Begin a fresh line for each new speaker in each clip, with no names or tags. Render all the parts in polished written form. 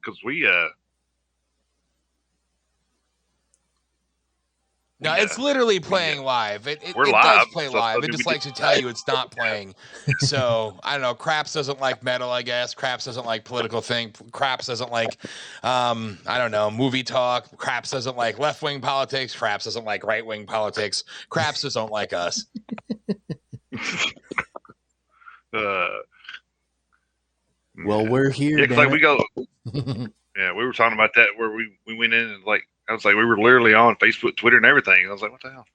because we
No, it's literally playing live.
We're
it
live,
does play
so,
live.
I mean,
It just
we
likes
did-
to tell you it's not playing. So I don't know. Craps doesn't like metal, I guess. Craps doesn't like political thing. Craps doesn't like, I don't know, movie talk. Craps doesn't like left wing politics. Craps doesn't like right wing politics. Craps just don't like us.
Well, we're here.
Yeah, 'cause, like we go. Yeah, we were talking about that where we went in and like I was like we were literally on Facebook, Twitter, and everything. And I was like, what the hell?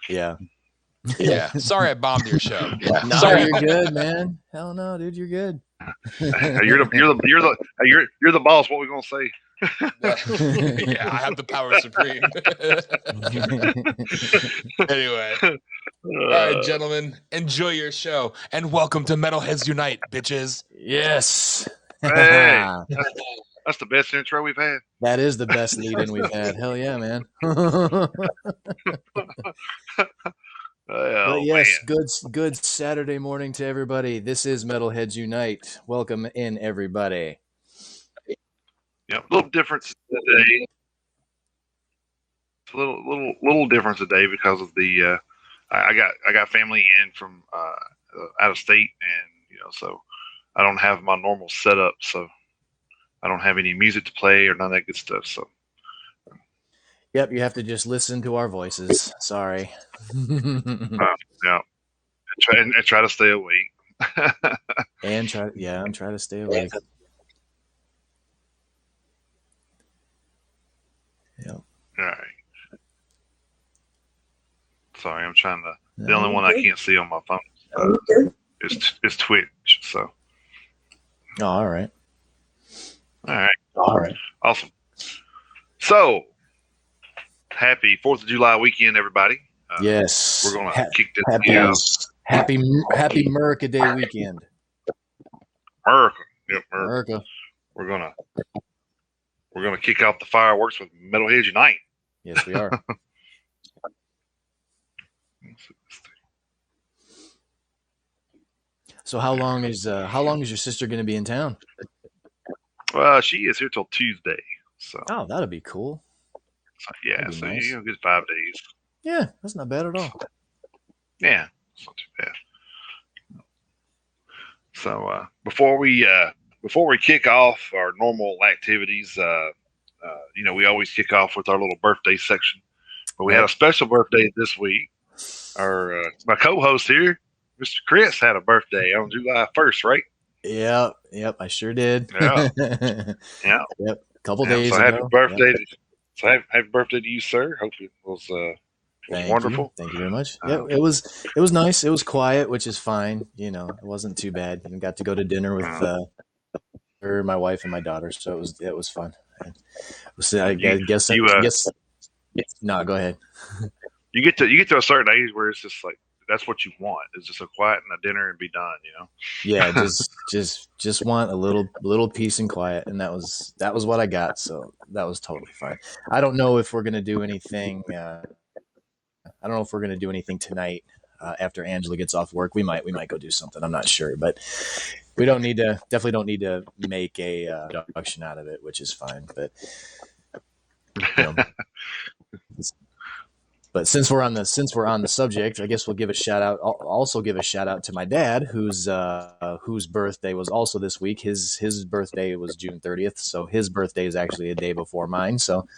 Yeah.
Yeah. Sorry I bombed your show.
No,
Sorry.
you're good, man. Hell no, dude, you're good.
You're the boss. What we gonna say?
Yeah, I have the power supreme. Anyway. All right, gentlemen, enjoy your show and welcome to Metalheads Unite, bitches.
Yes.
Hey, that's the best intro we've had.
That is the best lead-in we've had. Hell yeah, man. But yes,
man.
good Saturday morning to everybody. This is Metalheads Unite. Welcome in, everybody.
Yeah, a little difference today. It's a little difference today because of the I got family in from out of state, and so I don't have my normal setup, so I don't have any music to play or none of that good stuff. So
Yep, you have to just listen to our voices. Sorry.
Yeah, and try to stay awake.
And try to stay awake. Yep.
All right. Sorry, I'm trying to. The only one I can't see on my phone is Twitch. So.
Oh, all right.
All right. Awesome. So, happy 4th of July weekend, everybody.
Yes.
We're gonna kick this
happy America Day weekend.
America. Yep,
America.
We're gonna kick off the fireworks with Metalheads Unite.
Yes, we are. So how long is your sister going to be in town?
She is here till Tuesday. So.
Oh, that'll be cool.
Yeah, so nice. You'll get 5 days.
Yeah, that's not bad at all.
Yeah, it's not too bad. So before we kick off our normal activities, we always kick off with our little birthday section. But we had a special birthday this week. My co-host here, Mr. Chris, had a birthday on July 1st, right?
Yep, I sure did.
Yeah. Yeah.
Yep, a couple days
so
ago.
Happy birthday. Yep. Happy birthday to you, sir. Hope it was wonderful.
Thank you very much. Yep, it was nice. It was quiet, which is fine. It wasn't too bad. I got to go to dinner with her, my wife, and my daughter, so it was fun. I guess. No, go ahead.
You get to a certain age where it's just like that's what you want. It's just a quiet and a dinner and be done.
Yeah, just want a little peace and quiet, and that was what I got. So that was totally fine. I don't know if we're gonna do anything. I don't know if we're gonna do anything tonight after Angela gets off work. We might go do something. I'm not sure, but we definitely don't need to make a production out of it, which is fine. But But since we're on the subject, I guess we'll give a shout out. I'll also give a shout out to my dad, whose birthday was also this week. His birthday was June 30th, so his birthday is actually a day before mine. So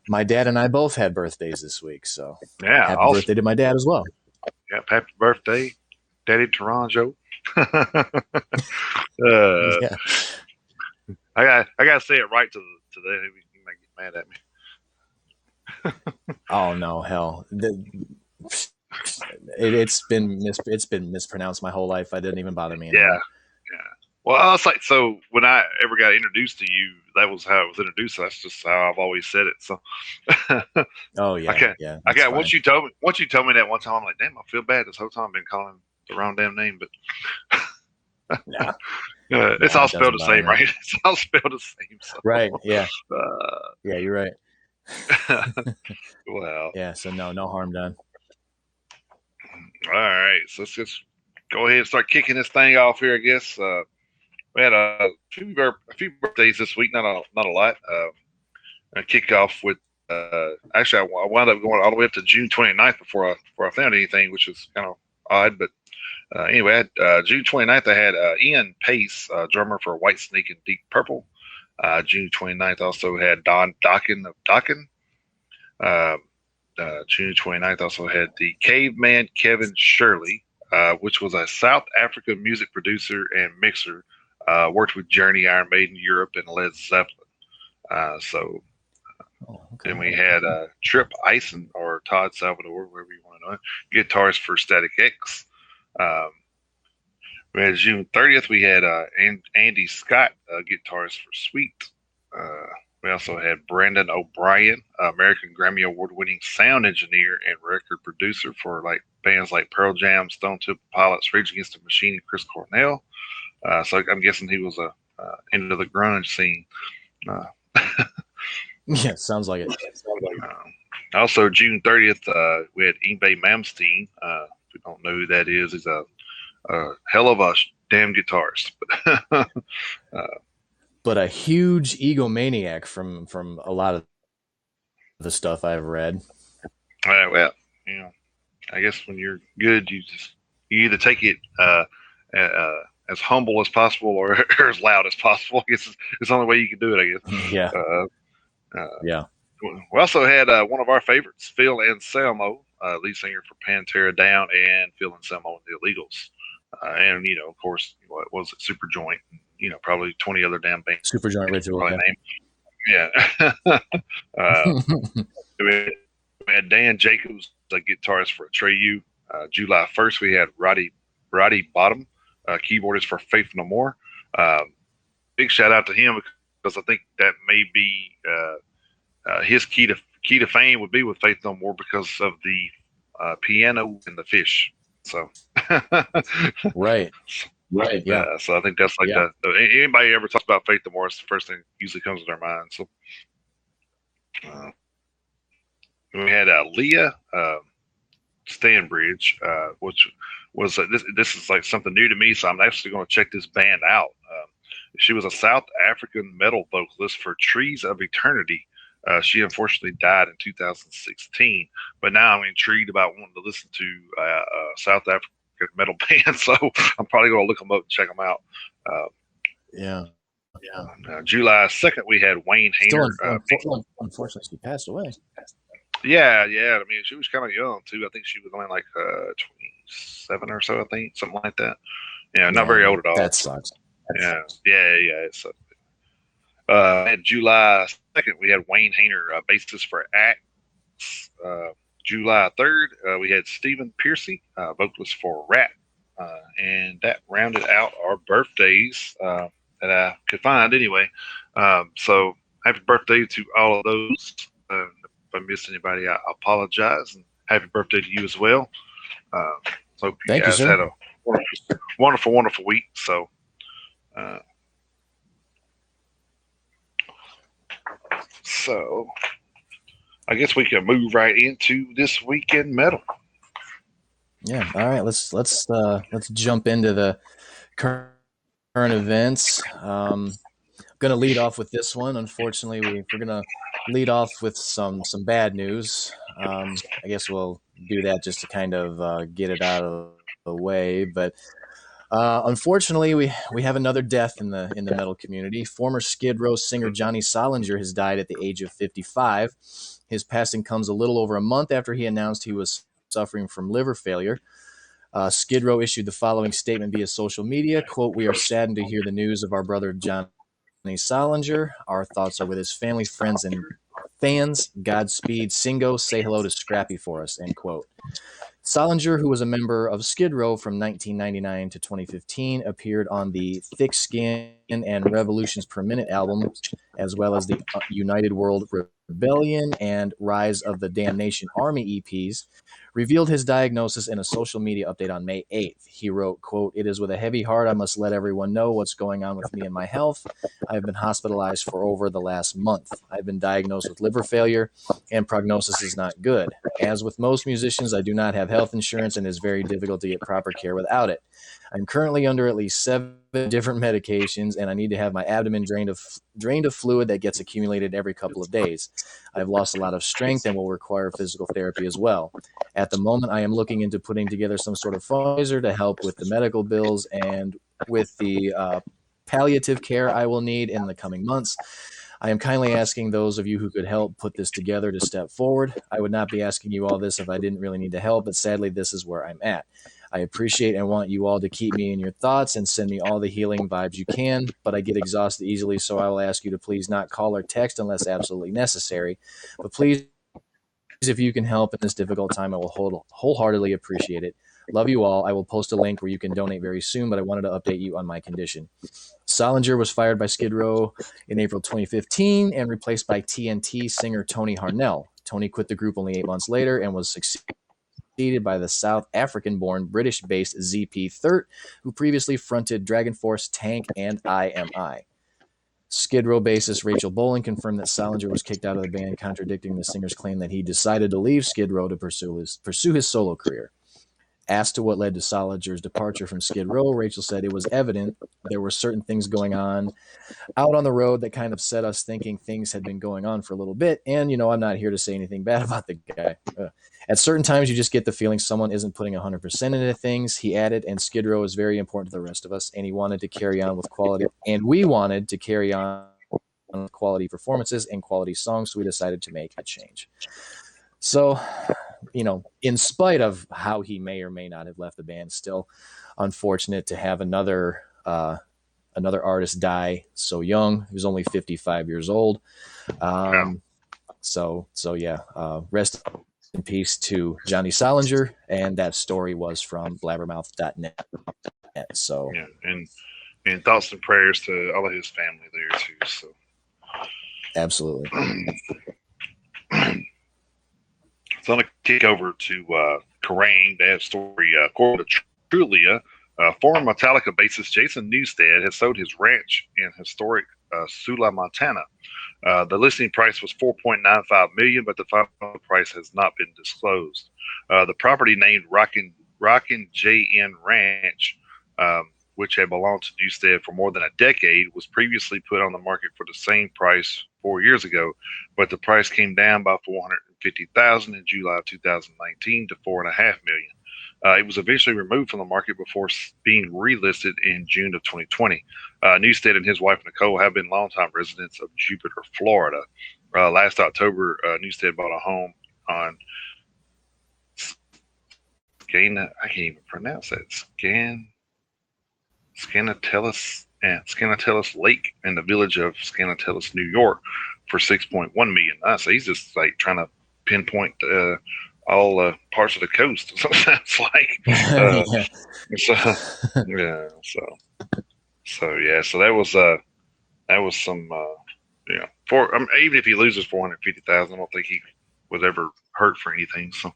my dad and I both had birthdays this week. So
yeah,
happy birthday to my dad as well.
Yeah, happy birthday, Daddy Toronjo.
Yeah.
I gotta say it right to them. You might get mad at me.
Oh no, hell! It's been mispronounced my whole life. It didn't even bother me anymore.
Yeah. Well, I was like, so when I ever got introduced to you, that was how I was introduced. So that's just how I've always said it. So.
Oh yeah,
yeah. I got once you told me that one time, I'm like, damn, I feel bad. This whole time I've been calling him the wrong damn name, but.
Nah.
It's all spelled the same, right? It's all spelled the same. So.
Right. Yeah. Yeah, you're right.
Well.
Yeah. So no harm done.
All right. So let's just go ahead and start kicking this thing off here, I guess. we had a few birthdays this week. Not a lot. I kick off with actually I wound up going all the way up to June 29th before I found anything, which is kind of odd. But anyway, June 29th I had Ian Pace, drummer for Whitesnake and Deep Purple. June 29th also had Don Dokken of Dokken. June 29th also had the Caveman Kevin Shirley, which was a South African music producer and mixer. Worked with Journey, Iron Maiden, Europe, and Led Zeppelin. Then we had Trip Ison or Todd Salvador, wherever you want to know, guitarist for Static X. We had June 30th. We had Andy Scott, guitarist for Sweet. We also had Brandon O'Brien, American Grammy Award-winning sound engineer and record producer for like bands like Pearl Jam, Stone Temple Pilots, Rage Against the Machine, and Chris Cornell. So I'm guessing he was into the grunge scene.
Yeah, sounds like it.
Also, June 30th, we had Yngwie Malmsteen. If you don't know who that is, he's a hell of a damn guitarist.
But a huge egomaniac from a lot of the stuff I've read.
Well, I guess when you're good, you either take it as humble as possible or as loud as possible. I guess it's the only way you can do it, I guess.
Yeah.
Yeah. We also had one of our favorites, Phil Anselmo, lead singer for Pantera Down, and Phil Anselmo and the Illegals. And, of course, what was it, Super Joint, probably 20 other damn bands.
Super Joint Ritual.
Yeah. We had Dan Jacobs, the guitarist for Atreyu. July 1st, we had Roddy Bottom, keyboardist for Faith No More. Big shout out to him because I think that may be his key to fame would be with Faith No More because of the piano and the fish. So
right. Yeah.
So I think that's like anybody ever talks about Faith No More, it's the first thing usually comes to their mind. So we had Leah Stanbridge, which was this is like something new to me, so I'm actually going to check this band out. She was a South African metal vocalist for Trees of Eternity. She unfortunately died in 2016, but now I'm intrigued about wanting to listen to South African metal band, so I'm probably going to look them up and check them out. July 2nd, we had Wayne Hayner.
Unfortunately, she passed away.
Yeah. I mean, she was kind of young too. I think she was only like 27 or so. I think something like that. Yeah, not very old at all.
That sucks.
Yeah. It sucks. And July 2nd, we had Wayne Hayner, bassist for Axe. July 3rd, we had Stephen Piercy, vocalist for Rat. And that rounded out our birthdays that I could find anyway. So happy birthday to all of those. If I missed anybody, I apologize. And happy birthday to you as well. Hope you guys had a wonderful, wonderful week. So I guess we can move right into this week in metal.
Yeah. All right. Let's jump into the current events. I'm going to lead off with this one. Unfortunately, we're going to lead off with some bad news. I guess we'll do that just to kind of get it out of the way. But unfortunately, we have another death in the metal community. Former Skid Row singer Johnny Solinger has died at the age of 55. His passing comes a little over a month after he announced he was suffering from liver failure. Skid Row issued the following statement via social media, quote, "We are saddened to hear the news of our brother Johnny Solinger. Our thoughts are with his family, friends, and fans. Godspeed. Singo, say hello to Scrappy for us," end quote. Solinger, who was a member of Skid Row from 1999 to 2015, appeared on the Thick Skin and Revolutions Per Minute albums, as well as the United World Rebellion and Rise of the Damnation Army EPs. revealed his diagnosis in a social media update on May 8th. He wrote, quote, "It is with a heavy heart I must let everyone know what's going on with me and my health. I've been hospitalized for over the last month. I've been diagnosed with liver failure, and prognosis is not good. As with most musicians, I do not have health insurance, and it is very difficult to get proper care without it. I'm currently under at least 7 different medications, and I need to have my abdomen drained of fluid that gets accumulated every couple of days. I've lost a lot of strength and will require physical therapy as well. At the moment, I am looking into putting together some sort of fundraiser to help with the medical bills and with the palliative care I will need in the coming months. I am kindly asking those of you who could help put this together to step forward. I would not be asking you all this if I didn't really need the help, but sadly, this is where I'm at. I appreciate and want you all to keep me in your thoughts and send me all the healing vibes you can, but I get exhausted easily, so I will ask you to please not call or text unless absolutely necessary. But please, if you can help in this difficult time, I will wholeheartedly appreciate it. Love you all. I will post a link where you can donate very soon, but I wanted to update you on my condition." Solinger was fired by Skid Row in April 2015 and replaced by TNT singer Tony Harnell. Tony quit the group only 8 months later and was succeeded by the South African-born British-based ZP Third, who previously fronted Dragon Force, Tank, and IMI. Skid Row bassist Rachel Bolan confirmed that Solinger was kicked out of the band, contradicting the singer's claim that he decided to leave Skid Row to pursue his solo career. Asked to what led to Solinger's departure from Skid Row, Rachel said it was evident there were certain things going on out on the road that kind of set us thinking things had been going on for a little bit. And, I'm not here to say anything bad about the guy. At certain times, you just get the feeling someone isn't putting 100% into things, he added, and Skid Row is very important to the rest of us, and he wanted to carry on with quality, and we wanted to carry on with quality performances and quality songs, so we decided to make a change. So, in spite of how he may or may not have left the band, still unfortunate to have another artist die so young. He was only 55 years old. So rest in peace to Johnny Solinger. And that story was from blabbermouth.net. So
yeah, and thoughts and prayers to all of his family there too. So
absolutely.
So I'm going to kick over to Kerrang. That story, according to Trulia, former Metallica bassist Jason Newsted has sold his ranch in historic Sula, Montana. The listing price was $4.95 million, but the final price has not been disclosed. The property, named Rockin' JN Ranch, which had belonged to Newsted for more than a decade, was previously put on the market for the same price 4 years ago, but the price came down by $450,000 in July of 2019 to $4.5 million. It was eventually removed from the market before being relisted in June of 2020. Newsted and his wife Nicole have been longtime residents of Jupiter, Florida. Last October, Newsted bought a home on I can't even pronounce that. Scannatellis Lake in the village of Scannatellis, New York, for $6.1 million. So he's just like trying to pinpoint all parts of the coast. So it sounds like. So that was some. Even if he loses $450,000, I don't think he was ever hurt for anything. So.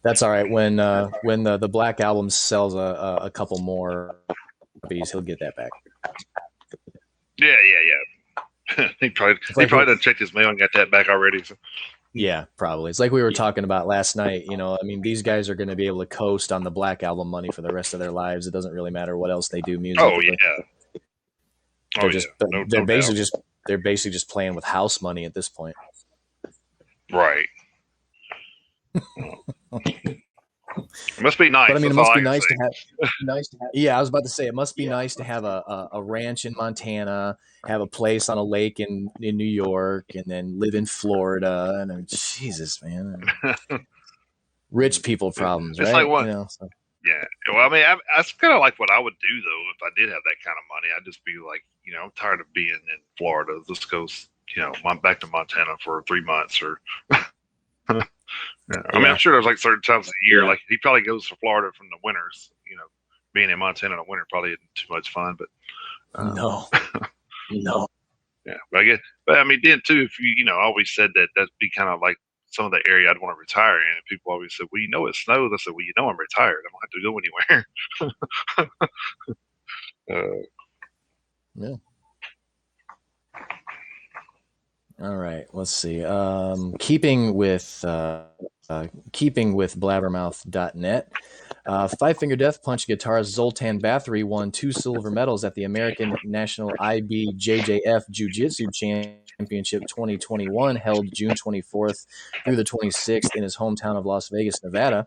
That's all right. When the Black Album sells a couple more copies, he'll get that back.
Yeah. he probably done checked his mail and got that back already. So.
Yeah, probably. It's like we were talking about last night. These guys are going to be able to coast on the Black Album money for the rest of their lives. It doesn't really matter what else they do musically.
Oh yeah.
They're basically just playing with house money at this point.
Right. It must be nice.
But I mean, it must be nice to have. Yeah, I was about to say it must be nice to have a ranch in Montana, have a place on a lake in New York, and then live in Florida. And I mean, Jesus, man, rich people problems,
it's
right?
Like what? Yeah. Well, I mean, that's kind of like what I would do though if I did have that kind of money. I'd just be like, I'm tired of being in Florida. Let's go, back to Montana for 3 months or. I mean, I'm sure there's like certain times of the year, like he probably goes to Florida from the winters. Being in Montana in the winter probably isn't too much fun, but
no.
Yeah, but I mean, then too, if you always said that'd be kind of like some of the area I'd want to retire in. And people always said, "Well, you know it snows." I said, "Well, you know I'm retired. I don't have to go anywhere."
Yeah. All right. Let's see. Keeping with blabbermouth.net. Five Finger Death Punch guitarist Zoltan Bathory won 2 silver medals at the American National IBJJF Jiu-Jitsu Championship 2021, held June 24th through the 26th in his hometown of Las Vegas, Nevada.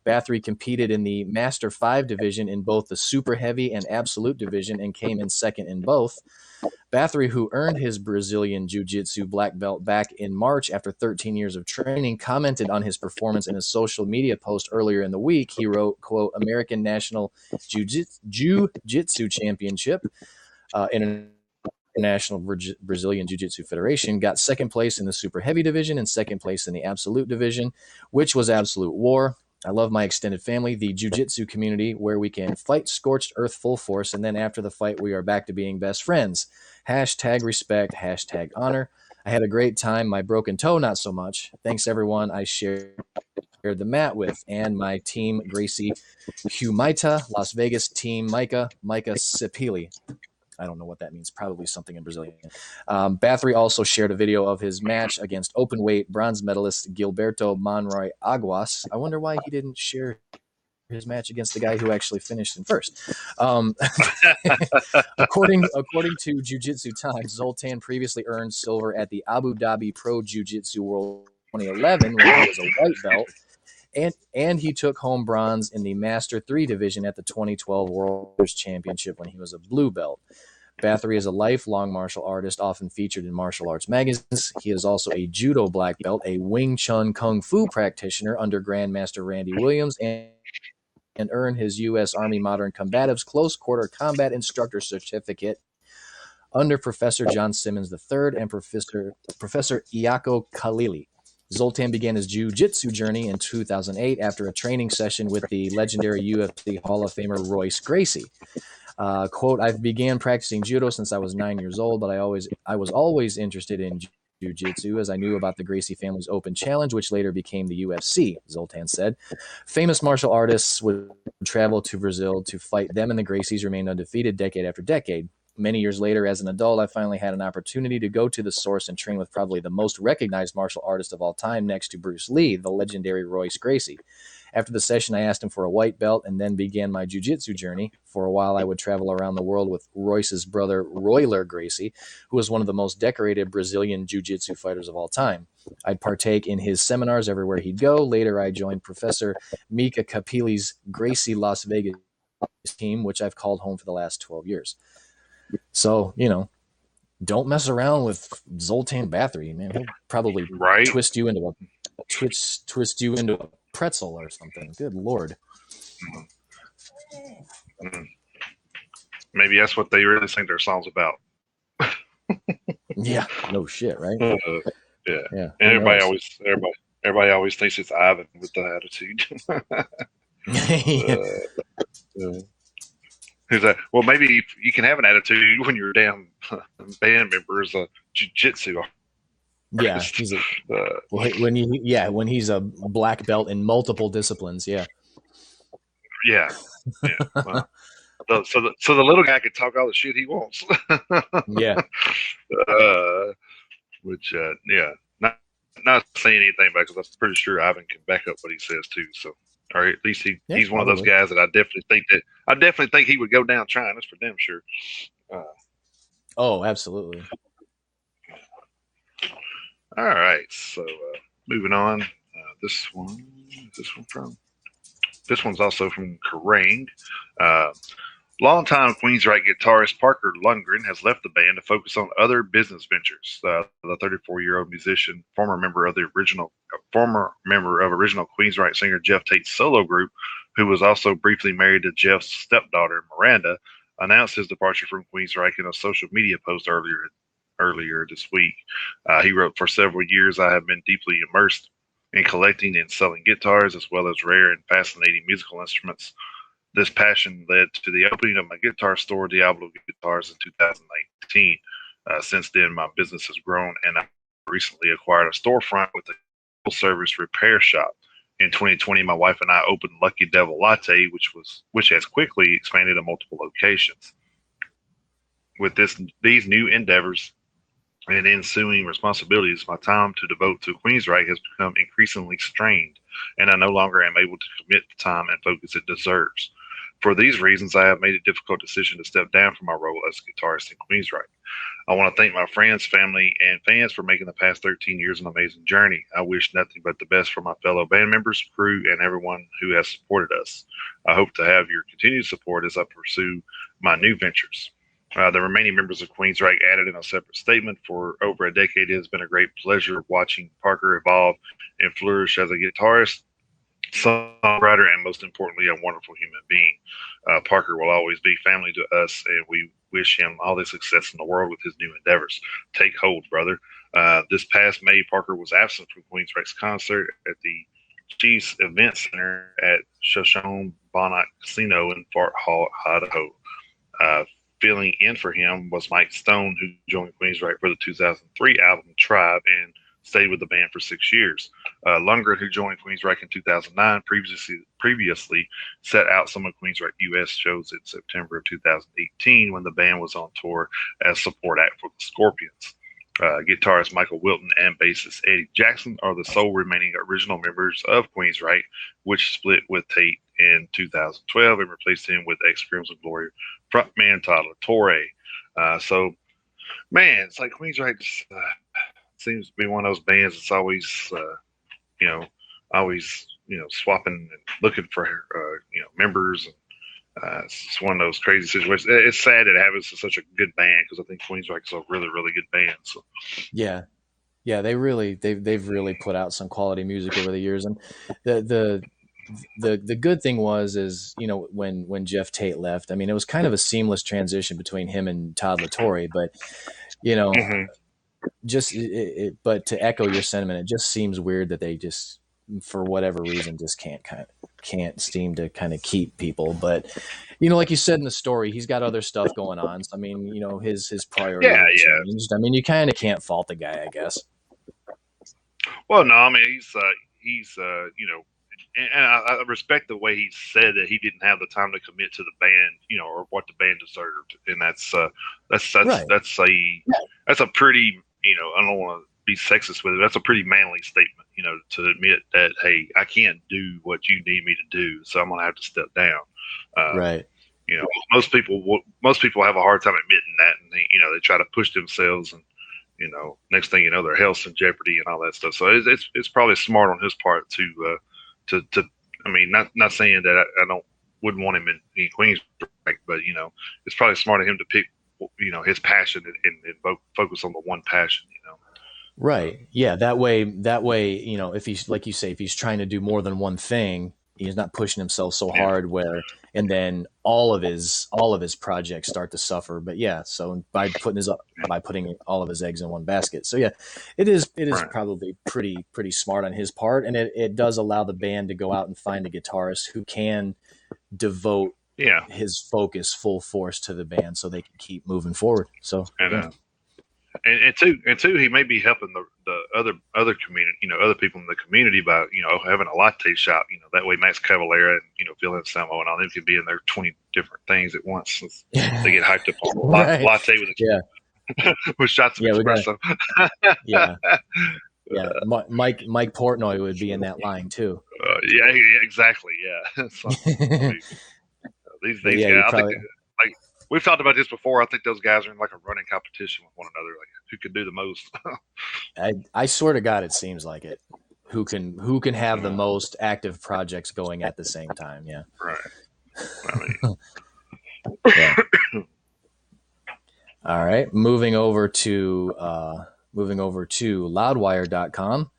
Bathory competed in the Master 5 division in both the Super Heavy and Absolute division and came in second in both. Bathory, who earned his Brazilian Jiu-Jitsu black belt back in March after 13 years of training, commented on his performance in a social media post earlier in the week. He wrote, quote, American National Jiu-Jitsu Championship, International Brazilian Jiu-Jitsu Federation, got second place in the super heavy division and second place in the absolute division, which was absolute war. I love my extended family, the jiu-jitsu community, where we can fight scorched earth full force, and then after the fight, we are back to being best friends. Hashtag respect, hashtag honor. I had a great time. My broken toe, not so much. Thanks, everyone I shared the mat with, and my team, Gracie Humaita, Las Vegas team, Micah Sipili. I don't know what that means. Probably something in Brazilian. Bathory also shared a video of his match against open weight bronze medalist Gilberto Monroy Aguas. I wonder why he didn't share his match against the guy who actually finished in first. According to Jiu-Jitsu Times, Zoltan previously earned silver at the Abu Dhabi Pro Jiu-Jitsu World 2011 when he was a white belt. And he took home bronze in the Master 3 division at the 2012 World Championship when he was a blue belt. Bathory is a lifelong martial artist, often featured in martial arts magazines. He is also a judo black belt, a Wing Chun Kung Fu practitioner under Grandmaster Randy Williams, and earned his U.S. Army Modern Combatives Close Quarter Combat Instructor Certificate under Professor John Simmons III and Professor Iako Khalili. Zoltan began his jiu-jitsu journey in 2008 after a training session with the legendary UFC Hall of Famer Royce Gracie. Quote, I've began practicing judo since I was 9 years old, but I was always interested in jiu-jitsu as I knew about the Gracie family's open challenge, which later became the UFC, Zoltan said. Famous martial artists would travel to Brazil to fight them, and the Gracies remained undefeated decade after decade. Many years later, as an adult, I finally had an opportunity to go to the source and train with probably the most recognized martial artist of all time next to Bruce Lee, the legendary Royce Gracie. After the session, I asked him for a white belt and then began my jiu-jitsu journey. For a while, I would travel around the world with Royce's brother, Royler Gracie, who was one of the most decorated Brazilian jiu-jitsu fighters of all time. I'd partake in his seminars everywhere he'd go. Later, I joined Professor Mika Kapili's Gracie Las Vegas team, which I've called home for the last 12 years. So, don't mess around with Zoltan Bathory, man. He'll probably twist you into a pretzel or something. Good Lord.
Maybe that's what they really think their song's about.
Yeah, no shit, right?
Yeah. And everybody always thinks it's Ivan with the attitude. Who's that? Well, maybe you can have an attitude when you're a damn band member as a jiu-jitsu.
Yeah, when he's a black belt in multiple disciplines. Yeah.
Well, so the little guy can talk all the shit he wants.
Yeah.
Not saying anything about it because I'm pretty sure Ivan can back up what he says too. So, or at least he's one of those guys that I definitely think he would go down trying. That's for damn sure.
Oh, absolutely.
All right, so moving on. This one's also from Kerrang. Longtime Queensryche guitarist Parker Lundgren has left the band to focus on other business ventures. The 34-year-old musician, former member of original Queensryche singer Jeff Tate's solo group, who was also briefly married to Jeff's stepdaughter Miranda, announced his departure from Queensryche in a social media post earlier this week. He wrote, "For several years, I have been deeply immersed in collecting and selling guitars, as well as rare and fascinating musical instruments. This passion led to the opening of my guitar store, Diablo Guitars, in 2019. Since then, my business has grown, and I recently acquired a storefront with a service repair shop. In 2020, my wife and I opened Lucky Devil Latte, which has quickly expanded to multiple locations. With these new endeavors and ensuing responsibilities, my time to devote to Queensryche has become increasingly strained, and I no longer am able to commit the time and focus it deserves. For these reasons, I have made a difficult decision to step down from my role as guitarist in Queensryche. I want to thank my friends, family, and fans for making the past 13 years an amazing journey. I wish nothing but the best for my fellow band members, crew, and everyone who has supported us. I hope to have your continued support as I pursue my new ventures. The remaining members of Queensryche added in a separate statement, for over a decade, it has been a great pleasure watching Parker evolve and flourish as a guitarist, songwriter, and most importantly, a wonderful human being. Parker will always be family to us, and we wish him all the success in the world with his new endeavors. Take hold, brother. This past May, Parker was absent from Queensryche's concert at the Chiefs Event Center at Shoshone-Bonnet Casino in Fort Hall, Idaho. Filling in for him was Mike Stone, who joined Queensryche for the 2003 album Tribe and stayed with the band for 6 years. Lundgren, who joined Queensryche in 2009, previously set out some of Queensryche U.S. shows in September of 2018 when the band was on tour as support act for the Scorpions. Guitarist Michael Wilton and bassist Eddie Jackson are the sole remaining original members of Queensryche, which split with Tate in 2012 and replaced him with ex-Crimson Glory frontman Todd LaTorre. So, man, it's like Queensryche seems to be one of those bands that's always, swapping and looking for, members. And it's one of those crazy situations. It's sad that it happens to such a good band because I think Queensryche is a really, really good band. So,
yeah, they've really put out some quality music over the years, and the good thing is when Jeff Tate left, I mean, it was kind of a seamless transition between him and Todd LaTorre, but but to echo your sentiment, it just seems weird that they just, for whatever reason, just can't seem to kind of keep people. But like you said in the story, he's got other stuff going on. So, I mean, his priorities have changed. I mean, you kind of can't fault the guy, I guess.
Well, no, I mean, he's and I respect the way he said that he didn't have the time to commit to the band, or what the band deserved, and that's right. That's a pretty, I don't want to be sexist with it. That's a pretty manly statement, to admit that, hey, I can't do what you need me to do, so I'm gonna have to step down.
Right.
Most people have a hard time admitting that, and they try to push themselves, and next thing you know, their health's in jeopardy and all that stuff. So it's probably smart on his part to I mean, not saying that I wouldn't want him in Queensryche, but it's probably smart of him to pick his passion and focus on the one passion.
Right. Yeah. That way, if he's, like you say, if he's trying to do more than one thing, he's not pushing himself so hard and then all of his projects start to suffer. But yeah, so by putting all of his eggs in one basket. So yeah, it is right. Probably pretty smart on his part. And it does allow the band to go out and find a guitarist who can devote his focus full force to the band so they can keep moving forward. So,
And two, he may be helping the other community, other people in the community by, having a latte shop, that way Max Cavalera and, Phil Anselmo and all them can be in their 20 different things at onch. They get hyped up on right. Latte with shots of espresso.
Mike Portnoy would be in that line too.
Exactly. Yeah. So, these guys, I think, we've talked about this before. I think those guys are in like a running competition with one another, like who can do the most.
I swear to God, it seems like it. Who can have the most active projects going at the same time? Yeah.
Right.
Yeah. All right. Moving over to loudwire.com.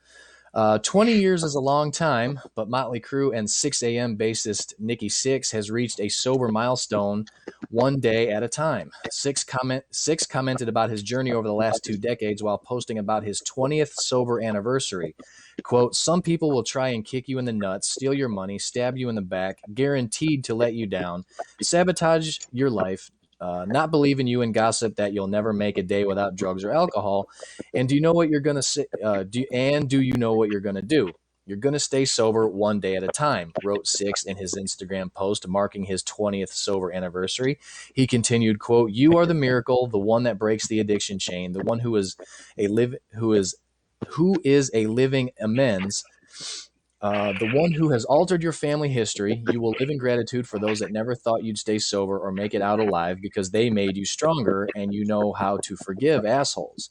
20 years is a long time, but Motley Crue and 6 a.m. bassist Nikki Sixx has reached a sober milestone one day at a time. Sixx commented about his journey over the last 2 decades while posting about his 20th sober anniversary. Quote, "Some people will try and kick you in the nuts, steal your money, stab you in the back, guaranteed to let you down, sabotage your life, not believe in you and gossip that you'll never make a day without drugs or alcohol. And do you know what you're going to say? Do you know what you're going to do? You're going to stay sober one day at a time, wrote Six in his Instagram post marking his 20th sober anniversary. He continued, quote, "You are the miracle, the one that breaks the addiction chain, the one who is a living amends, the one who has altered your family history. You will live in gratitude for those that never thought you'd stay sober or make it out alive because they made you stronger and you know how to forgive assholes.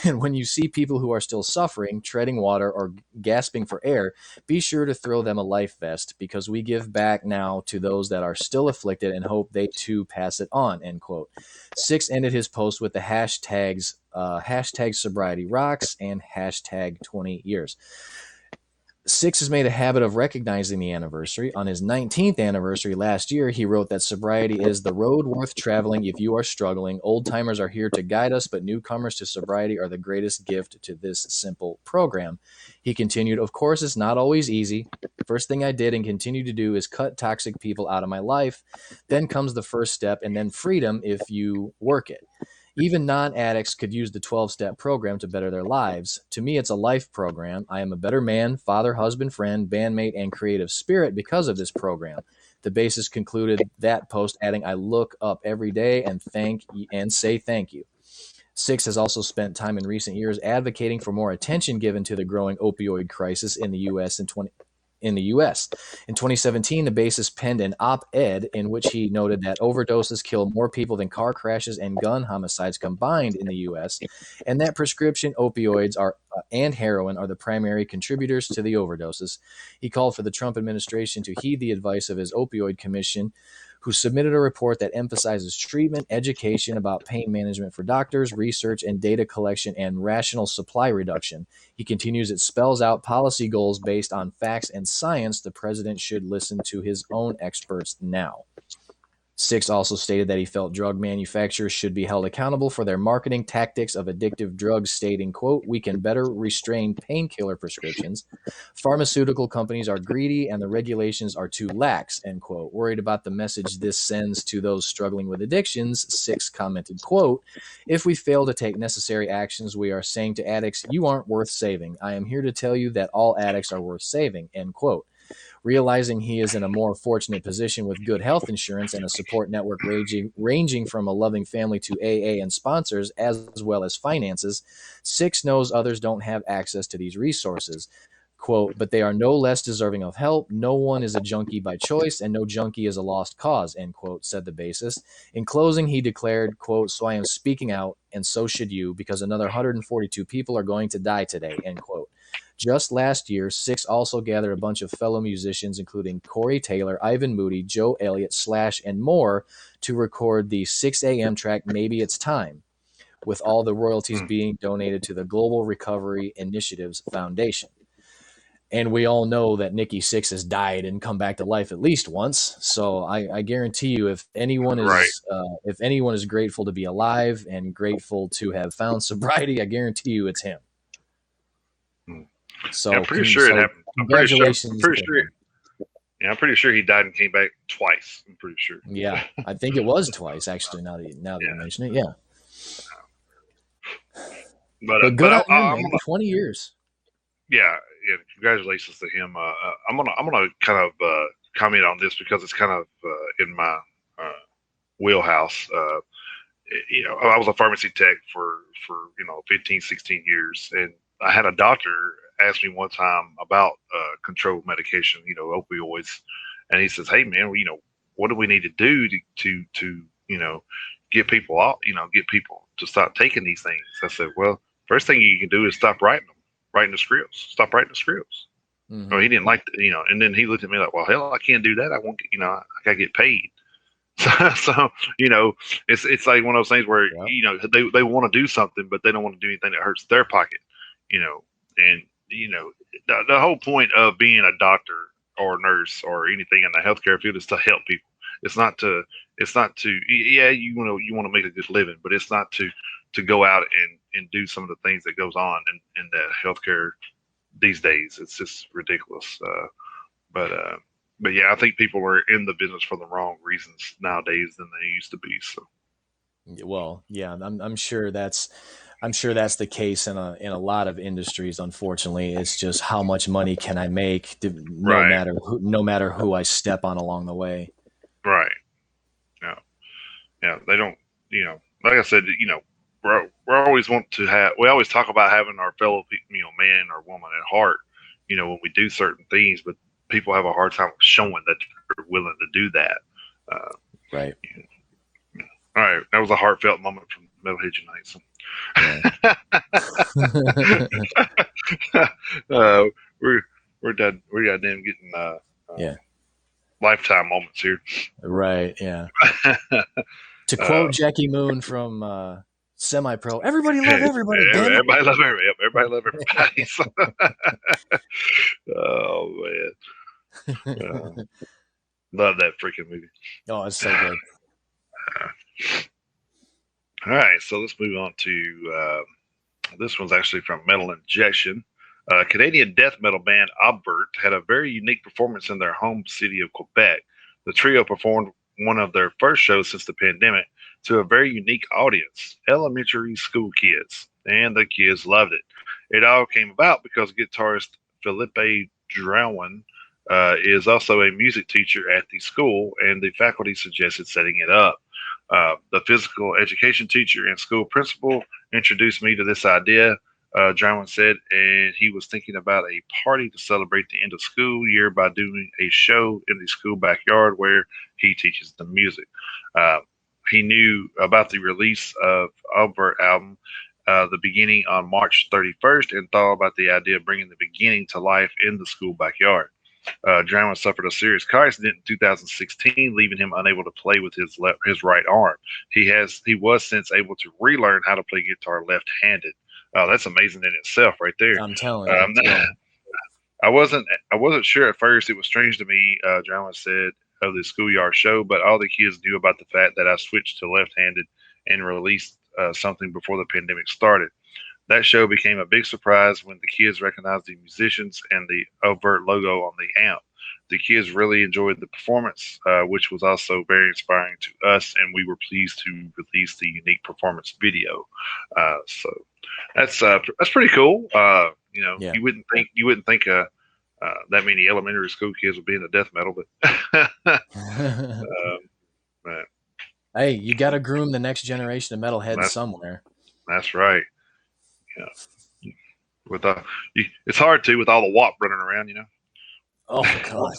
And when you see people who are still suffering, treading water, or gasping for air, be sure to throw them a life vest because we give back now to those that are still afflicted and hope they too pass it on," end quote. Six ended his post with the hashtags hashtag sobriety rocks and hashtag 20 years. Six has made a habit of recognizing the anniversary. On his 19th anniversary last year, he wrote that sobriety is the road worth traveling if you are struggling. Old timers are here to guide us, but newcomers to sobriety are the greatest gift to this simple program. He continued, "Of course, it's not always easy. First thing I did and continue to do is cut toxic people out of my life. Then comes the first step, and then freedom if you work it. Even non-addicts could use the 12-step program to better their lives. To me, it's a life program. I am a better man, father, husband, friend, bandmate, and creative spirit because of this program." The bassist concluded that post, adding, "I look up every day and say thank you." Six has also spent time in recent years advocating for more attention given to the growing opioid crisis in the U.S. In 2017, the bassist penned an op-ed in which he noted that overdoses kill more people than car crashes and gun homicides combined in the U.S., and that prescription opioids and heroin are the primary contributors to the overdoses. He called for the Trump administration to heed the advice of his opioid commission, who submitted a report that emphasizes treatment, education about pain management for doctors, research and data collection, and rational supply reduction. He continues, "It spells out policy goals based on facts and science. The president should listen to his own experts now." Six also stated that he felt drug manufacturers should be held accountable for their marketing tactics of addictive drugs, stating, quote, "We can better restrain painkiller prescriptions. Pharmaceutical companies are greedy and the regulations are too lax," end quote. Worried about the message this sends to those struggling with addictions, Six commented, quote, "If we fail to take necessary actions, we are saying to addicts, you aren't worth saving. I am here to tell you that all addicts are worth saving," end quote. Realizing he is in a more fortunate position with good health insurance and a support network ranging from a loving family to AA and sponsors, as well as finances, Six knows others don't have access to these resources. Quote, "But they are no less deserving of help. No one is a junkie by choice, and no junkie is a lost cause," end quote, said the bassist. In closing, he declared, quote, "So I am speaking out, and so should you, because another 142 people are going to die today," end quote. Just last year, Six also gathered a bunch of fellow musicians, including Corey Taylor, Ivan Moody, Joe Elliott, Slash, and more, to record the 6 a.m. track, "Maybe It's Time," with all the royalties being donated to the Global Recovery Initiatives Foundation. And we all know that Nikki Six has died and come back to life at least once. So I guarantee you, if anyone is grateful to be alive and grateful to have found sobriety, I guarantee you it's him. So
yeah, I'm pretty sure it happened.
Congratulations.
I'm pretty sure he died and came back twice. I'm pretty sure.
Yeah, I think it was twice actually. Now that you mention it, yeah. But good on him, man. 20 years.
Yeah, congratulations to him. I'm gonna kind of comment on this because it's kind of in my wheelhouse. I was a pharmacy tech for 15, 16 years, and I had a doctor ask me one time about controlled medication, opioids, and he says, "Hey, man, what do we need to do to get people out, get people to stop taking these things?" I said, "Well, first thing you can do is stop writing the scripts. Stop writing the scripts."
Mm-hmm.
Well, he didn't like, and then he looked at me like, "Well, hell, I can't do that. I won't, I gotta get paid." So it's like one of those things where they want to do something, but they don't want to do anything that hurts their pocket, and the whole point of being a doctor or nurse or anything in the healthcare field is to help people. It's not to you want to make a good living, but it's not to go out and do some of the things that goes on in the healthcare these days. It's just ridiculous. But yeah, I think people are in the business for the wrong reasons nowadays than they used to be. So
Well, yeah, I'm sure that's the case in a lot of industries. Unfortunately, it's just how much money can I make,
Right.
no matter who I step on along the way.
Right. Yeah. Yeah. They don't. Like I said, we're always want to have. We always talk about having our fellow, man or woman at heart. When we do certain things, but people have a hard time showing that they're willing to do that.
Right.
All right, that was a heartfelt moment from Metalhead Unite. So.
Yeah.
We're done. We're goddamn getting
Yeah.
lifetime moments here.
Right. Yeah. To quote Jackie Moon from Semi Pro, everybody love everybody. Damn it.
Everybody love everybody. Everybody love everybody. Oh man, love that freaking movie.
Oh, it's so good.
All right, so let's move on to this one's actually from Metal Injection. Canadian death metal band Obvert had a very unique performance in their home city of Quebec. The trio performed one of their first shows since the pandemic to a very unique audience, elementary school kids, and the kids loved it. It all came about because guitarist Philippe Drouin is also a music teacher at the school, and the faculty suggested setting it up. The physical education teacher and school principal introduced me to this idea, Drouin said, and he was thinking about a party to celebrate the end of school year by doing a show in the school backyard where he teaches the music. He knew about the release of Albert album, the beginning on March 31st, and thought about the idea of bringing the beginning to life in the school backyard. Drouin suffered a serious car accident in 2016, leaving him unable to play with his right arm. He was since able to relearn how to play guitar left-handed. That's amazing in itself, right there.
I'm telling you.
I wasn't sure at first. It was strange to me, Drouin said, of the schoolyard show, but all the kids knew about the fact that I switched to left-handed and released something before the pandemic started. That show became a big surprise when the kids recognized the musicians and the overt logo on the amp. The kids really enjoyed the performance, which was also very inspiring to us, and we were pleased to release the unique performance video. So that's pretty cool.
Yeah.
You wouldn't think that many elementary school kids would be into death metal, but
hey, you got to groom the next generation of metalheads somewhere.
That's right. Yeah. It's hard to with all the WOP running around,
Oh God.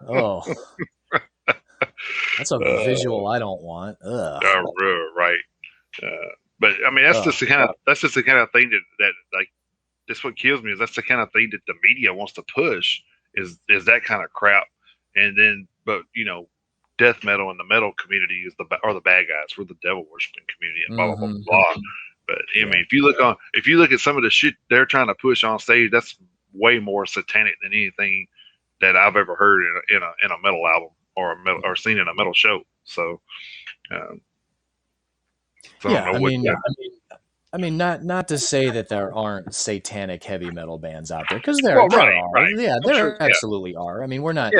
Oh, that's a visual I don't want. Ugh.
Right. But I mean, that's just the kind of thing that like. That's what kills me. Is that's the kind of thing that the media wants to push. Is that kind of crap, and then but death metal and the metal community are the bad guys. We're the devil worshiping community and blah blah blah blah. But I mean, if you look at some of the shit they're trying to push on stage, that's way more satanic than anything that I've ever heard in a metal album or seen in a metal show. So,
yeah, I mean, not to say that there aren't satanic heavy metal bands out there, because there are.
Right.
Yeah, there absolutely are. I mean, we're not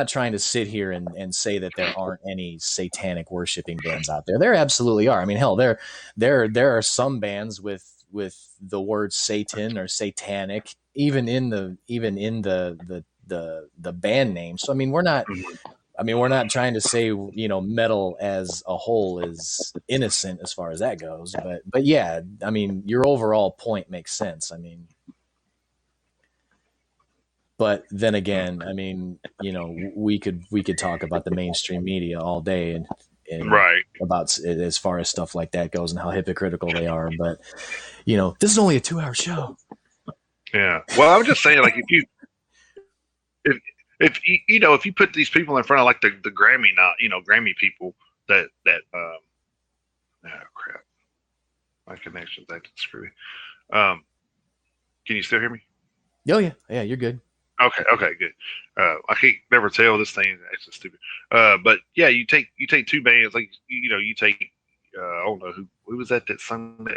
trying to sit here and say that there aren't any satanic worshiping bands out there. There absolutely are. I mean, hell, there are some bands with the word Satan or satanic even in the band name. So I mean, we're not trying to say, metal as a whole is innocent as far as that goes. But yeah, I mean, your overall point makes sense. I mean, but then again, I mean, we could talk about the mainstream media all day and
right
about as far as stuff like that goes and how hypocritical they are. But, this is only a 2-hour show.
Yeah. Well, I'm just saying, like, if you put these people in front of like the Grammy Grammy people that oh crap, my connection's acting screwy. Can you still hear me?
Oh yeah, you're good.
Okay, good. I can't never tell, this thing is actually stupid. But yeah, you take two bands, like you take I don't know who was that sung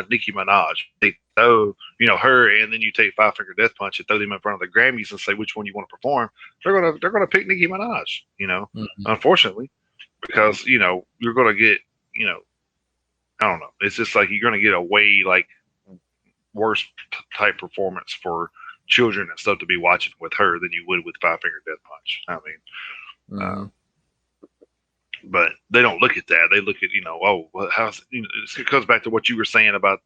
Nicki Minaj. They throw her, and then you take Five Finger Death Punch and throw them in front of the Grammys and say which one you want to perform. They're gonna pick Nicki Minaj.
Mm-hmm.
Unfortunately, because you're gonna get you know, I don't know. It's just like you're going to get a way like worse type performance for children and stuff to be watching with her than you would with Five Finger Death Punch. I mean,
Mm-hmm.
But they don't look at that. They look at, oh, well, how's, it goes back to what you were saying about,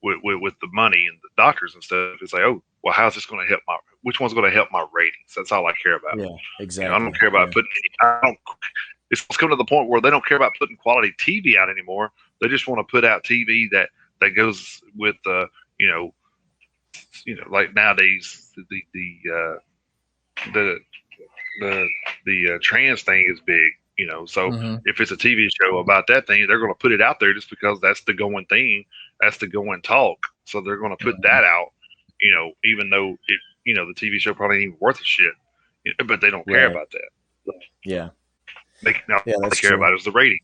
with the money and the doctors and stuff. It's like, oh, well, how's this going to help which one's going to help my ratings? That's all I care about.
Yeah, exactly.
I don't care about it's come to the point where they don't care about putting quality TV out anymore. They just want to put out TV that goes with, like nowadays, the trans thing is big. So if it's a TV show about that thing, they're going to put it out there just because that's the going thing, that's the going talk. So they're going to put that out, even though the TV show probably ain't even worth a shit, but they don't care about that.
Yeah,
they care about is the rating.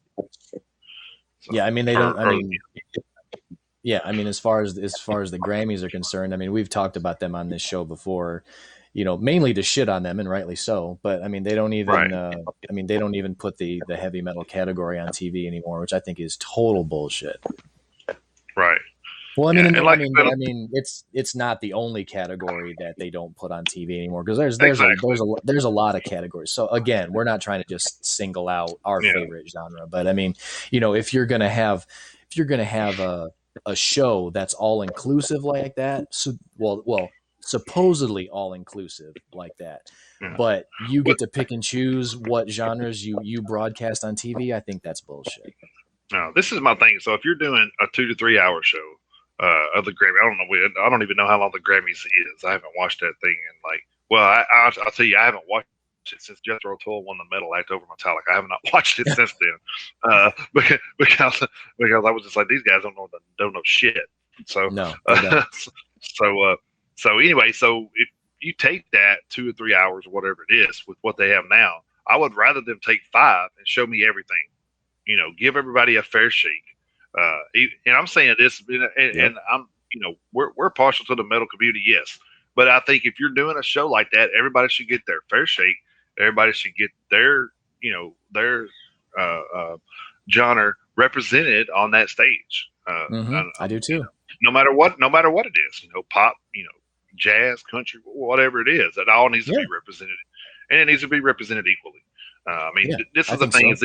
So,
yeah, I mean they don't. I mean, yeah, I mean as far as the Grammys are concerned, I mean we've talked about them on this show before. Mainly to shit on them, and rightly so. But I mean, they don't even. They don't even put the heavy metal category on TV anymore, which I think is total bullshit.
Right.
Well, I mean, it's not the only category that they don't put on TV anymore because there's a lot of categories. So again, we're not trying to just single out our favorite genre, but I mean, if you're gonna have a show that's all inclusive like that, so well. Supposedly all inclusive like that, but you get to pick and choose what genres you broadcast on TV. I think that's bullshit.
No, this is my thing. So if you're doing a 2 to 3 hour show of the Grammy, I don't even know how long the Grammys is. I haven't watched that thing in I'll tell you, I haven't watched it since Jethro Tull won the Metal Act over Metallica. I have not watched it since then because I was just like, these guys don't know shit. So
no,
So anyway, so if you take that 2 or 3 hours or whatever it is with what they have now, I would rather them take 5 and show me everything. Give everybody a fair shake. And I'm saying this, and I'm, we're partial to the metal community, yes, but I think if you're doing a show like that, everybody should get their fair shake. Everybody should get their genre represented on that stage.
I do too.
No matter what it is, pop, jazz, country, whatever it is, that all needs to be represented, and it needs to be represented equally. This is the thing: is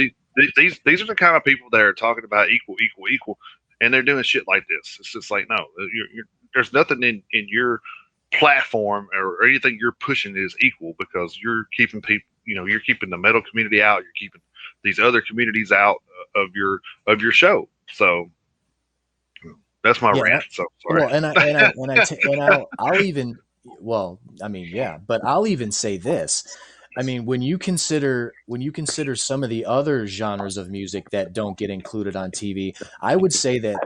these are the kind of people that are talking about equal, and they're doing shit like this. It's just like, no, there's nothing in your platform or anything you're pushing is equal because you're keeping people, you're keeping the metal community out, you're keeping these other communities out of your show. So. That's my rant. So sorry.
Well, I'll even but I'll even say this. I mean, when you consider some of the other genres of music that don't get included on TV, I would say that,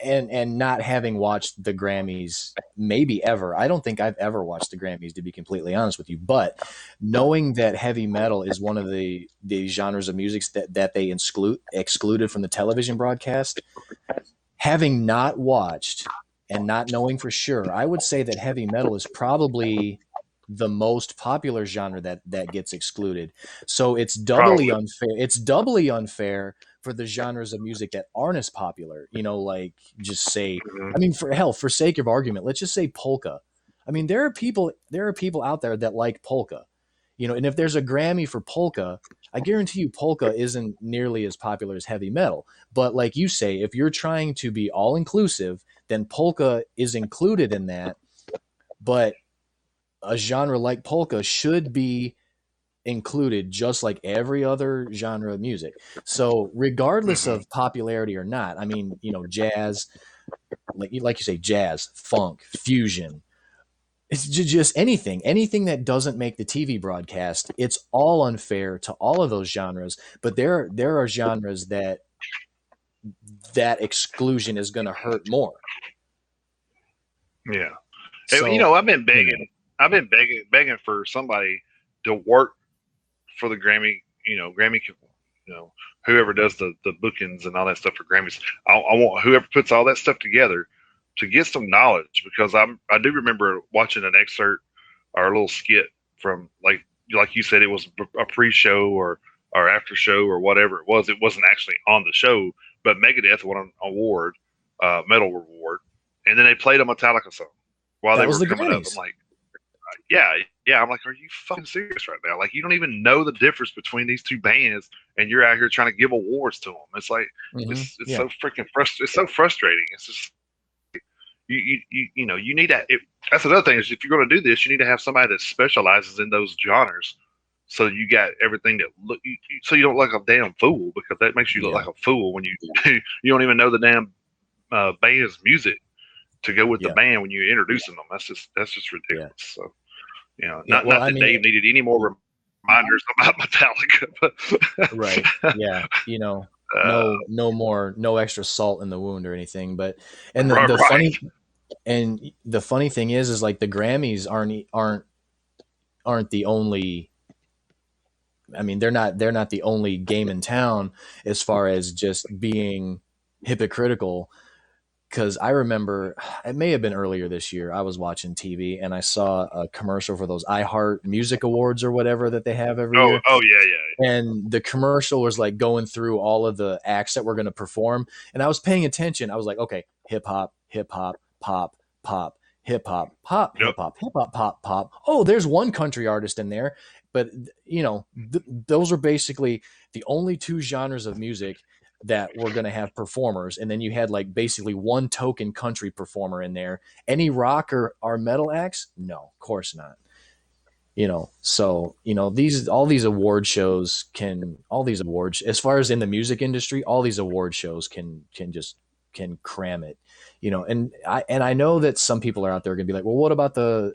and not having watched the Grammys, maybe ever, I don't think I've ever watched the Grammys, to be completely honest with you. But knowing that heavy metal is one of the genres of music that they excluded from the television broadcast. Having not watched and not knowing for sure, I would say that heavy metal is probably the most popular genre that gets excluded. So it's doubly unfair. It's doubly unfair for the genres of music that aren't as popular. Like just say, I mean, for sake of argument, let's just say polka. I mean, there are people out there that like polka. And if there's a Grammy for polka, I guarantee you polka isn't nearly as popular as heavy metal. But like you say, if you're trying to be all inclusive, then polka is included in that. But a genre like polka should be included just like every other genre of music. So regardless of popularity or not, I mean, jazz, like you say, jazz, funk, fusion, it's just anything that doesn't make the TV broadcast. It's all unfair to all of those genres, but there are genres that exclusion is going to hurt more.
Yeah. So, I've been begging for somebody to work for the Grammy, whoever does the bookings and all that stuff for Grammys. I want whoever puts all that stuff together to get some knowledge, because I do remember watching an excerpt or a little skit from like you said, it was a pre-show or or after show or whatever it was. It wasn't actually on the show, but Megadeth won an award, medal reward, and then they played a Metallica song while they
was
were
the
coming up.
Grammys.
I'm like, yeah. I'm like, are you fucking serious right now? Like, you don't even know the difference between these two bands, and you're out here trying to give awards to them. It's like, it's so freaking frustrating. It's so frustrating. It's just, you need that. That's another thing is, if you're going to do this, you need to have somebody that specializes in those genres. So you got everything that so you don't look like a damn fool, because that makes you look like a fool when you you don't even know the damn band's music to go with the band when you're introducing them. That's just ridiculous. So, not that Dave needed any more reminders about Metallica, but
right. Yeah. No extra salt in the wound or anything. But, and the funny thing is like the Grammys aren't the only, I mean, they're not the only game in town as far as just being hypocritical. Because I remember, it may have been earlier this year, I was watching TV and I saw a commercial for those iHeart Music Awards or whatever that they have every year.
Oh, yeah.
And the commercial was like going through all of the acts that were going to perform. And I was paying attention. I was like, okay, hip hop, pop, pop, hip hop, pop, hip hop, pop, pop. Oh, there's one country artist in there. But, those are basically the only two genres of music that were going to have performers. And then you had like basically one token country performer in there. Any rock or metal acts? No, of course not. So, all these award shows as far as in the music industry, all these award shows can cram it, and I know that some people are out there going to be like, well, what about the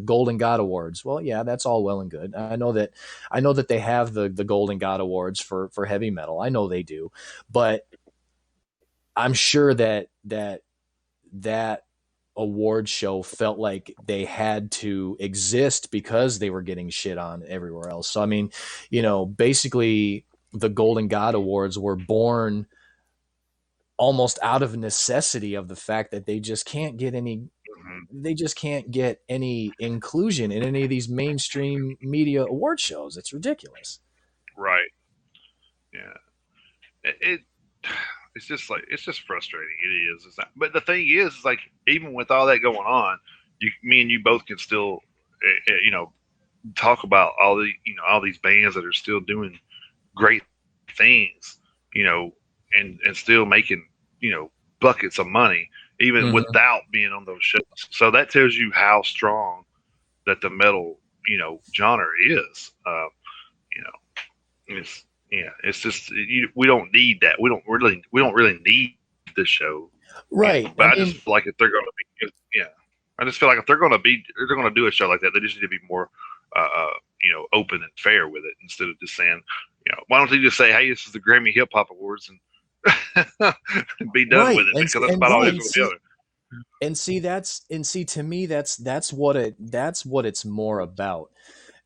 Golden God Awards? Well, yeah, that's all well and good. I know that they have the Golden God Awards for heavy metal. I know they do, but I'm sure that award show felt like they had to exist because they were getting shit on everywhere else. So, I mean, basically the Golden God Awards were born almost out of necessity of the fact that they just can't get any inclusion in any of these mainstream media award shows. It's ridiculous.
Right. Yeah. It's just frustrating. It is. But the thing is like, even with all that going on, me and you both can still, talk about all these bands that are still doing great things, and still making, buckets of money, even without being on those shows. So that tells you how strong that the metal, genre is. It's just, we don't need that. We don't really need the show,
right?
But I just feel like if they're going to be, I just feel like if they're going to do a show like that, they just need to be more, open and fair with it, instead of just saying, why don't they just say, hey, this is the Grammy Hip Hop Awards, and be done with it, because that's about all it's going to be.
And see, to me, that's what it's more about.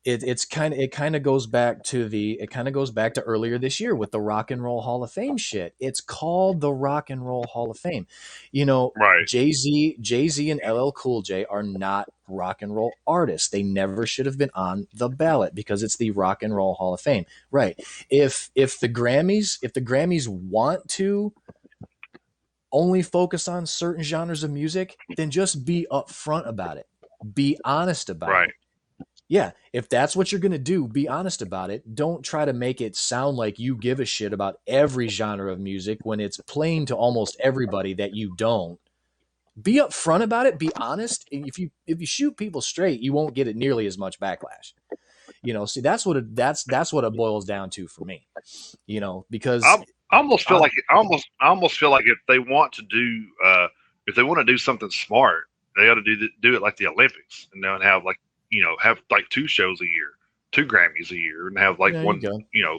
It kind of goes back to earlier this year with the Rock and Roll Hall of Fame shit. It's called the Rock and Roll Hall of Fame.
Right.
Jay-Z and LL Cool J are not rock and roll artists. They never should have been on the ballot because it's the Rock and Roll Hall of Fame. Right. If the Grammys want to only focus on certain genres of music, then just be upfront about it. Be honest about it. Yeah, if that's what you're going to do, be honest about it. Don't try to make it sound like you give a shit about every genre of music when it's plain to almost everybody that you don't. Be upfront about it. Be honest. If you shoot people straight, you won't get it nearly as much backlash. See, that's what it boils down to for me. Because
I almost feel like if they want to do something smart, they ought to do it like the Olympics, and then have like, have like 2 shows a year, 2 Grammys a year, and have like one,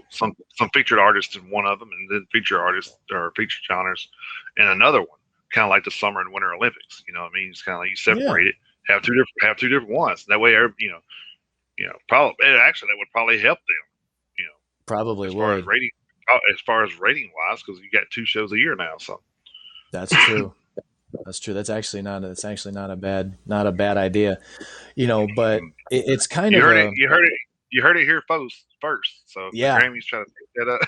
some featured artists in one of them, and then featured artists or featured genres in another one, kind of like the Summer and Winter Olympics. You know what I mean? It's kind of like you separate it, have two different ones. That way, probably that would probably help them.
Probably
as far as rating wise, because you got 2 shows a year now. So
that's true. That's true. That's actually not a bad idea, but it's kind
you
of
heard it. You heard it here first. So if the
Yeah.
Grammys try to pick that up,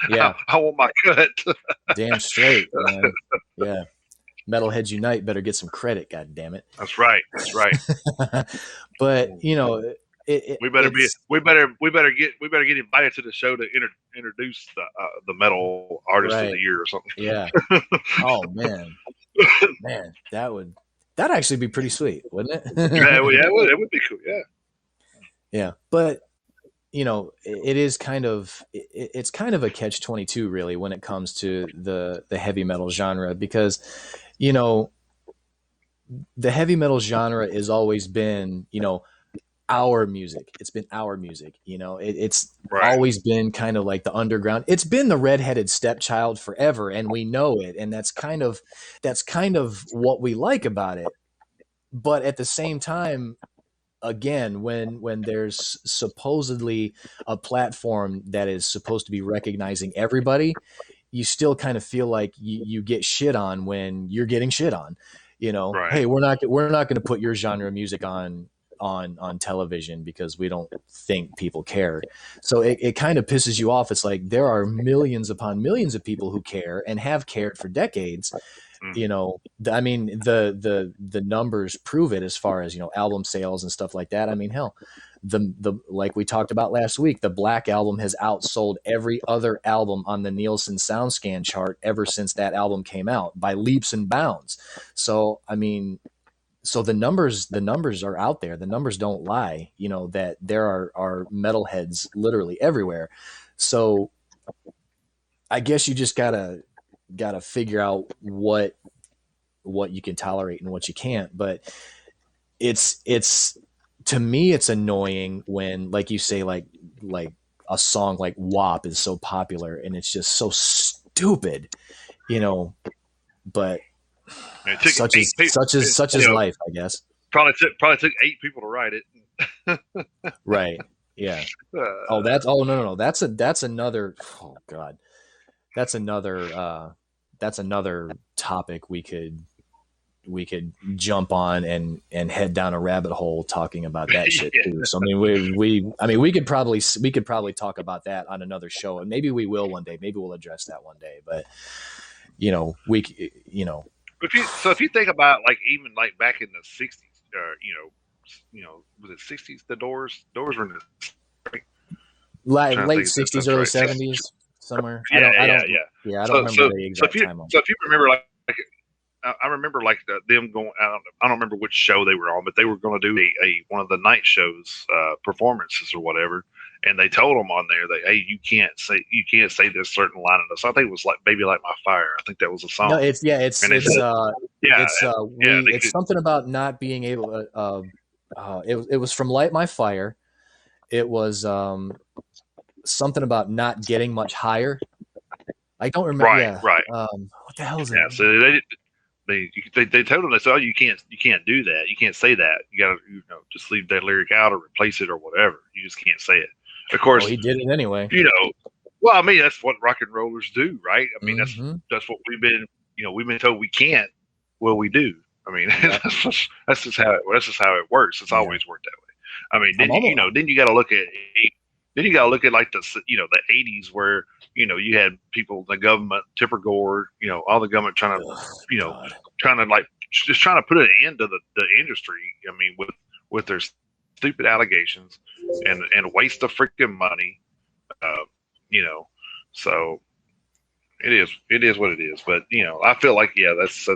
Yeah.
I want my cut.
Damn straight, man. Yeah. Metalheads Unite better get some credit, god damn it.
That's right. That's right.
But
We better get invited to the show to introduce the metal artist of the year or something.
Yeah. Oh man, that'd actually be pretty sweet, wouldn't it?
Yeah, it would be cool. Yeah.
Yeah, but it's kind of a catch-22 really when it comes to the heavy metal genre, because the heavy metal genre has always been our music. It's been our music. It's
Right.
always been kind of like the underground. It's been the redheaded stepchild forever, and we know it, and that's kind of what we like about it. But at the same time, again, when there's supposedly a platform that is supposed to be recognizing everybody, you still kind of feel like you get shit on when you're getting shit on.
Right.
Hey, we're not going to put your genre of music on television because we don't think people care. So it kind of pisses you off. It's like there are millions upon millions of people who care and have cared for decades. I mean, the numbers prove it as far as album sales and stuff like that. I mean, hell, the like we talked about last week, the Black Album has outsold every other album on the Nielsen SoundScan chart ever since that album came out by leaps and bounds. So I mean, the numbers are out there. The numbers don't lie. That there are metalheads literally everywhere. So I guess you just gotta figure out what you can tolerate and what you can't. But it's to me, it's annoying when, like you say, like a song like WAP is so popular and it's just so stupid, but such is life, I guess.
Probably took 8 people to write it.
Right. Yeah. No. That's another. Oh God. That's another topic we could jump on and head down a rabbit hole talking about that shit too. So I mean, we could probably talk about that on another show, and maybe we will one day. Maybe we'll address that one day. But
if you think about even back in the 60s, was it 60s? The Doors were in the
late 60s, early 70s, somewhere.
Yeah,
I don't remember the exact time.
So if you remember, I remember them going. I don't remember which show they were on, but they were going to do a one of the night shows performances or whatever, and they told them on there that, hey, you can't say this certain line in this. I think it was like "Baby Light My Fire." I think that was a song.
No, it's something about not being able. It was from "Light My Fire." It was something about not getting much higher. I don't remember.
Right.
What the hell is it?
Yeah, so they told him, they said, oh, you can't do that. You can't say that. You got to just leave that lyric out or replace it or whatever. You just can't say it. Of course,
he did it anyway.
Well, I mean, that's what rock and rollers do, right? I mean, that's what we've been told we can't. Well, we do. I mean, that's just how it works. It's always worked that way. I mean, then you got to look at like the 80s where you had people, the government, Tipper Gore, all the government trying to put an end to the industry. I mean, with their stupid allegations and waste of freaking money. So it is what it is. But I feel like that's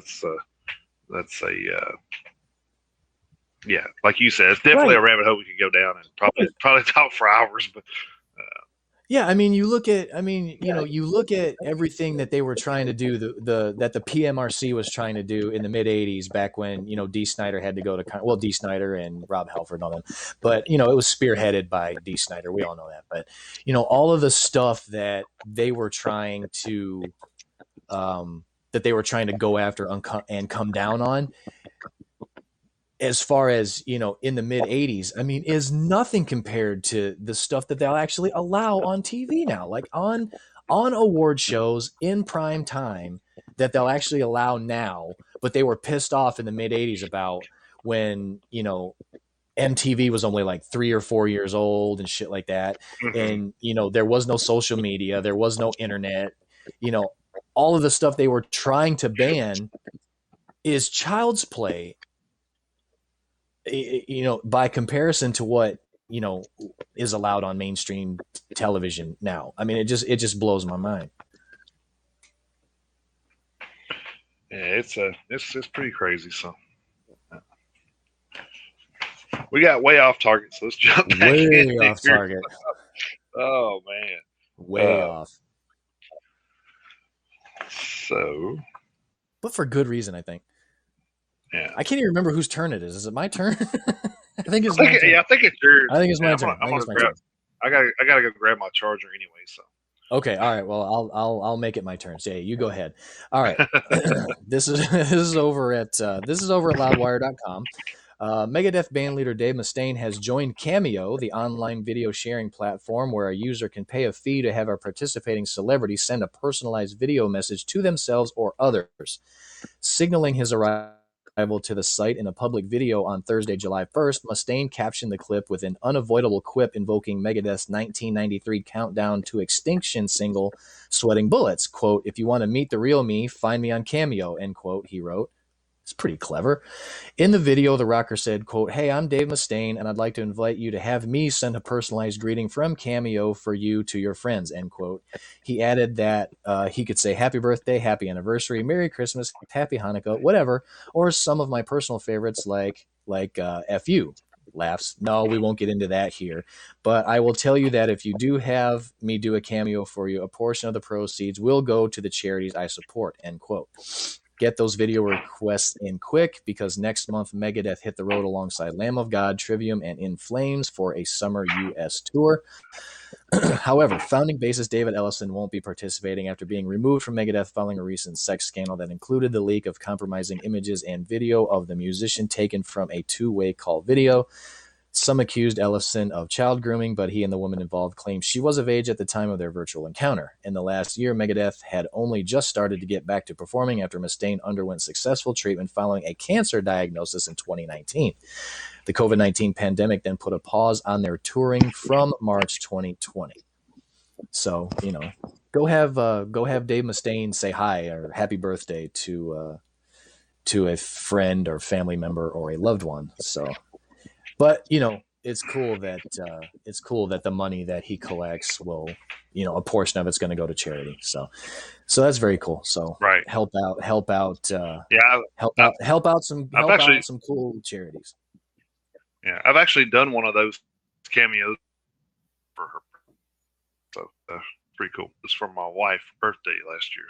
like you said, it's definitely a rabbit hole we could go down and probably talk for hours. But
yeah, I mean, you look at everything that they were trying to do, that the PMRC was trying to do in the mid '80s, back when Dee Snider had to go to Dee Snider and Rob Halford and all them, but it was spearheaded by Dee Snider. We all know that, but all of the stuff that they were trying to go after and come down on, as far as in the mid '80s, I mean, is nothing compared to the stuff that they'll actually allow on TV now, like on award shows in prime time, that they'll actually allow now. But they were pissed off in the mid '80s about when MTV was only like 3 or 4 years old and shit like that. And, there was no social media, there was no internet, all of the stuff they were trying to ban is child's play, by comparison to what, is allowed on mainstream television now. I mean, it just blows my mind.
Yeah, it's pretty crazy. So we got way off target, so let's jump back
Way
in
off
here.
target.
Oh man,
Way off.
So,
but for good reason, I think.
Yeah,
I can't even remember whose turn it is. Is it my turn? I think it's my turn.
Yeah, I think it's yours.
I think it's my turn.
I gotta go grab my charger anyway. So.
Okay, all right. Well, I'll make it my turn. So, yeah, you go ahead. All right. This is over at loudwire.com. Megadeth band leader Dave Mustaine has joined Cameo, the online video sharing platform where a user can pay a fee to have a participating celebrity send a personalized video message to themselves or others. Signaling his arrival to the site in a public video on Thursday, July 1st, Mustaine captioned the clip with an unavoidable quip invoking Megadeth's 1993 Countdown to Extinction single, Sweating Bullets. Quote, "If you want to meet the real me, find me on Cameo," end quote, he wrote. It's pretty clever. In the video, the rocker said, quote, "Hey, I'm Dave Mustaine, and I'd like to invite you to have me send a personalized greeting from Cameo for you to your friends," end quote. He added that he could say happy birthday, happy anniversary, Merry Christmas, happy Hanukkah, whatever, or some of my personal favorites like F you. Laughs. No, we won't get into that here. But I will tell you that if you do have me do a cameo for you, a portion of the proceeds will go to the charities I support, end quote. Get those video requests in quick because next month Megadeth hit the road alongside Lamb of God, Trivium, and In Flames for a summer U.S. tour. However, founding bassist David Ellison won't be participating after being removed from Megadeth following a recent sex scandal that included the leak of compromising images and video of the musician taken from a two-way call video. Some accused Ellison of child grooming, but he and the woman involved claimed she was of age at the time of their virtual encounter. In the last year, Megadeth had only just started to get back to performing after Mustaine underwent successful treatment following a cancer diagnosis in 2019. The COVID-19 pandemic then put a pause on their touring from March 2020. So, go have Dave Mustaine say hi or happy birthday to a friend or family member or a loved one. So. But it's cool that the money that he collects will, a portion of it's going to go to charity. So that's very cool. So
right.
help out some cool charities.
Yeah, I've actually done one of those cameos for her, so pretty cool. It's for my wife's birthday last year.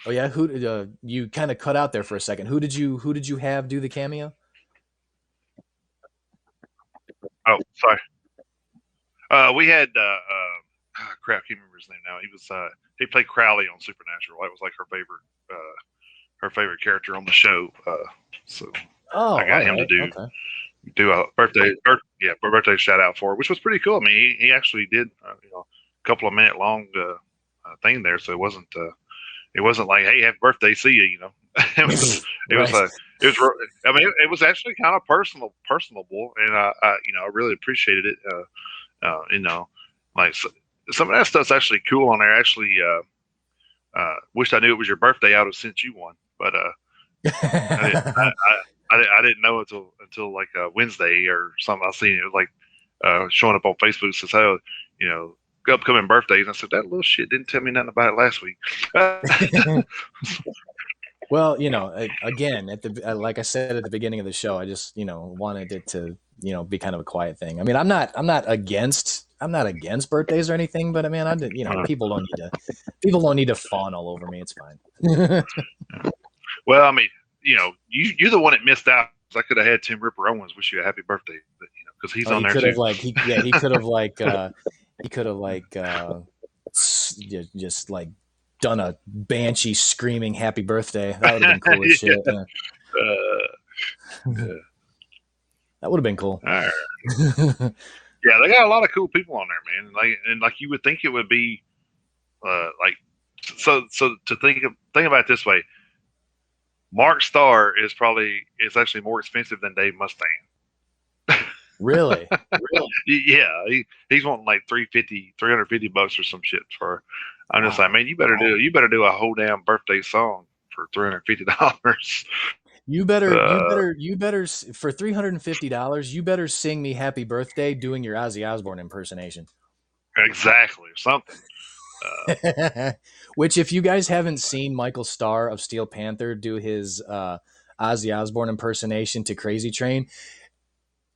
Oh yeah, who you kind of cut out there for a second? Who did you have do the cameo?
Oh, sorry. We had crap. I can't remember his name now. He played Crowley on Supernatural. That was like her favorite character on the show. So I got him to do a birthday shout out for her, which was pretty cool. I mean, he actually did a couple of minute long thing there, so it wasn't like, hey, happy birthday, see you. It was it was actually kind of personable, and I really appreciated it. Like some of that stuff's actually cool on there. Actually, wished I knew it was your birthday. I would have sent you one, but I didn't know until like Wednesday or something. I seen it was like showing up on Facebook. Says, "Oh, upcoming birthdays." And I said, that little shit didn't tell me nothing about it last week.
Well, again, like I said at the beginning of the show, I just, wanted it to, be kind of a quiet thing. I mean, I'm not against birthdays or anything, but I mean, people don't need to fawn all over me. It's fine.
Well, I mean, you're the one that missed out. I could have had Tim Ripper Owens wish you a happy birthday, but, because he's on there too.
He could have just like done a banshee screaming happy birthday. That would have been cool as shit. That would have been cool.
All right. Yeah, they got a lot of cool people on there, man. Like you would think it would be so to think about it this way. Mark Starr is actually more expensive than Dave Mustaine.
Really?
Yeah, he's wanting like 350 bucks or some shit for. I'm just
Wow.
like, man, you better do a whole damn birthday song for $350.
You better,
Uh,
for $350, you better sing me happy birthday doing your Ozzy Osbourne impersonation.
exactly, something. Uh,
Which, if you guys haven't seen Michael Starr of Steel Panther do his Ozzy Osbourne impersonation to Crazy Train,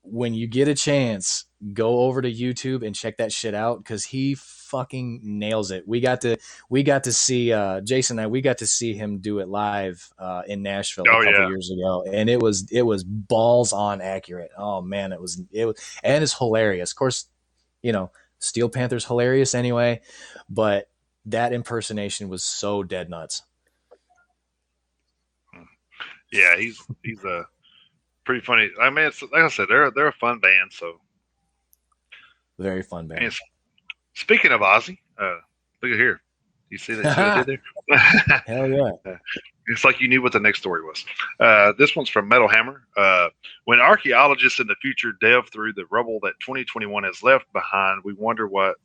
when you get a chance, go over to YouTube and check that shit out because he fucking nails it. We got to see Jason and I. We got to see him do it live in Nashville a
oh
couple
yeah,
years ago, and it was balls on accurate. Oh man, it was and it's hilarious. Of course, you know Steel Panther's hilarious anyway, but that impersonation was so dead nuts.
yeah. He's a pretty funny. I mean, it's like I said, they're a fun band. So,
Very fun
and
band.
speaking of Ozzy, look at here. You see that? See what I did
Hell yeah.
there? It's like you knew what the next story was. This one's from Metal Hammer. When archaeologists in the future delve through the rubble that 2021 has left behind, we wonder what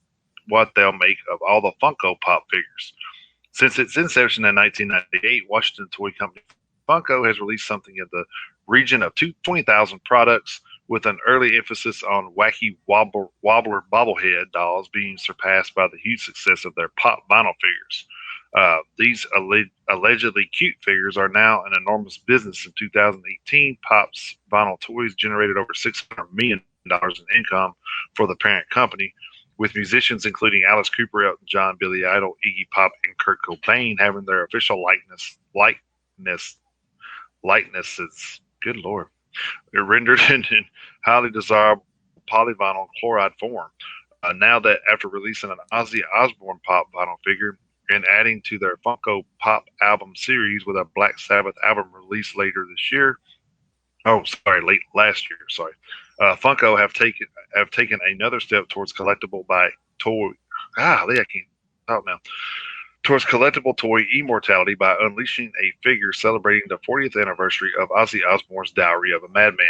they'll make of all the Funko Pop figures. Since its inception in 1998, Washington toy company Funko has released something in the region of 20,000 products, with an early emphasis on wacky wobbler bobblehead dolls being surpassed by the huge success of their pop vinyl figures. These allegedly cute figures are now an enormous business. In 2018, Pop's vinyl toys generated over $600 million in income for the parent company, with musicians including Alice Cooper, Elton John, Billy Idol, Iggy Pop, and Kurt Cobain having their official likenesses. Good lord, they're rendered in highly desirable polyvinyl chloride form. Now that after releasing an Ozzy Osbourne pop vinyl figure and adding to their Funko Pop album series with a Black Sabbath album released later this year, oh sorry, late last year, sorry, Funko have taken another step towards collectible by toy. I can't talk now. Towards collectible toy immortality by unleashing a figure celebrating the 40th anniversary of Ozzy Osbourne's Diary of a Madman.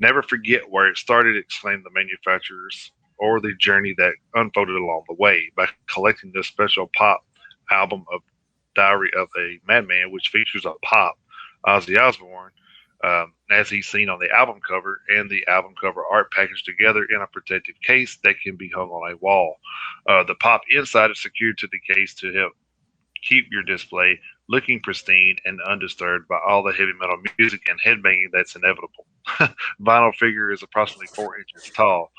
Never forget where it started, exclaimed the manufacturers, or the journey that unfolded along the way. By collecting this special pop album of Diary of a Madman, which features a pop Ozzy Osbourne, as he's seen on the album cover, and the album cover art packaged together in a protective case that can be hung on a wall. The pop inside is secured to the case to help keep your display looking pristine and undisturbed by all the heavy metal music and headbanging that's inevitable. Vinyl figure is approximately 4 inches tall.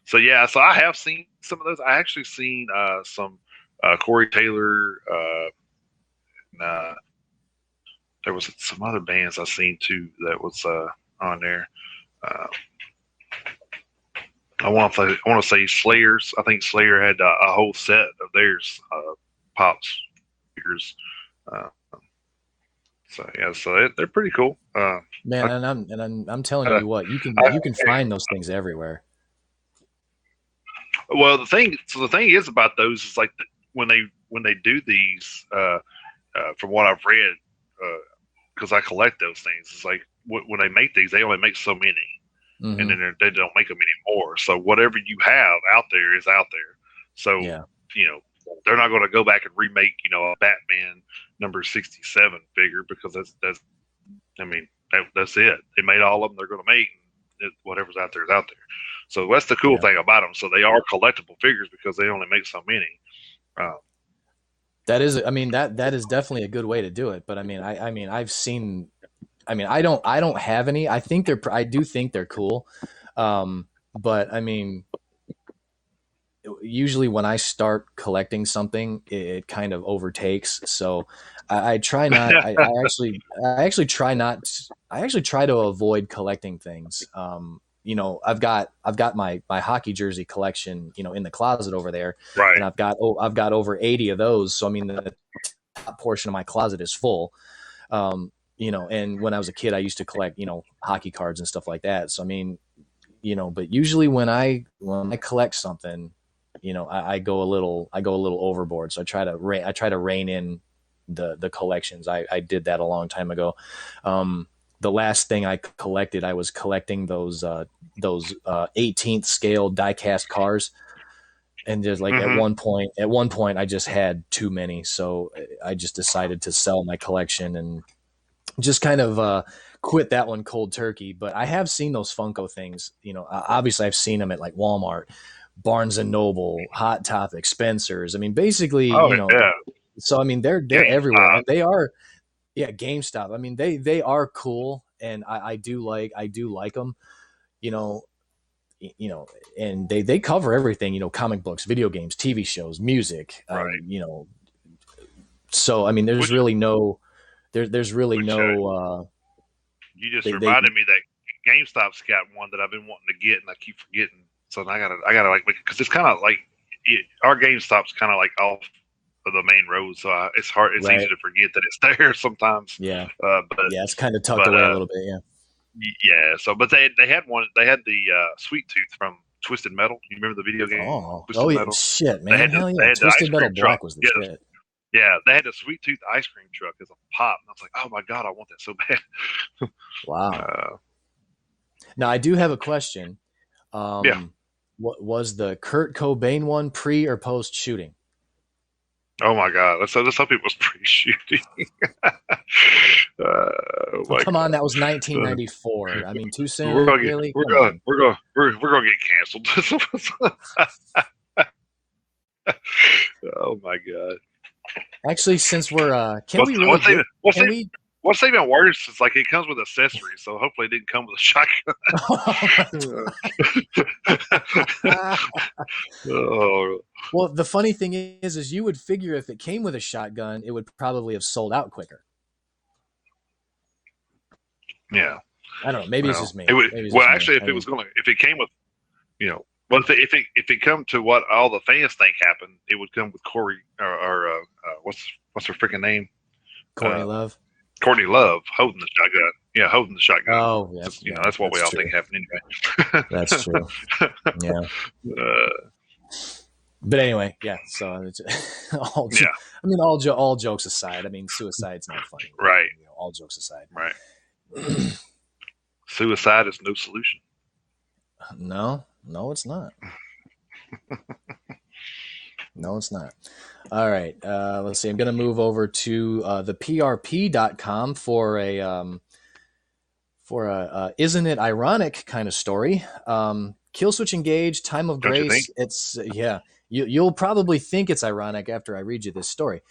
So yeah, so I have seen some of those. I actually seen some Corey Taylor. There was some other bands I seen too that was on there. Uh, I want to say Slayers. I think Slayer had a whole set of theirs pops figures. Uh, so yeah, so they're pretty cool.
Man,
I,
I'm telling
uh,
you what, you can
I,
find those things everywhere.
well, the thing is about those is like when they do these, from what I've read, because I collect those things, it's like when they make these, they only make so many, and
Mm-hmm.
then they don't make them anymore. So whatever you have out there is out there. So
Yeah.
they're not going to go back and remake a Batman number 67 figure, because that's I mean that's it. They made all of them they're going to make. Whatever's out there is out there. So that's the cool
Yeah.
thing about them. So they are collectible figures because they only make so many. Uh,
That is, I mean, that is definitely a good way to do it. But I mean, I've seen, I don't have any. I do think they're cool. But I mean, usually when I start collecting something, it kind of overtakes. So I try not. I actually try to avoid collecting things. I've got my hockey jersey collection, in the closet over there, and
right.
I've got over 80 of those. So I mean, the top portion of my closet is full. And when I was a kid, I used to collect, hockey cards and stuff like that. So I mean, but usually when I collect something, I go a little overboard. So I try to rein in the collections. I did that a long time ago. the last thing I collected, I was collecting those 18th scale die-cast cars. And just like at one point, I just had too many. So I just decided to sell my collection and just kind of quit that one cold turkey. But I have seen those Funko things. Obviously I've seen them at like Walmart, Barnes and Noble, Hot Topic, Spencer's. I mean, basically,
yeah.
So I mean, they're
GameStop.
everywhere, and they are, GameStop. I mean, they are cool, and I do like them, and they cover everything, comic books, video games, TV shows, music,
Right.
So I mean, there's really no. You just
reminded me that GameStop's got one that I've been wanting to get, and I keep forgetting. So I gotta like, because it's kind of like our GameStop's kind of like off of the main road, so it's hard. It's easy to forget that it's there sometimes.
Yeah.
But
it's kind of tucked away a little bit. Yeah.
Yeah. So, but they had one. They had the Sweet Tooth from Twisted Metal. You remember the video game?
Twisted Metal? Shit, man. Hell yeah. Twisted Metal Black was the shit.
Yeah, they had a Sweet Tooth ice cream truck as a pop, and I was like, "Oh my god, I want that so bad!"
Wow. Now I do have a question. What was the Kurt Cobain one, pre or post shooting?
Oh my god! Let's hope it was pre shooting.
Come on, that was 1994. I mean, too soon.
We're gonna
really?
We're gonna get canceled. Oh my god!
Actually, since we're
what's even worse is like it comes with accessories, so hopefully it didn't come with a shotgun.
Well, the funny thing is you would figure if it came with a shotgun, it would probably have sold out quicker.
Yeah,
I don't know. Maybe it's just me.
If it came with, if it come to what all the fans think happened, it would come with Corey or what's her freaking name?
Courtney Love.
Courtney Love holding the shotgun. Yeah, holding the shotgun.
Oh, yeah.
That's what we all think happened anyway.
That's true. Yeah. But anyway, yeah. So it's all jokes aside. I mean, suicide's not funny.
Right.
All jokes aside.
Right. Suicide is no solution.
No, it's not. No, it's not. All right. Let's see. I'm going to move over to the PRP.com for a isn't it ironic kind of story. Killswitch Engage, Time of Grace. It's you'll probably think it's ironic after I read you this story.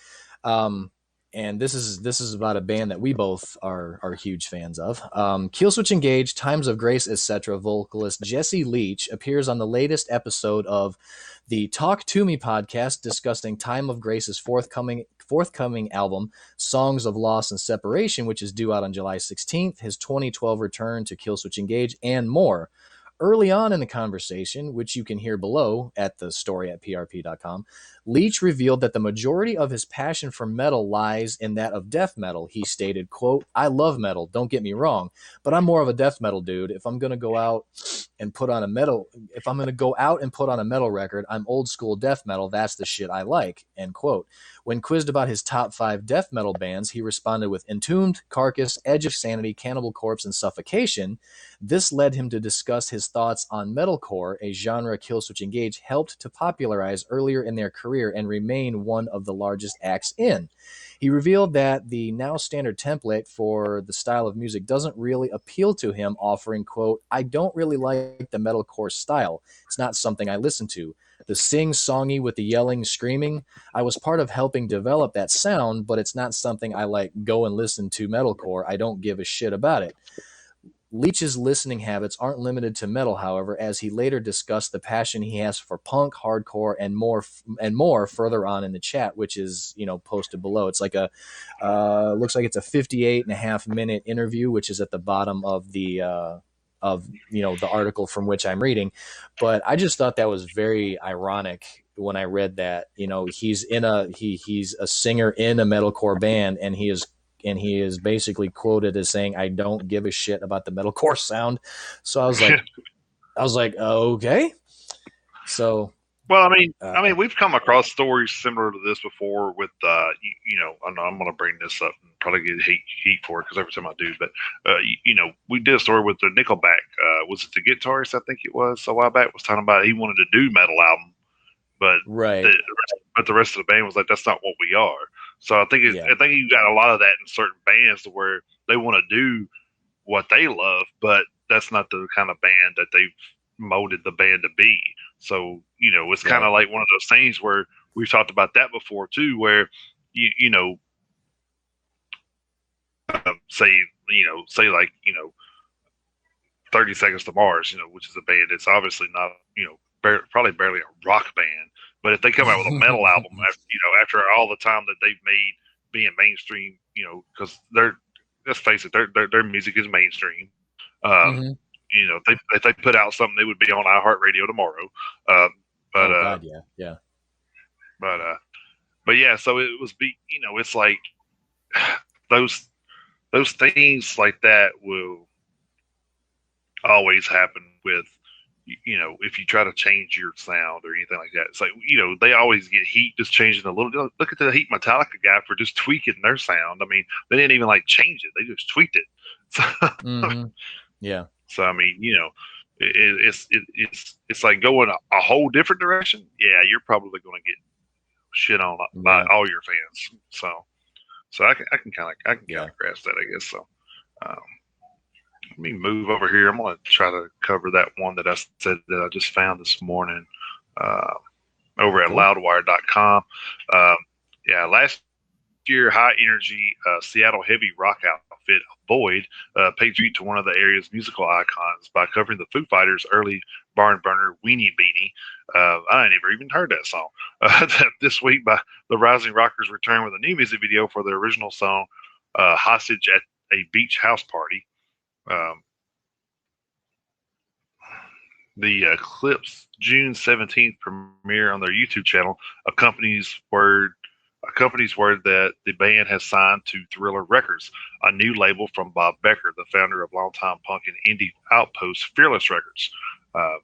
And this is about a band that we both are huge fans of. Killswitch Engage, Times of Grace, etc. vocalist Jesse Leach appears on the latest episode of the Talk To Me podcast discussing Time of Grace's forthcoming album, Songs of Loss and Separation, which is due out on July 16th, his 2012 return to Killswitch Engage, and more. Early on in the conversation, which you can hear below at the story at prp.com, Leach revealed that the majority of his passion for metal lies in that of death metal. He stated, quote, "I love metal, don't get me wrong, but I'm more of a death metal dude. If I'm going to go out and put on a metal record, I'm old school death metal. That's the shit I like," end quote. When quizzed about his top 5 death metal bands, he responded with Entombed, Carcass, Edge of Sanity, Cannibal Corpse, and Suffocation. This led him to discuss his thoughts on metalcore, a genre Killswitch Engage helped to popularize earlier in their career and remain one of the largest acts in. He revealed that the now standard template for the style of music doesn't really appeal to him, offering, quote, "I don't really like the metalcore style. It's not something I listen to. The sing-songy with the yelling, screaming, I was part of helping develop that sound, but it's not something I like go and listen to metalcore. I don't give a shit about it." Leach's listening habits aren't limited to metal, however, as he later discussed the passion he has for punk, hardcore, and more further on in the chat, which is, posted below. It's like looks like it's a 58.5-minute interview, which is at the bottom of the the article from which I'm reading. But I just thought that was very ironic when I read that. He's a singer in a metalcore band, and he is basically quoted as saying, "I don't give a shit about the metalcore sound." So I was like, okay. So
Well, I mean, we've come across stories similar to this before with, you know, I know I'm going to bring this up and probably get heat for it because every time I do, but, you know, we did a story with the Nickelback. Was it the guitarist? I think it was a while back was talking about he wanted to do metal album, but
Right.
the rest of the band was like, that's not what we are. So I think
Yeah.
I think you got a lot of that in certain bands to where they want to do what they love, but that's not the kind of band that they've molded the band to be. So, you know, it's kind of
Right.
like one of those things where we've talked about that before too, where you know, say, you know, say like, you know, 30 Seconds to Mars, you know, which is a band that's obviously not, you know, probably barely a rock band, but if they come out with a metal album, after, you know, after all the time that they've made being mainstream, you know, because they're, let's face it, their music is mainstream. Um,
hmm
you know, if they put out something, they would be on iHeartRadio tomorrow. Um, but
Oh God, yeah, yeah.
but but yeah, so it was you know, it's like those things like that will always happen with, you know, if you try to change your sound or anything like that. It's like, you know, they always get heat just changing a little. Look at the Heat Metallica guy for just tweaking their sound. I mean, they didn't even like change it; they just tweaked it. So,
hmm Yeah.
so I mean, you know, it's like going a whole different direction. Yeah, you're probably going to get shit on by
Yeah.
all your fans. So I can kind
Yeah.
of grasp that, I guess. So um, let me move over here. I'm going to try to cover that one that I said that I just found this morning uh, over at
Cool.
loudwire.com. Um, yeah, last year, high energy Seattle heavy rock outfit Void paid tribute to one of the area's musical icons by covering the Foo Fighters' early barn burner Weenie Beanie. I ain't never even heard that song. This week, by the Rising Rockers return with a new music video for the original song Hostage at a Beach House Party. Um, the clip's June 17th premiere on their YouTube channel accompanies word that the band has signed to Thriller Records, a new label from Bob Becker, the founder of longtime punk and indie outpost Fearless Records. Uh,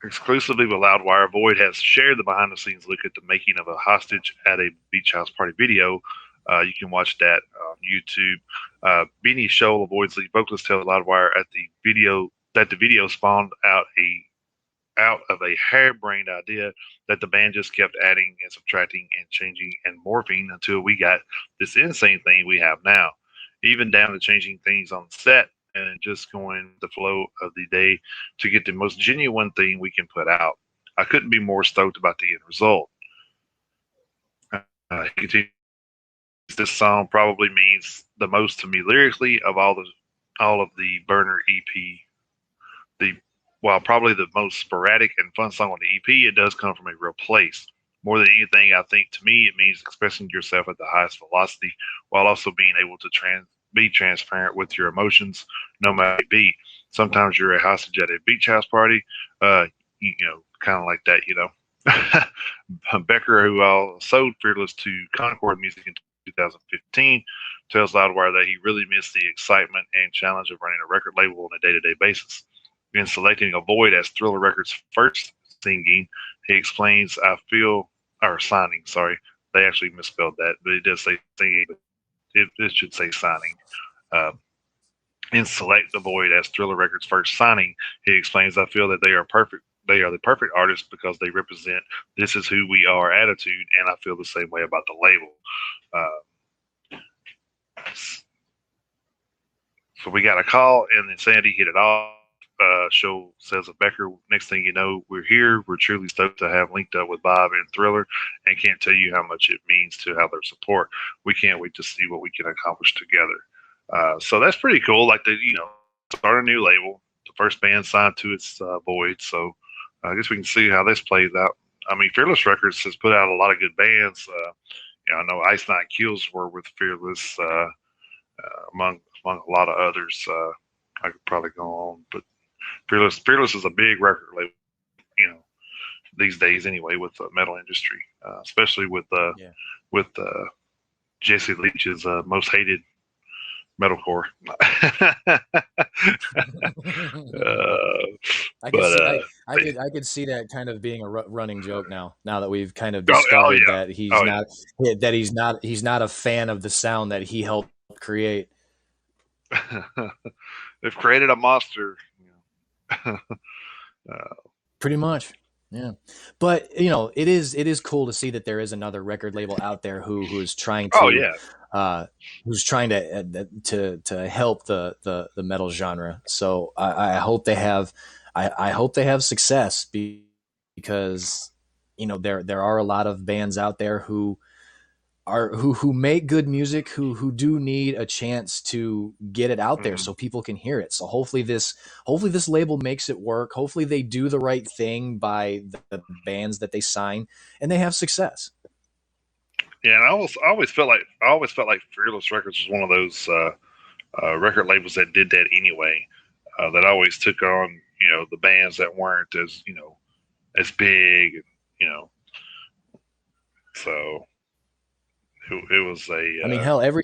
Exclusively with Loudwire, Void has shared the behind-the-scenes look at the making of a Hostage at a Beach House Party video. You can watch that on YouTube. Beanie Shoal, Void's lead vocalist, tells Loudwire that the video spawned out of a harebrained idea that the band just kept adding and subtracting and changing and morphing until we got this insane thing we have now, even down to changing things on set and just going with the flow of the day to get the most genuine thing we can put out. I couldn't be more stoked about the end result. He continues, this song probably means the most to me lyrically of all of the Burner EP. While probably the most sporadic and fun song on the EP, it does come from a real place. More than anything, I think to me, it means expressing yourself at the highest velocity while also being able to be transparent with your emotions, no matter what it be. Sometimes you're a hostage at a beach house party, you know, kind of like that, you know. Becker, who sold Fearless to Concord Music in 2015, tells Loudwire that he really missed the excitement and challenge of running a record label on a day-to-day basis. In selecting Void as Thriller Records' first singing, he explains, signing, sorry. They actually misspelled that, but it does say singing, but it should say signing. Uh, in Select the Void as Thriller Records' first signing, he explains, I feel that they are perfect. They are the perfect artists because they represent this is who we are attitude, and I feel the same way about the label. So we got a call, and then Sandy hit it off. Show says of Becker, next thing you know, we're here. We're truly stoked to have linked up with Bob and Thriller, and can't tell you how much it means to have their support. We can't wait to see what we can accomplish together. So that's pretty cool. Like start a new label. The first band signed to its Void. So I guess we can see how this plays out. I mean, Fearless Records has put out a lot of good bands. I know Ice Nine Kills were with Fearless, among a lot of others. I could probably go on, but Fearless is a big record label, these days anyway, with the metal industry, especially with Jesse Leach's most hated metalcore.
I could
but
see I could see that kind of being a running joke now. Now that we've kind of
oh
discovered
yeah,
that
oh yeah.
he's not a fan of the sound that he helped create.
They've created a monster. uh,
Pretty much. Yeah. But it is cool to see that there is another record label out there who's trying
oh
to
yeah,
to help the metal genre. So I hope they have I hope they have success because there are a lot of bands out there who make good music who do need a chance to get it out there so people can hear it. So hopefully this label makes it work. Hopefully they do the right thing by the bands that they sign and they have success.
yeah. And I always felt like Fearless Records was one of those record labels that did that anyway. That always took on the bands that weren't as big. So it was a.
I mean, hell, every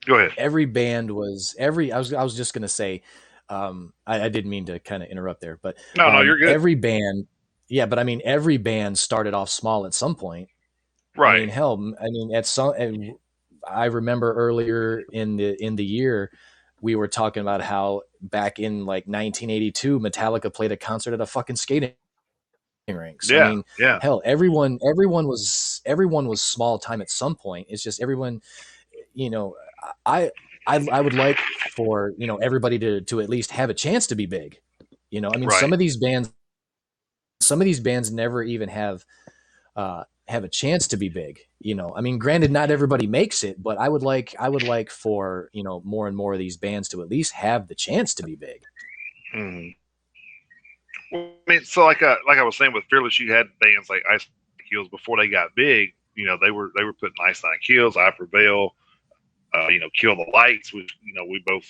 go ahead.
every band was I was just gonna say, I didn't mean to kind of interrupt there, but
No, you're good.
every band, yeah, but I mean every band started off small at some point.
Right.
I mean, hell, I remember earlier in the year we were talking about how back in like 1982, Metallica played a concert at a fucking skating rinks.
Yeah.
I mean,
yeah.
hell, everyone was small time at some point. It's just everyone, I would like for everybody to at least have a chance to be big. I mean,
Right.
some of these bands never even have a chance to be big. I mean, granted, not everybody makes it, but I would like for more and more of these bands to at least have the chance to be big.
Mm-hmm. Well, I mean, so like I was saying with Fearless, you had bands like Ice Kills before they got big. They were putting Ice Nine Kills, I Prevail, Kill the Lights, which we both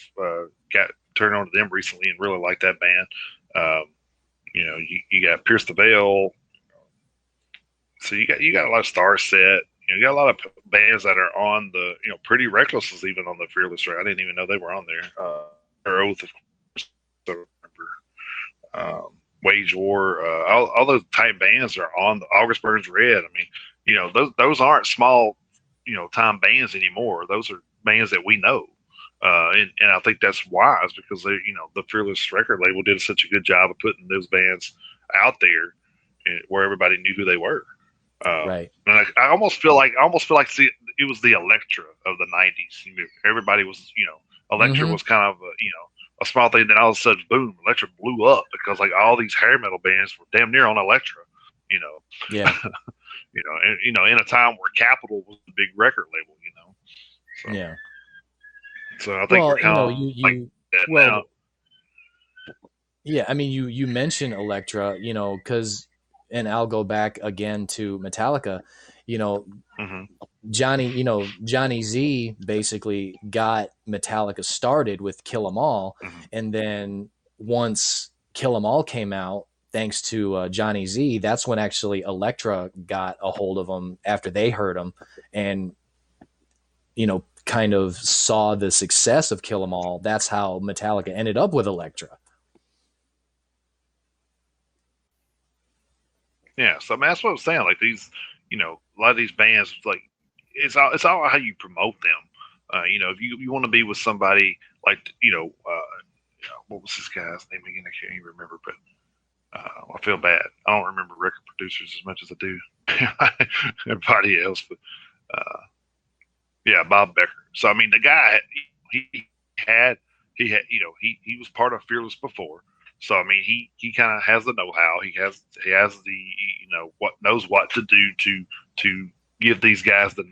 got turned on to them recently and really liked that band. You got Pierce the Veil. So you got a lot of Star Set. You got a lot of bands that are on the Pretty Reckless is even on the Fearless right. I didn't even know they were on there. Oath, of course. I remember. Wage War, all those type bands are on the August Burns Red. I mean, those aren't small, time bands anymore. Those are bands that we know, and I think that's wise because they, the Fearless record label did such a good job of putting those bands out there, where everybody knew who they were.
Right.
And I almost feel like it was the Elektra of the '90s. Everybody was, Elektra was kind of a small thing. Then all of a sudden, boom, Elektra blew up because like all these hair metal bands were damn near on Elektra.
Yeah.
In a time where Capitol was the big record label. So,
yeah.
So I think we're kind of like that now.
Yeah, I mean, you mentioned Elektra, because, and I'll go back again to Metallica, Johnny Z basically got Metallica started with Kill 'Em All, and then once Kill 'Em All came out, thanks to Johnny Z, that's when actually Elektra got a hold of them after they heard them, and kind of saw the success of Kill 'Em All. That's how Metallica ended up with Elektra.
Yeah, so I mean, that's what I'm saying. Like these, a lot of these bands, like it's all how you promote them. If you want to be with somebody like, what was this guy's name again? I can't even remember, but I feel bad. I don't remember record producers as much as I do everybody else. But yeah, Bob Becker. So I mean, the guy he was part of Fearless before. So I mean, he kind of has the know-how. He has the knows what to do to give these guys the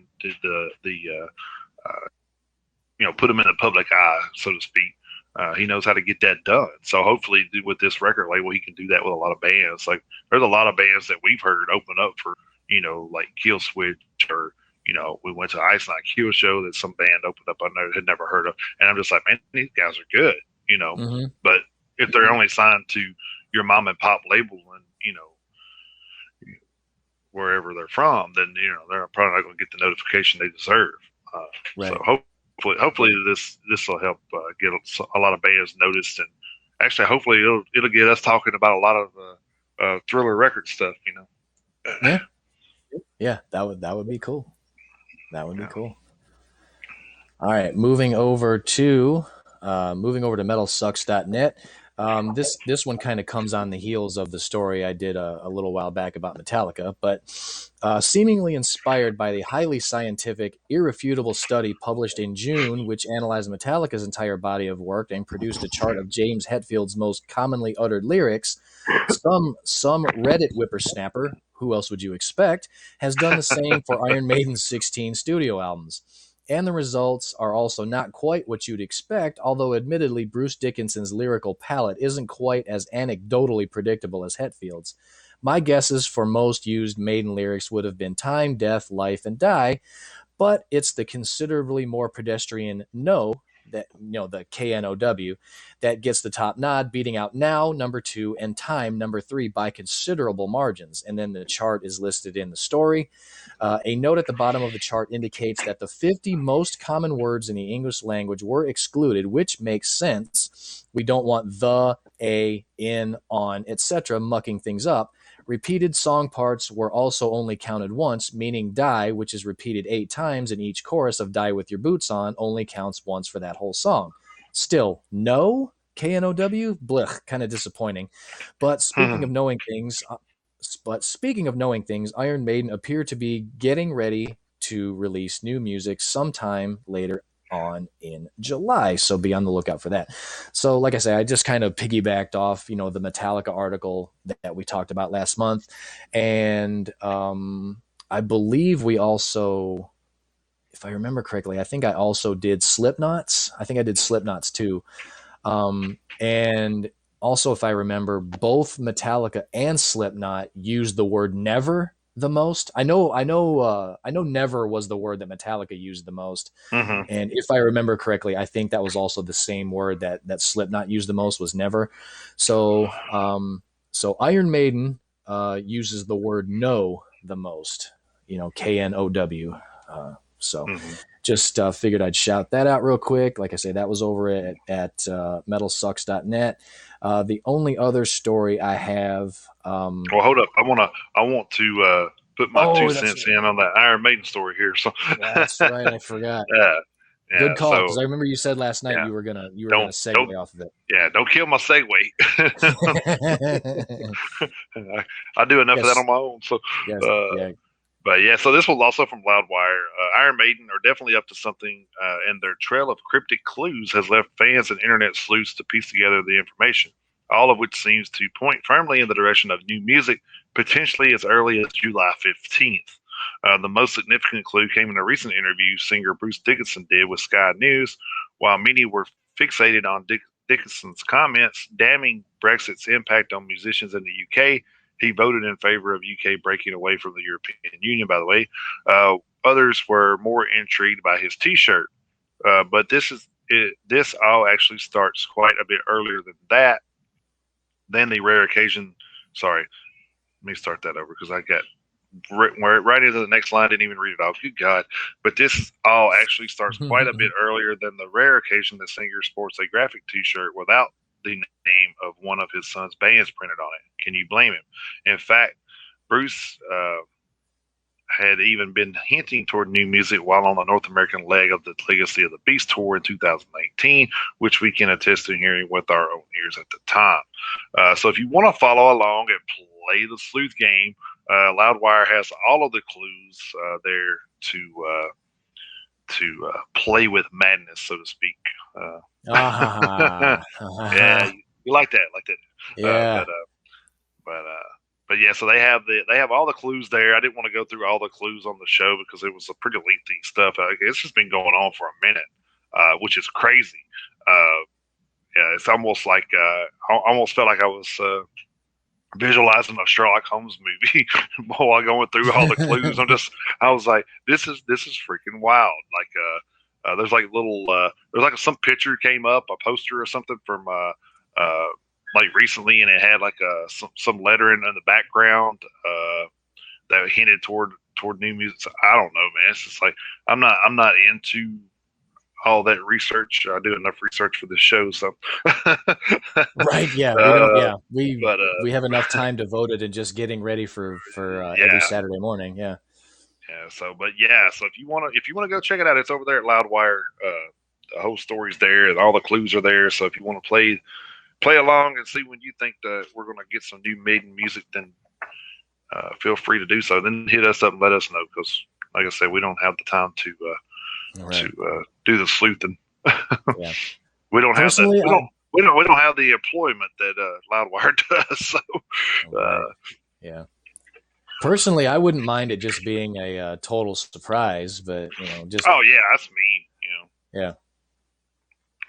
put them in the public eye, so to speak. He knows how to get that done. So hopefully, with this record label, he can do that with a lot of bands. Like there's a lot of bands that we've heard open up for like Kill Switch or we went to Ice Nine Kill show that some band opened up I had never heard of, and I'm just like, man, these guys are good, But if they're only signed to your mom and pop label, and wherever they're from, then they're probably not going to get the notification they deserve.
Right.
So hopefully this will help get a lot of bands noticed, and actually hopefully it'll get us talking about a lot of Thriller record stuff.
Yeah, that would be cool. That would be cool. All right, moving over to metalsucks.net. This one kind of comes on the heels of the story I did a little while back about Metallica, but seemingly inspired by the highly scientific, irrefutable study published in June, which analyzed Metallica's entire body of work and produced a chart of James Hetfield's most commonly uttered lyrics. Some Reddit whippersnapper, who else would you expect, has done the same for Iron Maiden's 16 studio albums. And the results are also not quite what you'd expect, although admittedly Bruce Dickinson's lyrical palette isn't quite as anecdotally predictable as Hetfield's. My guesses for most used Maiden lyrics would have been time, death, life, and die, but it's the considerably more pedestrian No, that the KNOW, that gets the top nod, beating out Now, number 2, and Time, number 3, by considerable margins. And then the chart is listed in the story. A note at the bottom of the chart indicates that the 50 most common words in the English language were excluded, which makes sense. We don't want the, a, in, on, etc. mucking things up. Repeated song parts were also only counted once, meaning die, which is repeated 8 times in each chorus of Die With Your Boots On, only counts once for that whole song. Still, no, KNOW, blech, kind of disappointing. But speaking of knowing things, Iron Maiden appear to be getting ready to release new music sometime later on in July, so be on the lookout for that. So like I say, I just kind of piggybacked off the Metallica article that we talked about last month, and I believe we also, if I remember correctly, I think I also did Slipknot's. I think I did Slipknot's too, and also, if I remember, both Metallica and Slipknot used the word never the most. I know never was the word that Metallica used the most.
Mm-hmm.
And if I remember correctly, I think that was also the same word that Slipknot used the most, was never. So Iron Maiden uses the word no the most, KNOW. Just figured I'd shout that out real quick. Like I say, that was over at metalsucks.net. The only other story I have.
Well, hold up. I want to put my 2 cents in on that Iron Maiden story here. So
that's right. I forgot.
Yeah,
Good call, because I remember you said last night you were gonna segue off of it.
Yeah, don't kill my segue. I do enough of that on my own. So, But yeah, so this was also from Loudwire. Iron Maiden are definitely up to something, and their trail of cryptic clues has left fans and internet sleuths to piece together the information, all of which seems to point firmly in the direction of new music, potentially as early as July 15th. The most significant clue came in a recent interview singer Bruce Dickinson did with Sky News. While many were fixated on Dickinson's comments damning Brexit's impact on musicians in the UK, he voted in favor of UK breaking away from the European Union, by the way. Others were more intrigued by his T-shirt. But this all actually starts quite a bit earlier than that. Then the rare occasion. Sorry, let me start that over because I got right into the next line. Didn't even read it all. Good God. But this all actually starts quite a bit earlier than the rare occasion the singer sports a graphic T-shirt without the name of one of his son's bands printed on it. Can you blame him? In fact, Bruce had even been hinting toward new music while on the North American leg of the Legacy of the Beast tour in 2019, which we can attest to hearing with our own ears at the time. So if you want to follow along and play the sleuth game, Loudwire has all of the clues there to play with madness, so to speak. Yeah, you like that.
Yeah.
But yeah, so they have all the clues there. I didn't want to go through all the clues on the show because it was a pretty lengthy stuff. It's just been going on for a minute, which is crazy. Yeah, it's almost like I almost felt like I was visualizing a Sherlock Holmes movie while going through all the clues. I was like, this is freaking wild. Like, there's like there's like some picture came up, a poster or something from like recently, and it had like some lettering in the background that hinted toward new music. So I don't know, man. It's just like I'm not into all that research. I do enough research for this show, so
Right. Yeah. We don't. Yeah.
but
We have enough time devoted to just getting ready for every
yeah,
Saturday morning. Yeah.
yeah. So, but yeah. So if you wanna go check it out, it's over there at Loudwire. The whole story's there, and all the clues are there. So if you want to play along and see when you think that we're gonna get some new Maiden music, then feel free to do so. Then hit us up and let us know, because, like I said, we don't have the time to do the sleuthing.
Yeah.
We don't have that.
Personally,
We don't have the employment that Loudwire does. So,
right. Yeah. Personally, I wouldn't mind it just being a total surprise, but just
oh yeah, that's me.
yeah.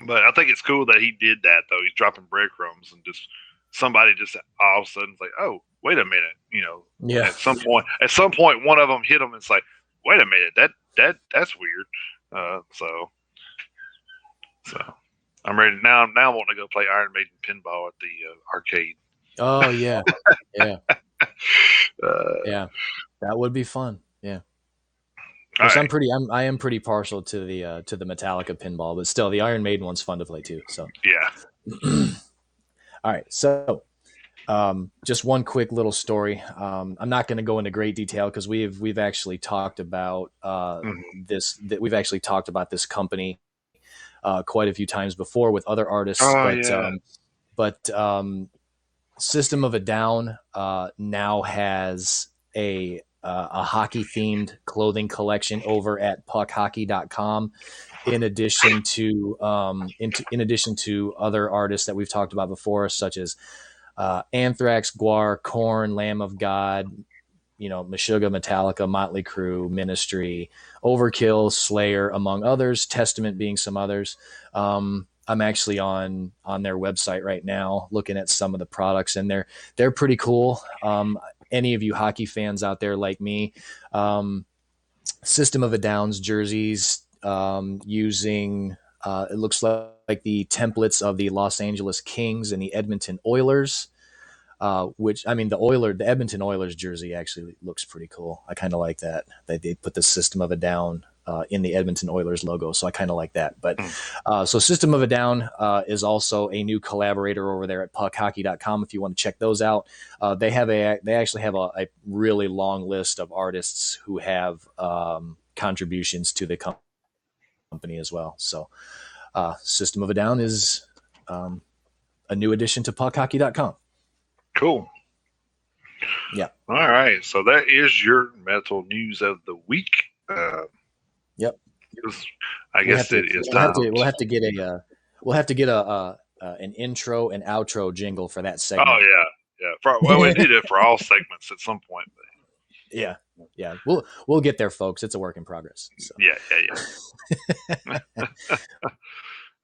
But I think it's cool that he did that, though. He's dropping breadcrumbs, and just somebody just all of a sudden is like, oh, wait a minute.
Yeah.
At some point, one of them hit him and it's like, wait a minute, that's weird. So I'm ready now. Now I want to go play Iron Maiden pinball at the arcade.
Oh yeah, yeah,
Yeah,
that would be fun. Yeah.
All
Which
right.
I am pretty partial to the Metallica pinball, but still the Iron Maiden one's fun to play too. So
Yeah.
all right, so just one quick little story. I'm not going to go into great detail because we've actually talked about we've actually talked about this company quite a few times before with other artists.
Oh yeah.
But System of a Down now has a hockey themed clothing collection over at puckhockey.com. In addition to other artists that we've talked about before, such as Anthrax, Guar, Korn, Lamb of God, Meshuggah, Metallica, Motley Crue, Ministry, Overkill, Slayer, among others, Testament being some others. I'm actually on their website right now looking at some of the products, and they're pretty cool. Any of you hockey fans out there like me, System of a Down's jerseys using it looks like the templates of the Los Angeles Kings and the Edmonton Oilers. Which, I mean, the Edmonton Oilers jersey actually looks pretty cool. I kind of like that. They put the System of a Down in the Edmonton Oilers logo, so I kind of like that. But so System of a Down is also a new collaborator over there at puckhockey.com. If you want to check those out, they actually have a really long list of artists who have contributions to the company as well. So System of a Down is a new addition to puckhockey.com.
Cool.
Yeah.
All right. So that is your metal news of the week.
Yep.
I guess it is time.
We'll have to get an intro and outro jingle for that segment.
Oh yeah. We need it for all segments at some point.
But. Yeah. We'll get there, folks. It's a work in progress. So.
Yeah.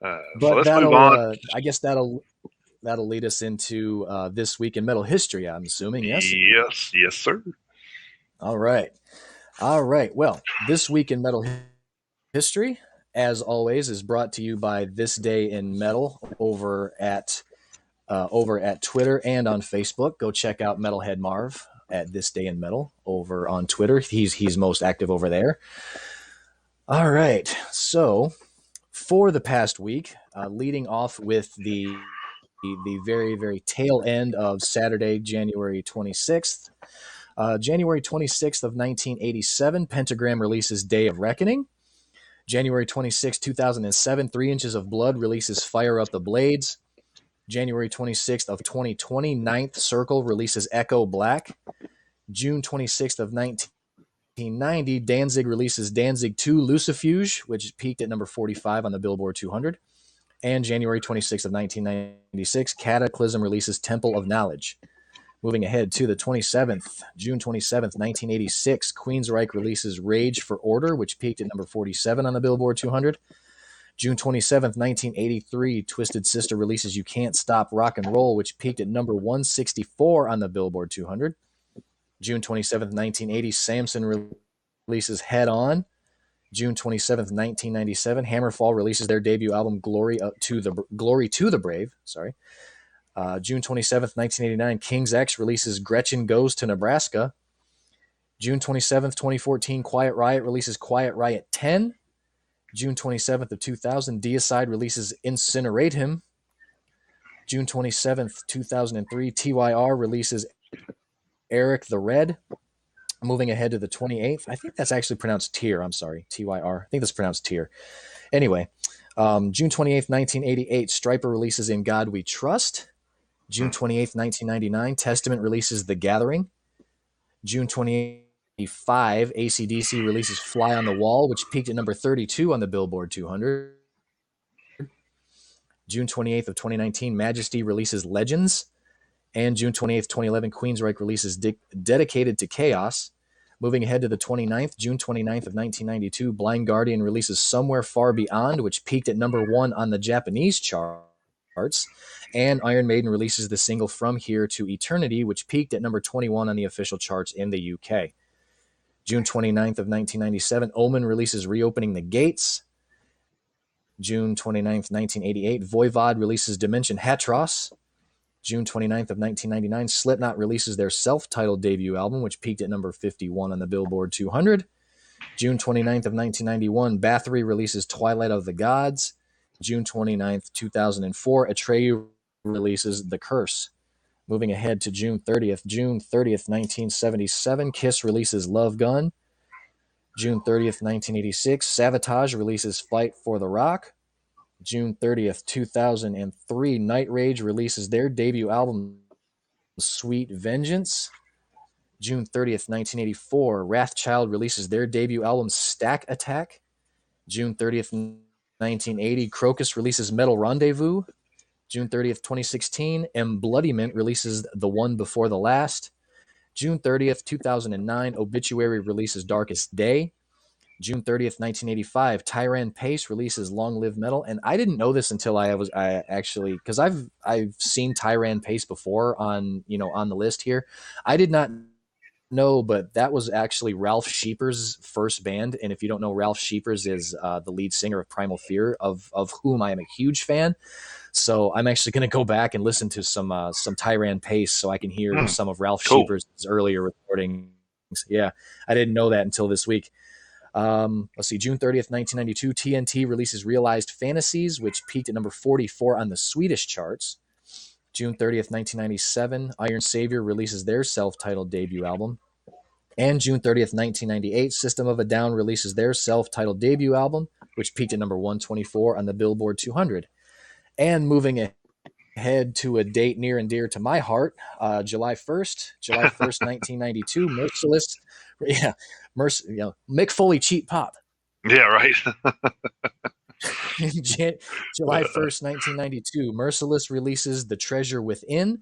But
so let's move on.
I guess that'll lead us into this week in metal history, I'm assuming. Yes.
Yes, sir.
All right. Well, this week in metal history, as always, is brought to you by This Day in Metal over at Twitter and on Facebook. Go check out Metalhead Marv at This Day in Metal over on Twitter. He's most active over there. All right. So for the past week, leading off with the very, very tail end of Saturday, January 26th. January 26th of 1987, Pentagram releases Day of Reckoning. January 26, 2007, 3 Inches of Blood releases Fire Up the Blades. January 26th of 2020, Ninth Circle releases Echo Black. June 26th of 1990, Danzig releases Danzig 2 Lucifuge, which peaked at number 45 on the Billboard 200. And January 26th of 1996, Cataclysm releases Temple of Knowledge. Moving ahead to the 27th, June 27th, 1986, Queensryche releases Rage for Order, which peaked at number 47 on the Billboard 200. June 27th, 1983, Twisted Sister releases You Can't Stop Rock and Roll, which peaked at number 164 on the Billboard 200. June 27th, 1980, Samson releases Head On. June 27th, 1997, Hammerfall releases their debut album Glory to the Brave. Sorry. June 27th, 1989, King's X releases Gretchen Goes to Nebraska. June 27th, 2014, Quiet Riot releases Quiet Riot 10. June 27th of 2000, Deicide releases Incinerate Him. June 27th, 2003, TYR releases Eric the Red. Moving ahead to the 28th. I think that's actually pronounced Tier. I'm sorry. TYR. I think that's pronounced Tier. Anyway, June 28th, 1988, Striper releases In God We Trust. June 28th, 1999, Testament releases The Gathering. June 25, AC/DC releases Fly on the Wall, which peaked at number 32 on the Billboard 200. June 28th of 2019, Majesty releases Legends. And June 28th, 2011, Queensryche releases Dedicated to Chaos. Moving ahead to the 29th, June 29th of 1992, Blind Guardian releases Somewhere Far Beyond, which peaked at number 1 on the Japanese charts. And Iron Maiden releases the single From Here to Eternity, which peaked at number 21 on the official charts in the UK. June 29th of 1997, Omen releases Reopening the Gates. June 29th, 1988, Voivod releases Dimension Hatros. June 29th of 1999, Slipknot releases their self-titled debut album, which peaked at number 51 on the Billboard 200. June 29th of 1991, Bathory releases Twilight of the Gods. June 29th, 2004, Atreyu releases The Curse. Moving ahead to June 30th, 1977, Kiss releases Love Gun. June 30th, 1986, Savatage releases Fight for the Rock. June 30th, 2003, Night Rage releases their debut album, Sweet Vengeance. June 30th, 1984, Wrathchild releases their debut album, Stack Attack. June 30th, 1980, Crocus releases Metal Rendezvous. June 30th, 2016, Embloodiment releases The One Before the Last. June 30th, 2009, Obituary releases Darkest Day. June 30th, 1985, Tyran Pace releases Long Live Metal. And I didn't know this until I actually, because I've seen Tyran Pace before on the list here. I did not know, but that was actually Ralph Sheeper's first band. And if you don't know, Ralph Sheepers is the lead singer of Primal Fear, of whom I am a huge fan. So I'm actually going to go back and listen to some Tyran Pace so I can hear some of Ralph Sheeper's earlier recordings. Yeah, I didn't know that until this week. Let's see, June 30th, 1992, TNT releases Realized Fantasies, which peaked at number 44 on the Swedish charts. June 30th, 1997, Iron Savior releases their self-titled debut album. And June 30th, 1998, System of a Down releases their self-titled debut album, which peaked at number 124 on the Billboard 200. And moving ahead to a date near and dear to my heart, July 1st, 1992, Merciless. Yeah, Mick Foley Cheap Pop.
Yeah, right.
July 1st, 1992, Merciless releases The Treasure Within.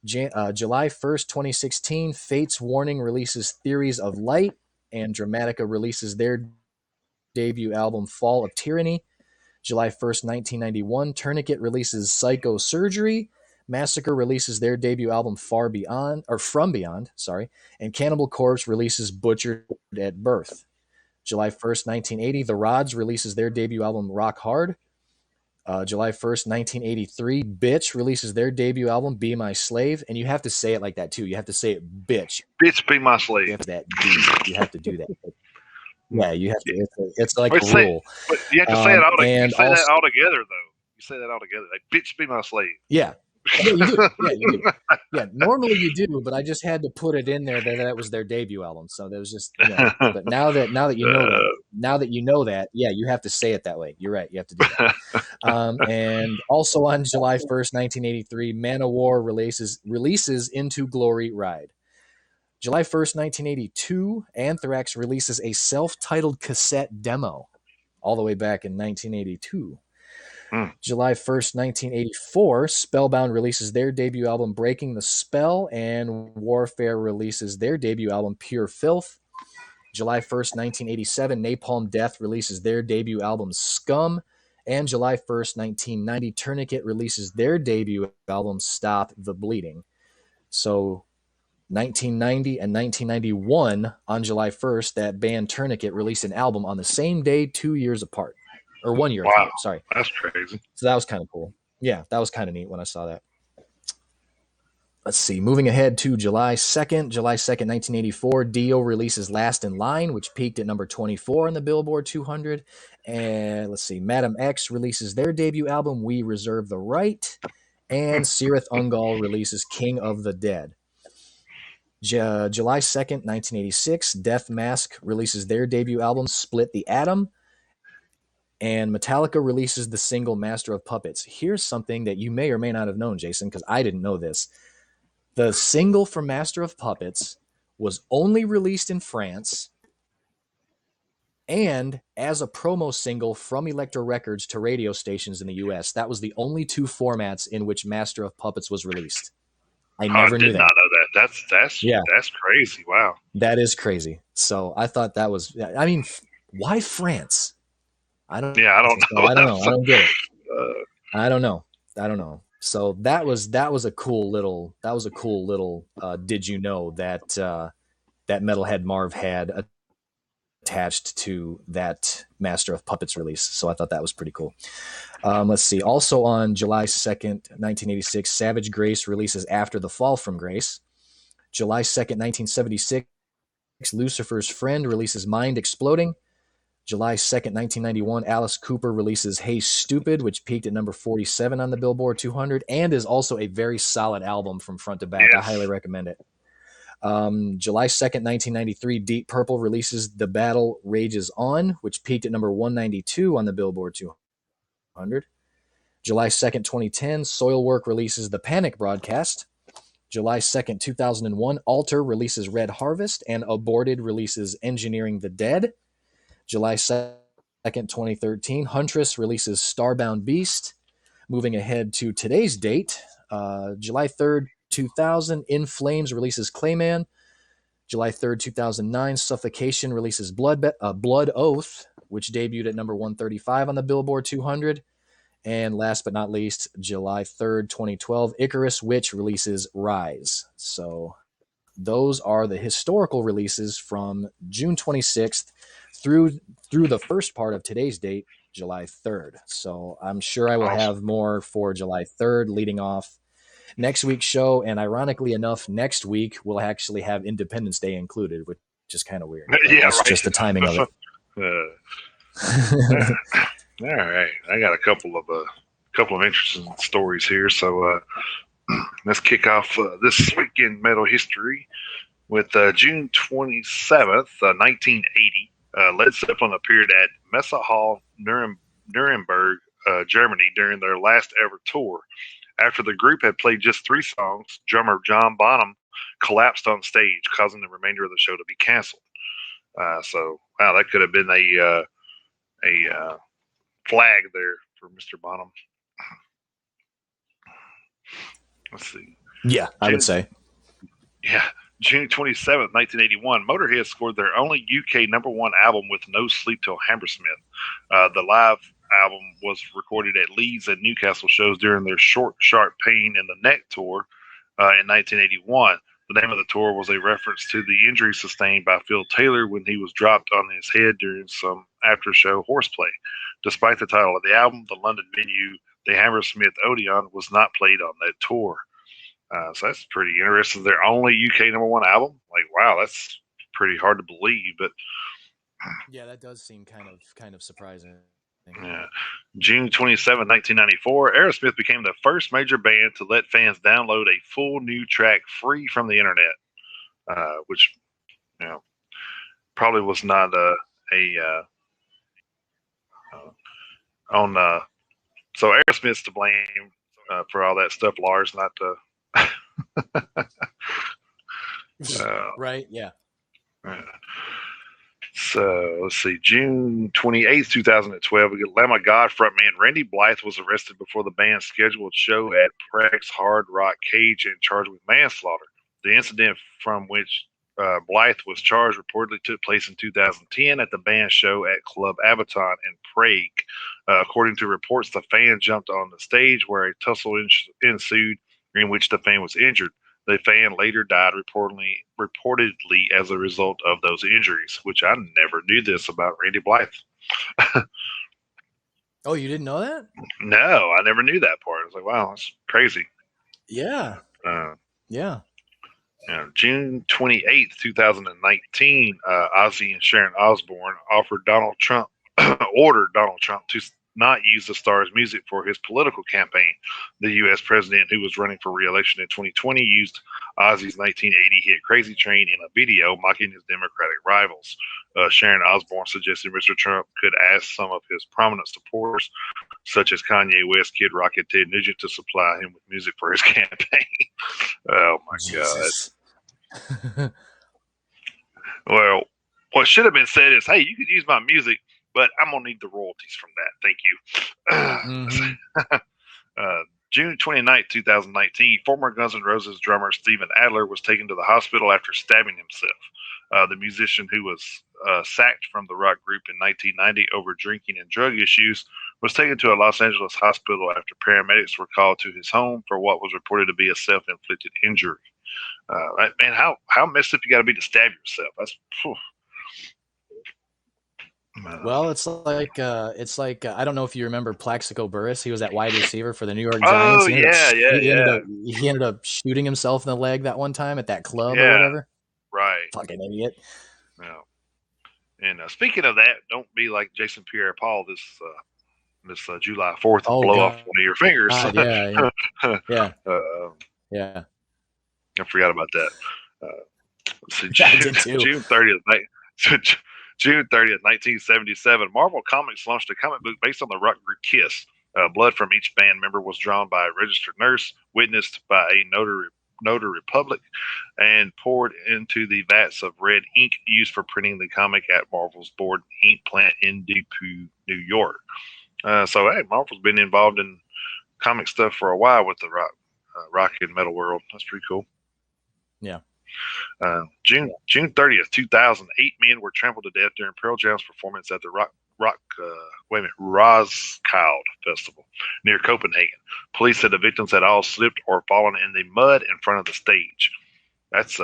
July 1st, 2016, Fate's Warning releases Theories of Light, and Dramatica releases their debut album Fall of Tyranny. July 1st, 1991, Tourniquet releases Psycho Surgery. Massacre releases their debut album From Beyond, and Cannibal Corpse releases Butchered at Birth. July 1st, 1980, The Rods releases their debut album Rock Hard. July 1st, 1983, Bitch releases their debut album Be My Slave, and you have to say it like that too. You have to say it, bitch.
Bitch, be my slave.
You have to do that. Yeah, you have to. It's like a rule.
But you have to say it all together. You say that all together, though. You say that all together. Like, bitch, be my slave.
Yeah. Yeah, you do. Yeah, normally you do, but I just had to put it in there that was their debut album. So that was just, but now that you know that, yeah, you have to say it that way. You're right. You have to do that. And also on July 1st, 1983, Manowar releases Into Glory Ride. July 1st, 1982, Anthrax releases a self-titled cassette demo all the way back in 1982. July 1st, 1984, Spellbound releases their debut album Breaking the Spell, and Warfare releases their debut album Pure Filth. July 1st, 1987, Napalm Death releases their debut album Scum, and July 1st, 1990, Tourniquet releases their debut album Stop the Bleeding. So 1990 and 1991, on July 1st, that band Tourniquet released an album on the same day, 2 years apart. Or 1 year.
Wow.
Sorry.
That's crazy.
So that was kind of cool. Yeah, that was kind of neat when I saw that. Let's see. Moving ahead to July 2nd, 1984, Dio releases Last in Line, which peaked at number 24 on the Billboard 200. And let's see. Madam X releases their debut album, We Reserve the Right. And Sirith Ungol releases King of the Dead. July 2nd, 1986, Death Mask releases their debut album, Split the Atom. And Metallica releases the single Master of Puppets. Here's something that you may or may not have known, Jason, because I didn't know this. The single from Master of Puppets was only released in France and as a promo single from Elektra Records to radio stations in the US. That was the only two formats in which Master of Puppets was released. I never knew that.
I did not know that. That's crazy. Wow.
That is crazy. So I thought that was, I mean, why France? I don't
know. I don't know.
I don't get it. I don't know. So that was a cool little did you know that that Metalhead Marv had attached to that Master of Puppets release. So I thought that was pretty cool. Let's see. Also on July 2nd, 1986, Savage Grace releases After the Fall from Grace. July 2nd, 1976, Lucifer's Friend releases Mind Exploding. July 2nd, 1991, Alice Cooper releases Hey Stupid, which peaked at number 47 on the Billboard 200 and is also a very solid album from front to back. Yes. I highly recommend it. July 2nd, 1993, Deep Purple releases The Battle Rages On, which peaked at number 192 on the Billboard 200. July 2nd, 2010, Soilwork releases The Panic Broadcast. July 2nd, 2001, Alter releases Red Harvest, and Aborted releases Engineering the Dead. July 2nd, 2013, Huntress releases Starbound Beast. Moving ahead to today's date, July 3rd, 2000, In Flames releases Clayman. July 3rd, 2009, Suffocation releases Blood Oath, which debuted at number 135 on the Billboard 200. And last but not least, July 3rd, 2012, Icarus Witch releases Rise. So those are the historical releases from June 26th through the first part of today's date, July 3rd. So I'm sure I will have more for July 3rd leading off next week's show. And ironically enough, next week we'll actually have Independence Day included, which is kind of weird.
Yeah,
that's right. Just the timing of it.
All right, I got a couple of interesting stories here. So let's kick off this week in metal history with June 27th, 1980. Led Zeppelin appeared at Messe Hall, Nuremberg, Germany, during their last ever tour. After the group had played just 3 songs, drummer John Bonham collapsed on stage, causing the remainder of the show to be canceled. So, wow, that could have been a flag there for Mr. Bonham. Let's see.
Yeah, I would say.
Yeah. June 27th, 1981, Motorhead scored their only UK #1 album with No Sleep Till Hammersmith. The live album was recorded at Leeds and Newcastle shows during their Short, Sharp Pain in the Neck tour in 1981. The name of the tour was a reference to the injury sustained by Phil Taylor when he was dropped on his head during some after-show horseplay. Despite the title of the album, the London venue, the Hammersmith Odeon, was not played on that tour. So that's pretty interesting. Their only UK #1 album. Like, wow, that's pretty hard to believe. But
yeah, that does seem kind of surprising.
Yeah. June 27, 1994, Aerosmith became the first major band to let fans download a full new track free from the internet, which probably was not so Aerosmith's to blame for all that stuff. Lars, not to.
Right. Yeah.
So let's see. June 28th, 2012, we get Lamb of God frontman Randy Blythe was arrested before the band's scheduled show at Prague's Hard Rock Cage and charged with manslaughter. The incident from which Blythe was charged reportedly took place in 2010 at the band show at Club Abaton in Prague. According to reports, the fan jumped on the stage where a tussle ensued in which the fan was injured. The fan later died reportedly as a result of those injuries, which I never knew this about Randy Blythe.
Oh, you didn't know that?
No, I never knew that part. I was like, wow, that's crazy.
Yeah. Yeah.
June 28th, 2019, Ozzy and Sharon Osbourne ordered Donald Trump to not use the star's music for his political campaign. The U.S. president, who was running for re-election in 2020, used Ozzy's 1980 hit "Crazy Train" in a video mocking his Democratic rivals. Sharon Osbourne suggested Mr. Trump could ask some of his prominent supporters, such as Kanye West, Kid Rock, and Ted Nugent, to supply him with music for his campaign. Oh my God.
Jesus.
Well, what should have been said is, hey, you could use my music, but I'm going to need the royalties from that. Thank you. June 29th, 2019, former Guns N' Roses drummer Steven Adler was taken to the hospital after stabbing himself. The musician, who was sacked from the rock group in 1990 over drinking and drug issues, was taken to a Los Angeles hospital after paramedics were called to his home for what was reported to be a self-inflicted injury. Man, how messed up you got to be to stab yourself? That's
well, it's like I don't know if you remember Plaxico Burress. He was that wide receiver for the New York
oh
Giants. He ended up shooting himself in the leg that one time at that club or whatever.
Right.
Fucking idiot.
Yeah. And speaking of that, don't be like Jason Pierre-Paul this July 4th and blow off one of your fingers.
Yeah.
Yeah. I forgot about that. So
I did too.
June 30th, June 30th, 1977, Marvel Comics launched a comic book based on the rock group Kiss. Blood from each band member was drawn by a registered nurse, witnessed by a notary public, and poured into the vats of red ink used for printing the comic at Marvel's Board ink plant in Depew, New York. So, hey, Marvel's been involved in comic stuff for a while with the rock and metal world. That's pretty cool.
Yeah.
June 30th, 2000, 8 men were trampled to death during Pearl Jam's performance at the Roskilde Festival near Copenhagen. Police said the victims had all slipped or fallen in the mud in front of the stage. That's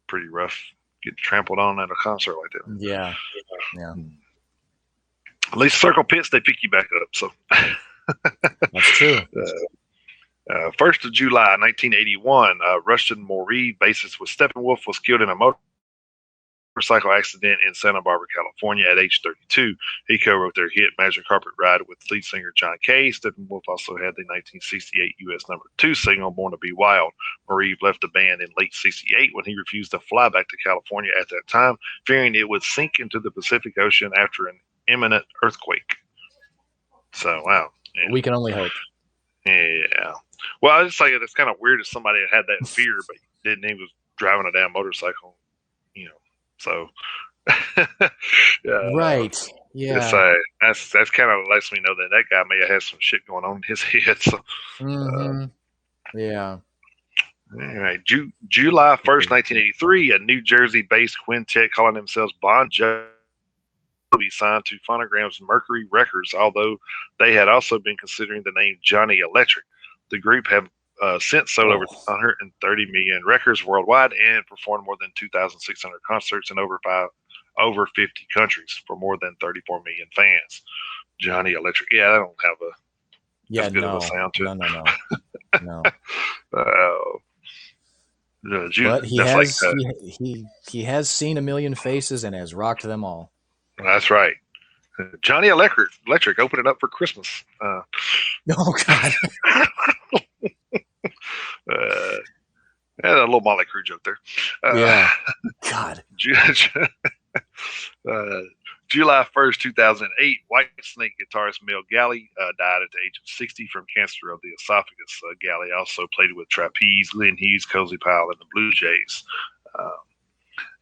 pretty rough. Get trampled on at a concert like that.
Yeah.
At least Circle Pits, they pick you back up. So
that's true.
1st of July, 1981, Russian Moree bassist with Steppenwolf was killed in a motorcycle accident in Santa Barbara, California at age 32. He co-wrote their hit Magic Carpet Ride with lead singer John Kay. Steppenwolf also had the 1968 U.S. #2 single Born to Be Wild. Moree left the band in late 68 when he refused to fly back to California at that time, fearing it would sink into the Pacific Ocean after an imminent earthquake. So, wow.
Yeah. We can only hope.
Yeah. Well, I just like it's kind of weird if somebody had that fear, but didn't. He was driving a damn motorcycle, So,
right. Yeah.
That's kind of lets me know that guy may have had some shit going on in his head. So,
yeah.
Anyway, July 1st, 1983, a New Jersey-based quintet calling themselves Bon Jovi signed to Phonogram's Mercury Records, although they had also been considering the name Johnny Electric. The group have since sold over 130 million records worldwide and performed more than 2,600 concerts in over 50 countries for more than 34 million fans. Johnny Electric, I don't have as good of a sound to it.
No.
But
he has seen a million faces and has rocked them all.
That's right. Johnny Electric opening up for Christmas.
Oh God.
A little Motley Crue joke there.
Yeah. God.
July 1st, 2008, Whitesnake guitarist Mel Galley died at the age of 60 from cancer of the esophagus. Galley also played with Trapeze, Glenn Hughes, Cozy Powell, and the Blue Jays.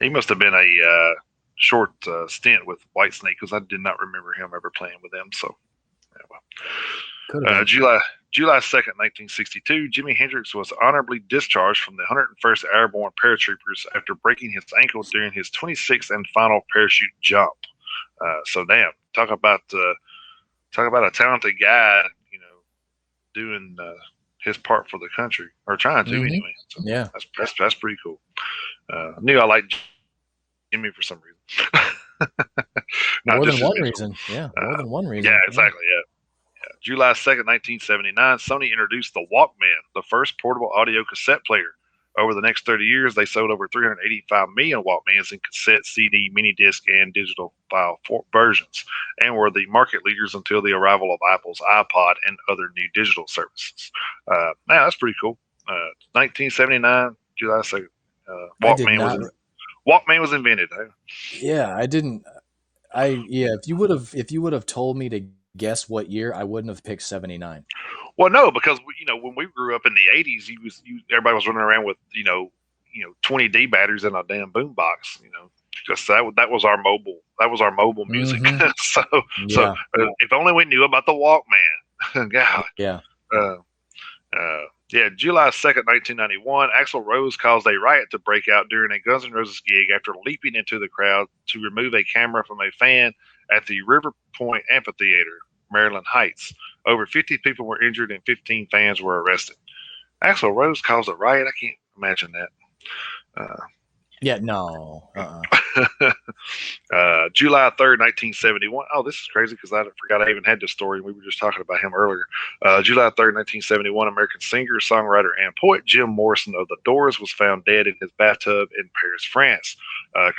He must have been a short stint with Whitesnake because I did not remember him ever playing with them. So, July 2nd, 1962, Jimi Hendrix was honorably discharged from the 101st Airborne Paratroopers after breaking his ankle during his 26th and final parachute jump. So, damn, talk about a talented guy, doing his part for the country, or trying to anyway. So
yeah,
that's pretty cool. I knew I liked Jimmy for some reason.
More than one reason. Yeah, more than one reason.
Yeah, exactly. Yeah. July 2nd, 1979, Sony introduced the Walkman, the first portable audio cassette player. Over the next 30 years, they sold over 385 million Walkmans in cassette, CD, mini disc, and digital file versions, and were the market leaders until the arrival of Apple's iPod and other new digital services. Man, that's pretty cool. 1979, July 2nd,
I did not.
Walkman was invented.
Yeah, I didn't. If you would have told me to guess what year, I wouldn't have picked 79.
Well, no, because when we grew up in the '80s, everybody was running around with 20D batteries in a damn boombox. Because that was our mobile music.
Mm-hmm.
so if only we knew about the Walkman. God.
Yeah.
July 2nd, 1991, Axl Rose caused a riot to break out during a Guns N' Roses gig after leaping into the crowd to remove a camera from a fan at the River Point Amphitheater, Maryland Heights. Over 50 people were injured and 15 fans were arrested. Axl Rose caused a riot? I can't imagine that.
No.
July 3rd, 1971. Oh, this is crazy because I forgot I even had this story. We were just talking about him earlier. July 3rd, 1971, American singer, songwriter, and poet Jim Morrison of The Doors was found dead in his bathtub in Paris, France.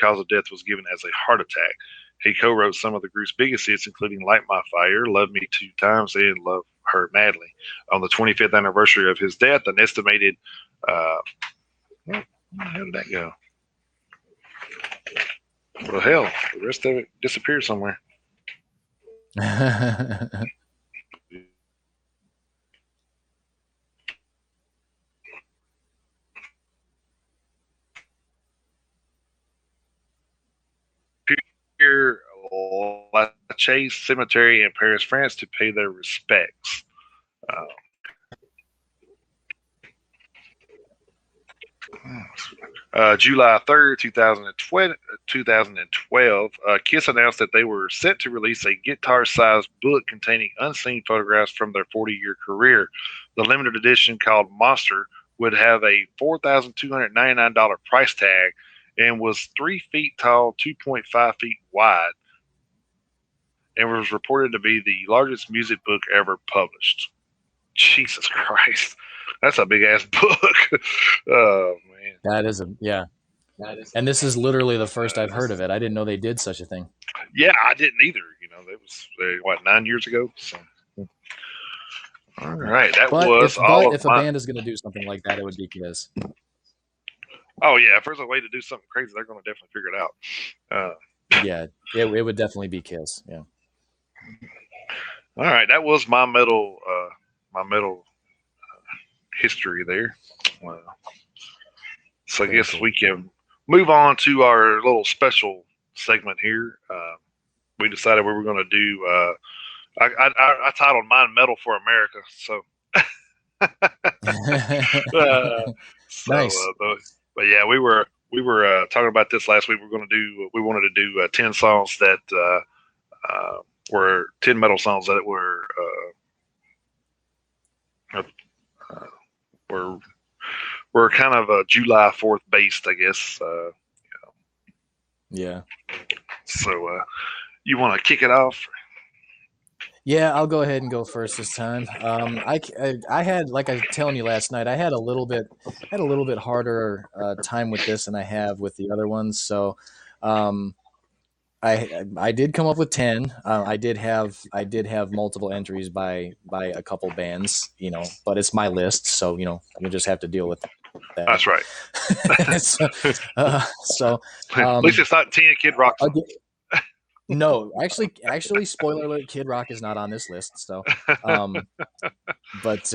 Cause of death was given as a heart attack. He co-wrote some of the group's biggest hits, including Light My Fire, Love Me 2 Times, and Love Her Madly. On the 25th anniversary of his death, an estimated... where did that go? Well, hell, the rest of it disappeared somewhere. Lachaise Cemetery in Paris, France, to pay their respects. July 3rd, 2012, Kiss announced that they were set to release a guitar-sized book containing unseen photographs from their 40-year career. The limited edition, called Monster, would have a $4,299 price tag and was 3 feet tall, 2.5 feet wide, and was reported to be the largest music book ever published. Jesus Christ. That's a big-ass book. Oh, man.
That is and this is literally the first I've heard of it. I didn't know they did such a thing.
Yeah, I didn't either. That was 9 years ago. So, all right, if
a band is going to do something like that, it would be Kiss.
Oh yeah, if there's a way to do something crazy, they're going to definitely figure it out.
It would definitely be Kiss. Yeah.
All right, that was my metal history there. So I guess we can move on to our little special segment here. We decided we were going to do. I titled mine "Metal for America." So,
nice.
But yeah, we were talking about this last week. We wanted to do 10 songs that were 10 metal songs that were kind of July 4th based, I guess.
Yeah.
So you want to kick it off?
Yeah, I'll go ahead and go first this time. I had, like I was telling you last night, I had a little bit harder time with this than I have with the other ones. So, I did come up with 10. I did have multiple entries by a couple bands, but it's my list, so you just have to deal with that.
That's right.
so
at least it's not 10 Kid Rock.
No, actually, spoiler alert: Kid Rock is not on this list. So, but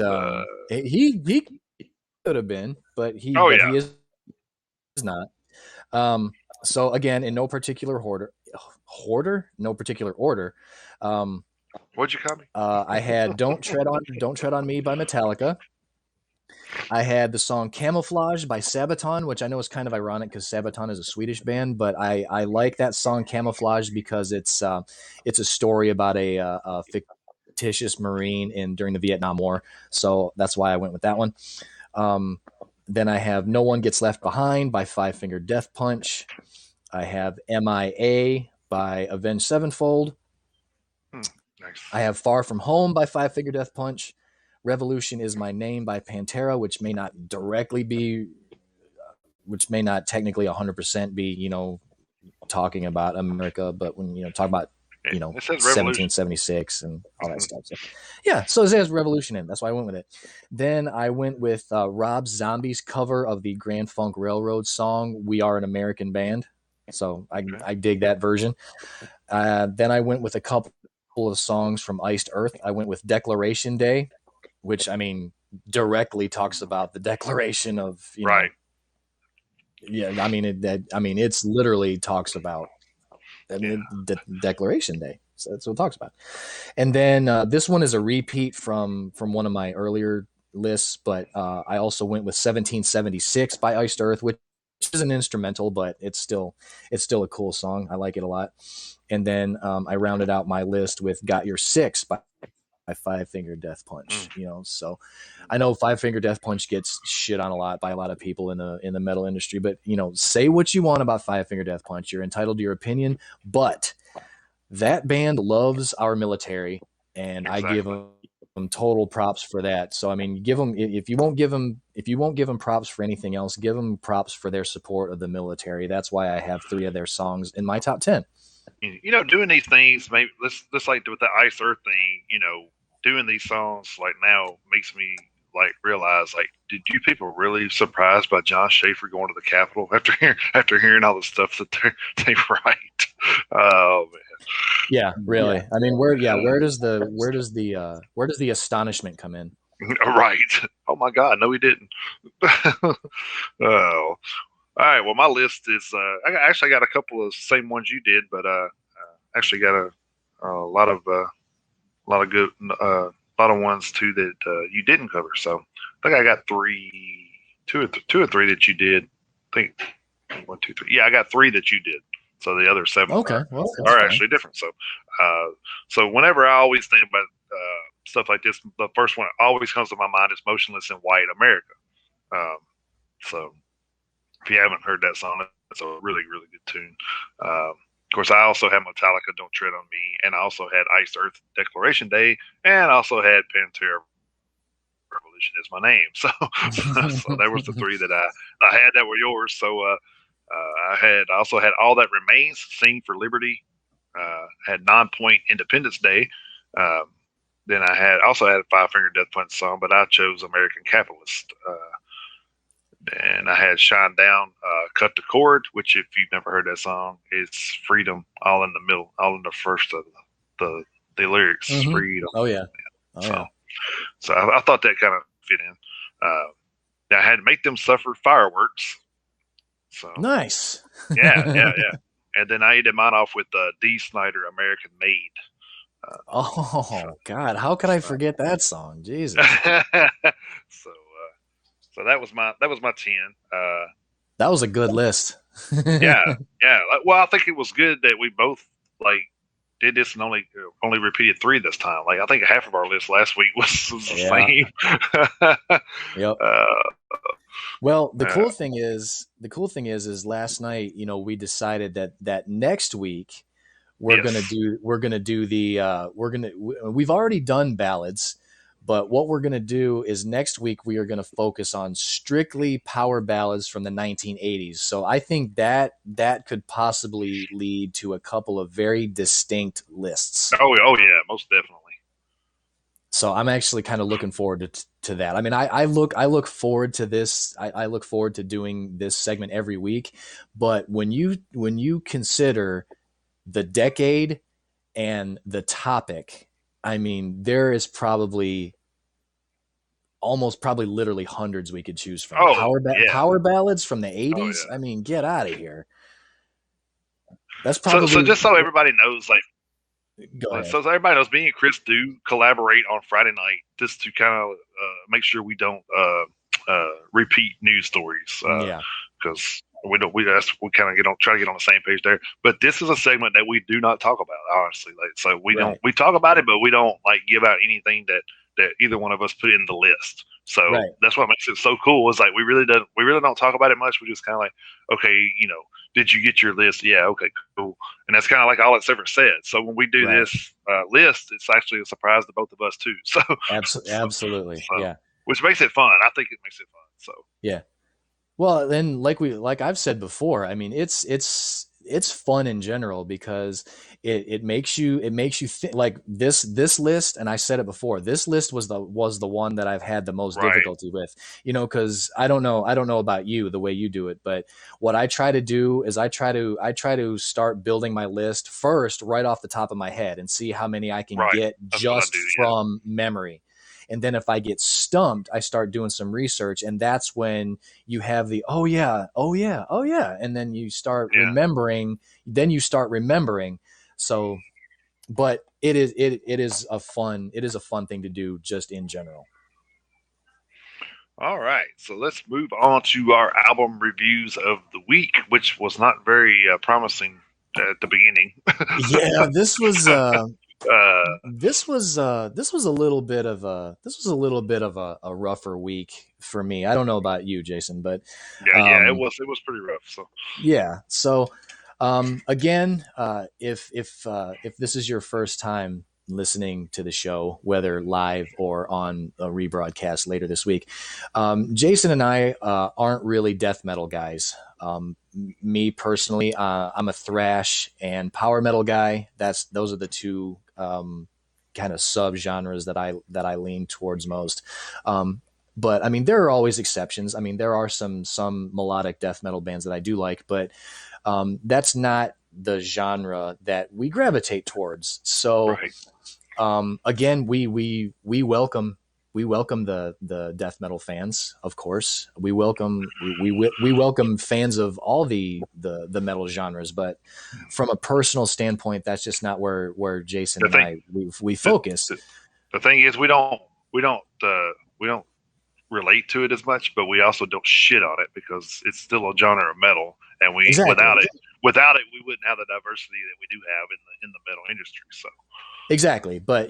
he could have been, but he is not. So again, in no particular order.
What'd you call me?
I had "Don't Tread on Me" by Metallica. I had the song "Camouflage" by Sabaton, which I know is kind of ironic because Sabaton is a Swedish band, but I like that song "Camouflage" because it's a story about a fictitious Marine during the Vietnam War. So that's why I went with that one. Then I have "No One Gets Left Behind" by Five Finger Death Punch. I have "MIA" by Avenged Sevenfold.
Nice.
I have "Far From Home" by Five Finger Death Punch. "Revolution Is My Name" by Pantera, which may not directly be which may not technically 100% be, talking about America, but when, talk about,
It says revolution.
1776 and all that stuff. So, yeah, so it says revolution in. That's why I went with it. Then I went with Rob Zombie's cover of the Grand Funk Railroad song "We Are an American Band." So I dig that version. Then I went with a couple of songs from Iced Earth. I went with Declaration Day, which directly talks about the declaration of
right.
Yeah, it's literally talks about Declaration Day. So that's what it talks about. And then this one is a repeat from one of my earlier lists, but I also went with 1776 by Iced Earth, which is an instrumental, but it's still a cool song. I like it a lot. And then I rounded out my list with Got Your Six by Five Finger Death Punch. So I know Five Finger Death Punch gets shit on a lot by a lot of people in the metal industry, but say what you want about Five Finger Death Punch. You're entitled to your opinion, but that band loves our military, and exactly. I give them total props for that. So give them, if you won't give them props for anything else, give them props for their support of the military. That's why I have 3 of their songs in my top 10.
Doing these things, maybe let's like with the Ice Earth thing, doing these songs like now makes me like realize, like, did you people really surprised by John Schaefer going to the Capitol after hearing all the stuff that they write? Oh man.
Yeah, really. Yeah. Where does the astonishment come in?
Right. Oh my God, no, he didn't. Oh. All right. Well, my list is. I actually got a couple of the same ones you did, but actually got a lot of good, lot of ones too that you didn't cover. So I think I got two or three that you did. I think 1, 2, 3. Yeah, I got 3 that you did. So the other 7 are actually different. So whenever I always think about stuff like this, the first one that always comes to my mind is "Motionless in White America." So. If you haven't heard that song, it's a really, really good tune. Of course, I also had Metallica, "Don't Tread on Me," and I also had Ice Earth, "Declaration Day," and I also had Pantera, "Revolution Is My Name." So that was the 3 that I had that were yours. So I also had "All That Remains," "Sing for Liberty," had "Non-Point Independence Day." Then I also had Five Finger Death Punch song, but I chose "American Capitalist." And I had "Shine Down," "Cut the Cord," which, if you've never heard that song, it's freedom all in the middle, all in the first of the lyrics. Mm-hmm. Freedom.
Oh yeah.
So I thought that kind of fit in. I had "Make Them Suffer," "Fireworks." So
nice.
Yeah. And then I ended mine off with Dee Snider, "American Made."
God, how could I forget that song? Jesus.
So that was my 10.
That was a good list.
Yeah. Well, I think it was good that we both did this and only repeated 3 this time. Like, I think half of our list last week was the same.
Yep. Well, the cool thing is last night, we decided that next week we've already done ballads. But what we're going to do is next week we are going to focus on strictly power ballads from the 1980s. So I think that could possibly lead to a couple of very distinct lists.
Oh yeah, most definitely.
So I'm actually kind of looking forward to that. I look forward to this. I look forward to doing this segment every week. But when you consider the decade and the topic, there is probably literally hundreds we could choose from. Power ballads from the 80s. Oh, yeah. Get out of here. That's probably
so just so everybody knows, so everybody knows, me and Chris do collaborate on Friday night just to kind of make sure we don't repeat news stories. Because we kind of try to get on the same page there. But this is a segment that we do not talk about, honestly. So we talk about it, but we don't give out anything that either one of us put in the list. So that's what makes it so cool. Is we really don't talk about it much. We just kind of okay, did you get your list? Yeah, okay, cool. And that's kind of all it's ever said. So when we do this list, it's actually a surprise to both of us too. So
absolutely, yeah.
Which makes it fun. I think it makes it fun. So
yeah. Well, then like I've said before, I mean it's fun in general because it makes you think like this list, and I said it before, this list was the one that I've had the most
Right.
difficulty with, because I don't know about you the way you do it, but what I try to do is I try to start building my list first right off the top of my head and see how many I can
Right.
get
That's what I
just
do. Yeah.
from memory. And then if I get stumped, I start doing some research, and that's when you have the oh yeah, oh yeah, oh yeah, and then you start
Yeah.
remembering. Then you start remembering. So, but it is a fun thing to do just in general.
All right. So let's move on to our album reviews of the week, which was not very promising at the beginning.
Yeah,
uh,
this was a rougher week for me. I don't know about you, Jason, but
yeah. It
um,
was pretty rough. So
yeah. So again, if this is your first time listening to the show, whether live or on a rebroadcast later this week, Jason and I aren't really death metal guys. Me personally, I'm a thrash and power metal guy. Those are the two kind of sub genres that I lean towards most. But I mean, there are always exceptions. I mean, there are some melodic death metal bands that I do like, but that's not the genre that we gravitate towards. So
right.
again, we welcome the death metal fans, of course. We welcome fans of all the metal genres, but from a personal standpoint, that's just not where Jason
The
and
thing
I we
the,
focus.
the, the thing is, we don't relate to it as much, but we also don't shit on it because it's still a genre of metal, and we
Exactly.
without it we wouldn't have the diversity that we do have in the metal industry. So
Exactly, but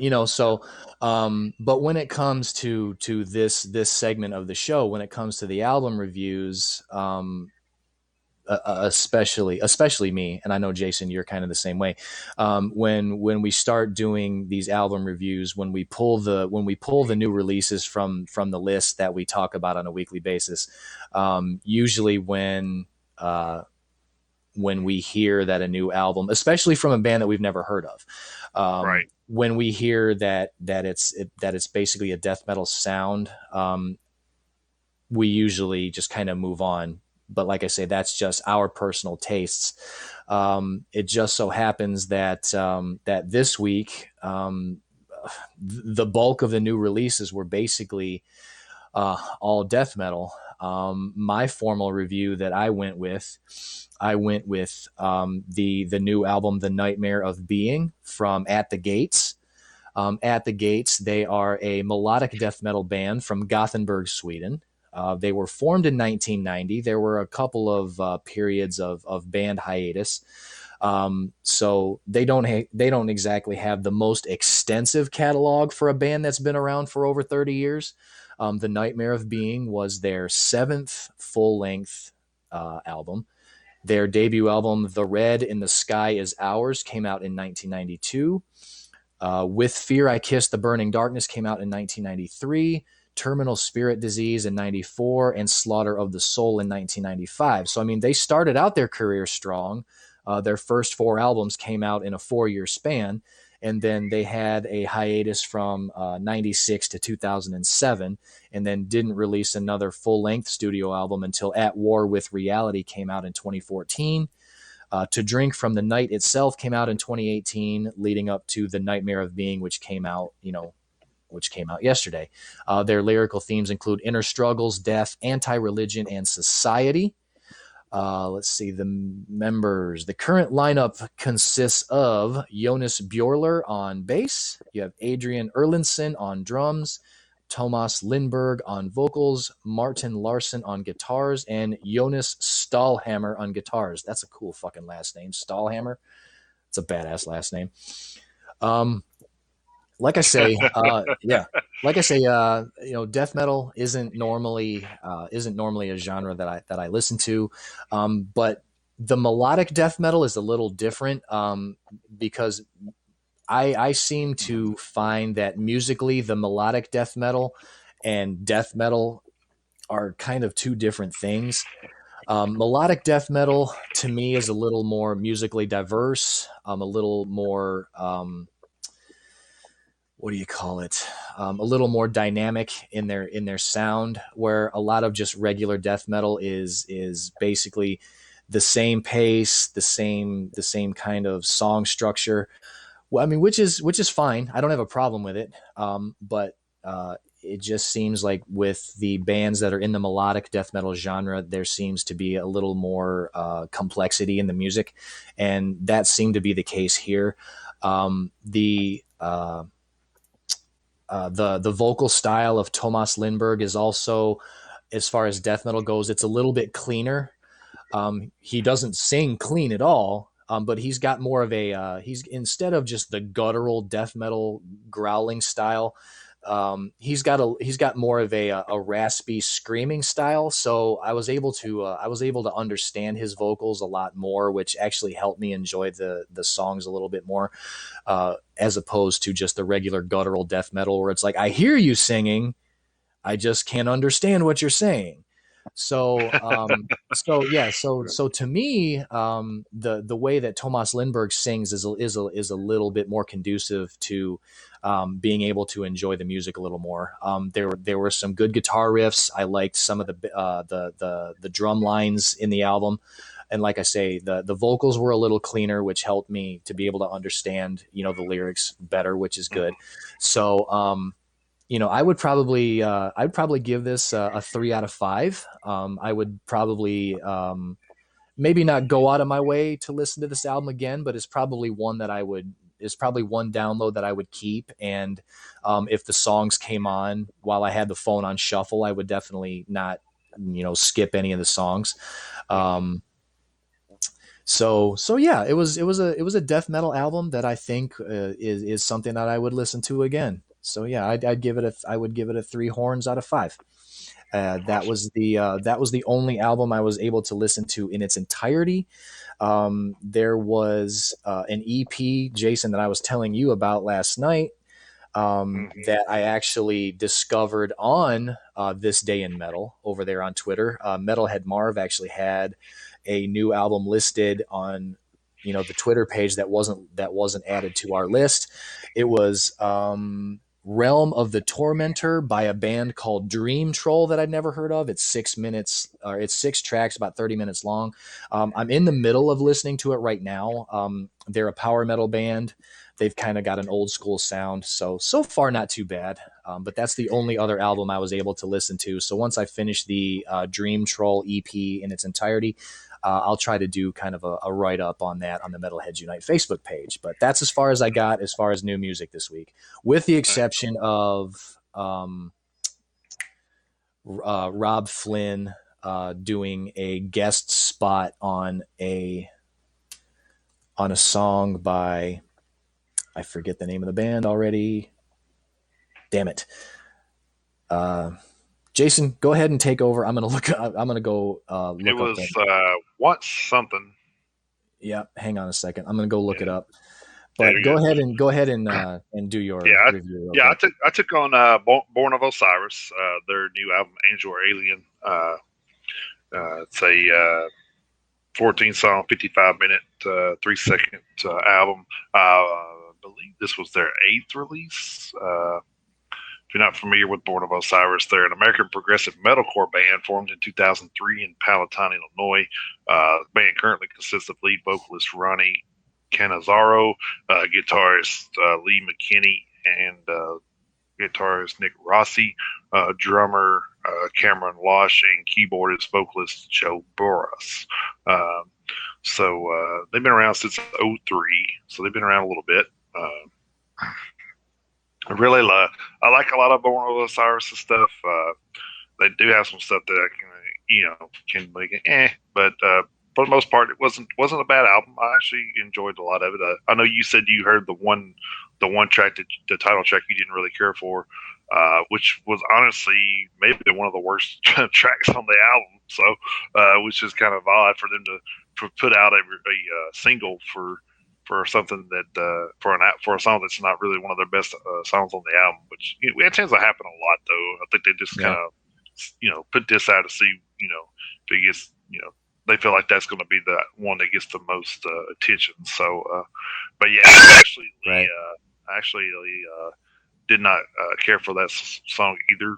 but when it comes to this segment of the show, when it comes to the album reviews, especially me, and I know Jason, you're kind of the same way. When we start doing these album reviews, when we pull the new releases from the list that we talk about on a weekly basis, usually when we hear that a new album, especially from a band that we've never heard of,
right.
when we hear that it's basically a death metal sound, we usually just kind of move on. But like I say, that's just our personal tastes. It just so happens that this week, the bulk of the new releases were basically all death metal. My formal review that I went with the new album, The Nightmare of Being, from At the Gates. At the Gates, they are a melodic death metal band from Gothenburg, Sweden. They were formed in 1990. There were a couple of periods of band hiatus, so they don't exactly have the most extensive catalog for a band that's been around for over 30 years. The Nightmare of Being was their seventh full length album. Their debut album, The Red in the Sky Is Ours, came out in 1992. With Fear I Kiss the Burning Darkness came out in 1993. Terminal Spirit Disease in 94, and Slaughter of the Soul in 1995. So, I mean, they started out their career strong. Their first four albums came out in a 4-year span, and then they had a hiatus from 96 to 2007, and then didn't release another full length studio album until At War with Reality came out in 2014. To Drink from the Night itself came out in 2018, leading up to The Nightmare of Being, which came out yesterday. Their lyrical themes include inner struggles, death, anti-religion, and society. Let's see the members. The current lineup consists of Jonas Bjorler on bass. You have Adrian Erlinson on drums, Thomas Lindberg on vocals, Martin Larson on guitars, and Jonas Stahlhammer on guitars. That's a cool fucking last name, Stahlhammer. It's a badass last name. Um, like I say, yeah, like I say, death metal isn't normally a genre that I listen to, but the melodic death metal is a little different, because I seem to find that musically the melodic death metal and death metal are kind of two different things. Melodic death metal to me is a little more musically diverse, a little more what do you call it? A little more dynamic in their sound, where a lot of just regular death metal is basically the same pace, the same kind of song structure. Well, I mean, which is fine. I don't have a problem with it. But it just seems like with the bands that are in the melodic death metal genre, there seems to be a little more complexity in the music, and that seemed to be the case here. The vocal style of Thomas Lindberg is also, as far as death metal goes, it's a little bit cleaner. He doesn't sing clean at all, but he's got more of a he's instead of just the guttural death metal growling style. He's got more of a raspy screaming style. So I was able to understand his vocals a lot more, which actually helped me enjoy the songs a little bit more, as opposed to just the regular guttural death metal where it's like, I hear you singing, I just can't understand what you're saying. So, so to me, the way that Thomas Lindberg sings is a little bit more conducive to being able to enjoy the music a little more. There were some good guitar riffs. I liked some of the drum lines in the album, and like I say, the vocals were a little cleaner, which helped me to be able to understand the lyrics better, which is good. So. I'd probably give this a 3 out of 5. I would probably maybe not go out of my way to listen to this album again, but it's probably one that is probably one download that I would keep. And if the songs came on while I had the phone on shuffle, I would definitely not, skip any of the songs. So yeah, it was a death metal album that I think is something that I would listen to again. So yeah, I would give it a 3 horns out of 5. That was the only album I was able to listen to in its entirety. There was an EP, Jason, that I was telling you about last night, that I actually discovered on This Day in Metal over there on Twitter. Metalhead Marv actually had a new album listed on the Twitter page that wasn't added to our list. It was Realm of the Tormentor by a band called Dream Troll that I'd never heard of. It's 6 minutes, or it's 6 tracks, about 30 minutes long. I'm in the middle of listening to it right now. They're a power metal band. They've kind of got an old school sound. So far, not too bad. But that's the only other album I was able to listen to. So once I finish the Dream Troll EP in its entirety, I'll try to do kind of a write-up on that on the Metalheads Unite Facebook page. But that's as far as I got as far as new music this week, with the exception of Rob Flynn doing a guest spot on a song by, I forget the name of the band already. Damn it. Jason, go ahead and take over. I'm gonna go look
It was once something.
Yeah, hang on a second. I'm gonna go look it up.
There
But
you
go ahead and do your review.
Yeah,
Okay.
I took on Born of Osiris, their new album, Angel or Alien. It's a 14 song, 55-minute, 3-second album. I believe this was their 8th release. If you're not familiar with Born of Osiris, they're an American progressive metalcore band formed in 2003 in Palatine, Illinois. The band currently consists of lead vocalist Ronnie Cannizzaro, guitarist Lee McKinney, and guitarist Nick Rossi, drummer Cameron Losh, and keyboardist vocalist Joe Boras. So they've been around since '03, so they've been around a little bit. I like a lot of Born of Osiris stuff. They do have some stuff that I can make it, but for the most part, it wasn't a bad album. I actually enjoyed a lot of it. I know you said you heard the one track, the title track, you didn't really care for, which was honestly maybe one of the worst tracks on the album. So, which is kind of odd for them to put out a single for something that for a song that's not really one of their best songs on the album. Which it tends to happen a lot, though. I think they just kind of put this out to see, if it gets, they feel like that's going to be the one that gets the most attention. So, but yeah,
Right.
actually did not care for that song either.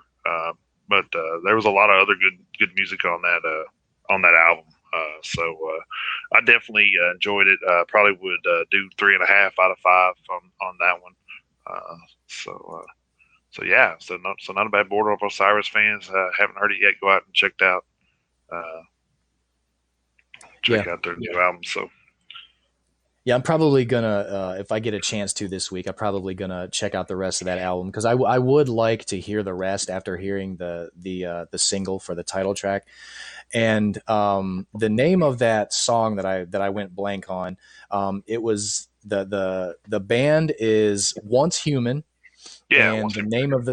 But there was a lot of other good music on that album. I definitely enjoyed it. Probably would do 3.5 out of 5 on that one. So yeah, so not a bad Border of Osiris fans. Haven't heard it yet. Go out and check out their new album. So
yeah, I'm probably gonna if I get a chance to this week, I'm probably gonna check out the rest of that album because I would like to hear the rest after hearing the single for the title track. And the name of that song that I went blank on, it was the band is Once Human.
yeah,
And the name of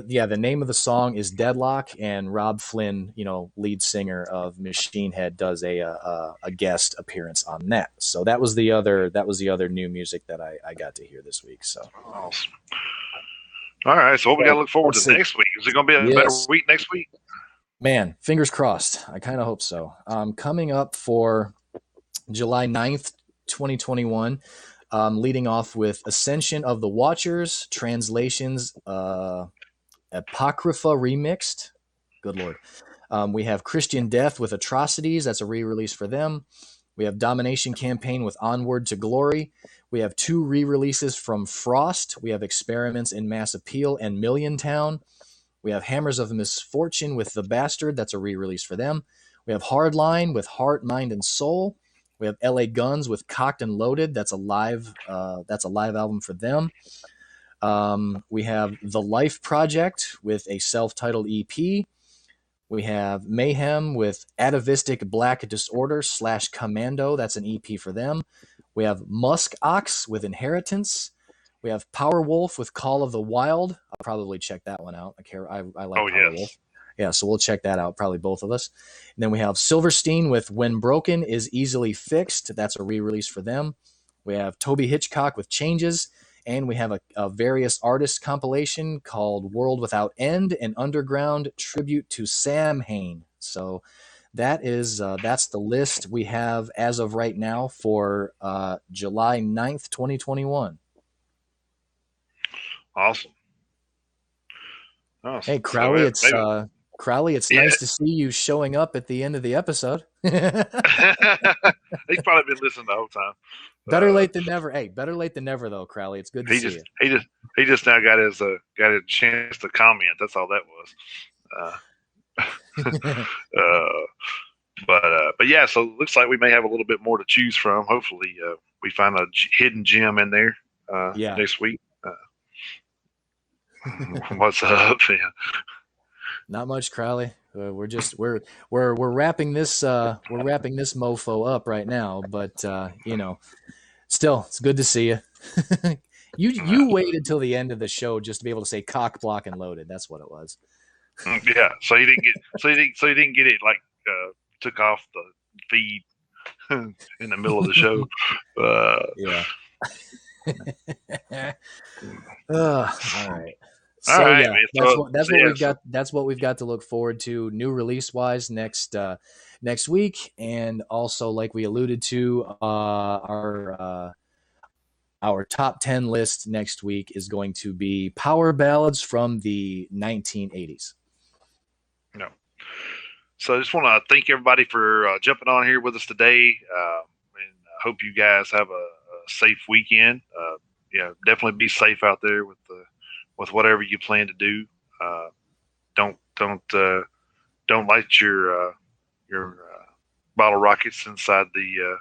the song is Deadlock, and Rob Flynn, lead singer of Machine Head, does a guest appearance on that. So that was the other new music that I got to hear this week. So
awesome. All right, so what we got to look forward to next week? Is it going to be a better week next week?
Man, fingers crossed. I kind of hope so. Coming up for July 9th, 2021. Leading off with Ascension of the Watchers, Translations, Apocrypha Remixed. Good Lord. We have Christian Death with Atrocities. That's a re-release for them. We have Domination Campaign with Onward to Glory. We have 2 re-releases from Frost. We have Experiments in Mass Appeal and Million Town. We have Hammers of Misfortune with The Bastard. That's a re-release for them. We have Hardline with Heart, Mind, and Soul. We have LA Guns with Cocked and Loaded. That's a live album for them. We have The Life Project with a self-titled EP. We have Mayhem with Atavistic Black Disorder / Commando. That's an EP for them. We have Musk Ox with Inheritance. We have Powerwolf with Call of the Wild. I'll probably check that one out. I like Powerwolf. Yes. Yeah, so we'll check that out, probably both of us. And then we have Silverstein with When Broken is Easily Fixed. That's a re-release for them. We have Toby Hitchcock with Changes. And we have a various artists compilation called World Without End, an underground tribute to Sam Hain. So that's the list we have as of right now for July 9th, 2021.
Awesome.
Hey, Crowley, Crowley, it's nice to see you showing up at the end of the episode.
He's probably been listening the whole time.
Better late than never. Hey, better late than never, though, Crowley. It's good to see you.
He just now got a chance to comment. That's all that was. But yeah, so it looks like we may have a little bit more to choose from. Hopefully, we find a hidden gem in there next week. What's up? Yeah.
Not much, Crowley. We're wrapping this mofo up right now, but still, it's good to see you. You waited till the end of the show just to be able to say cock, block, and loaded. That's what it was.
Yeah. So you didn't get it like took off the feed in the middle of the show.
Yeah. All right. So
right,
yeah, that's what we've got. That's what we've got to look forward to, new release wise next week, and also like we alluded to, our top 10 list next week is going to be power ballads from the 1980s.
No. So I just want to thank everybody for jumping on here with us today, and I hope you guys have a safe weekend. Definitely be safe out there with whatever you plan to do. Don't light your bottle rockets inside the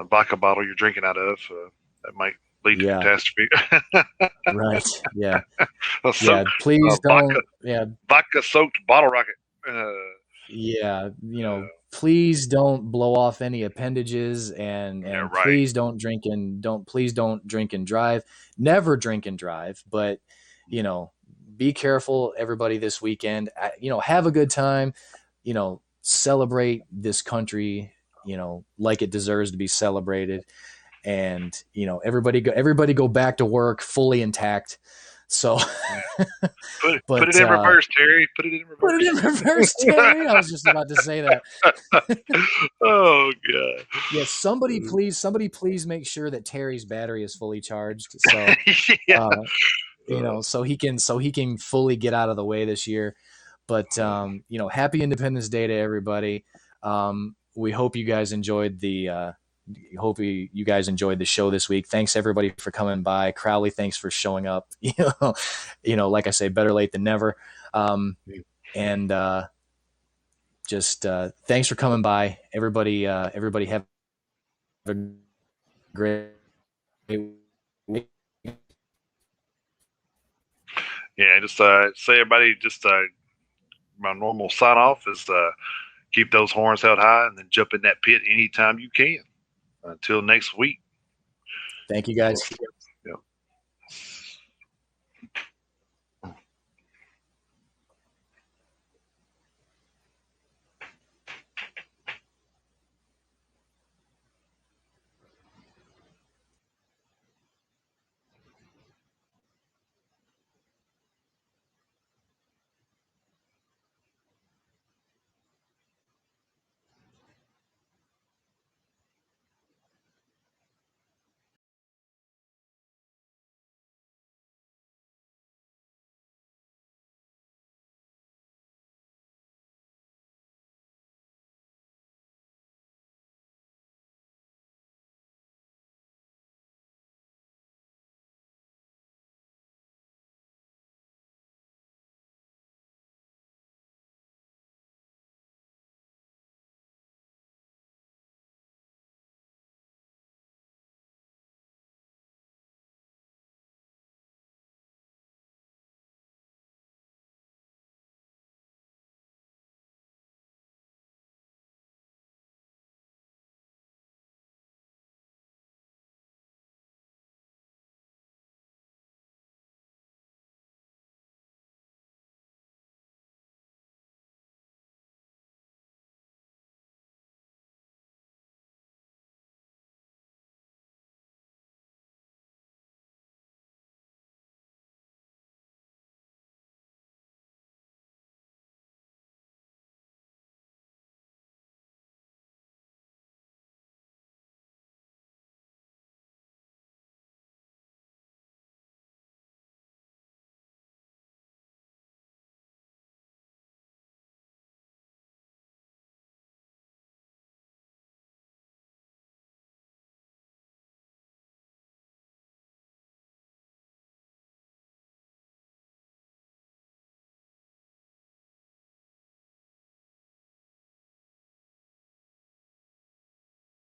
vodka bottle you're drinking out of. That might lead to catastrophe.
Right. Yeah. Please don't.
Vodka soaked bottle rocket.
Please don't blow off any appendages, and please don't drink and drive. Never drink and drive, but be careful, everybody, this weekend. Have a good time. Celebrate this country, like it deserves to be celebrated, and everybody go back to work fully intact. So,
Put it in reverse, Terry. Put it in reverse.
Put it in reverse, Terry. I was just about to say that.
Oh god.
Yeah, somebody please make sure that Terry's battery is fully charged. So
Yeah.
so he can fully get out of the way this year. But happy Independence Day to everybody. We hope you guys enjoyed the you guys enjoyed the show this week. Thanks everybody for coming by. Crowley, thanks for showing up. Like I say, better late than never. And just thanks for coming by, everybody. Everybody have a great week.
Yeah, just say everybody just my normal sign off is keep those horns held high and then jump in that pit anytime you can. Until next week.
Thank you guys.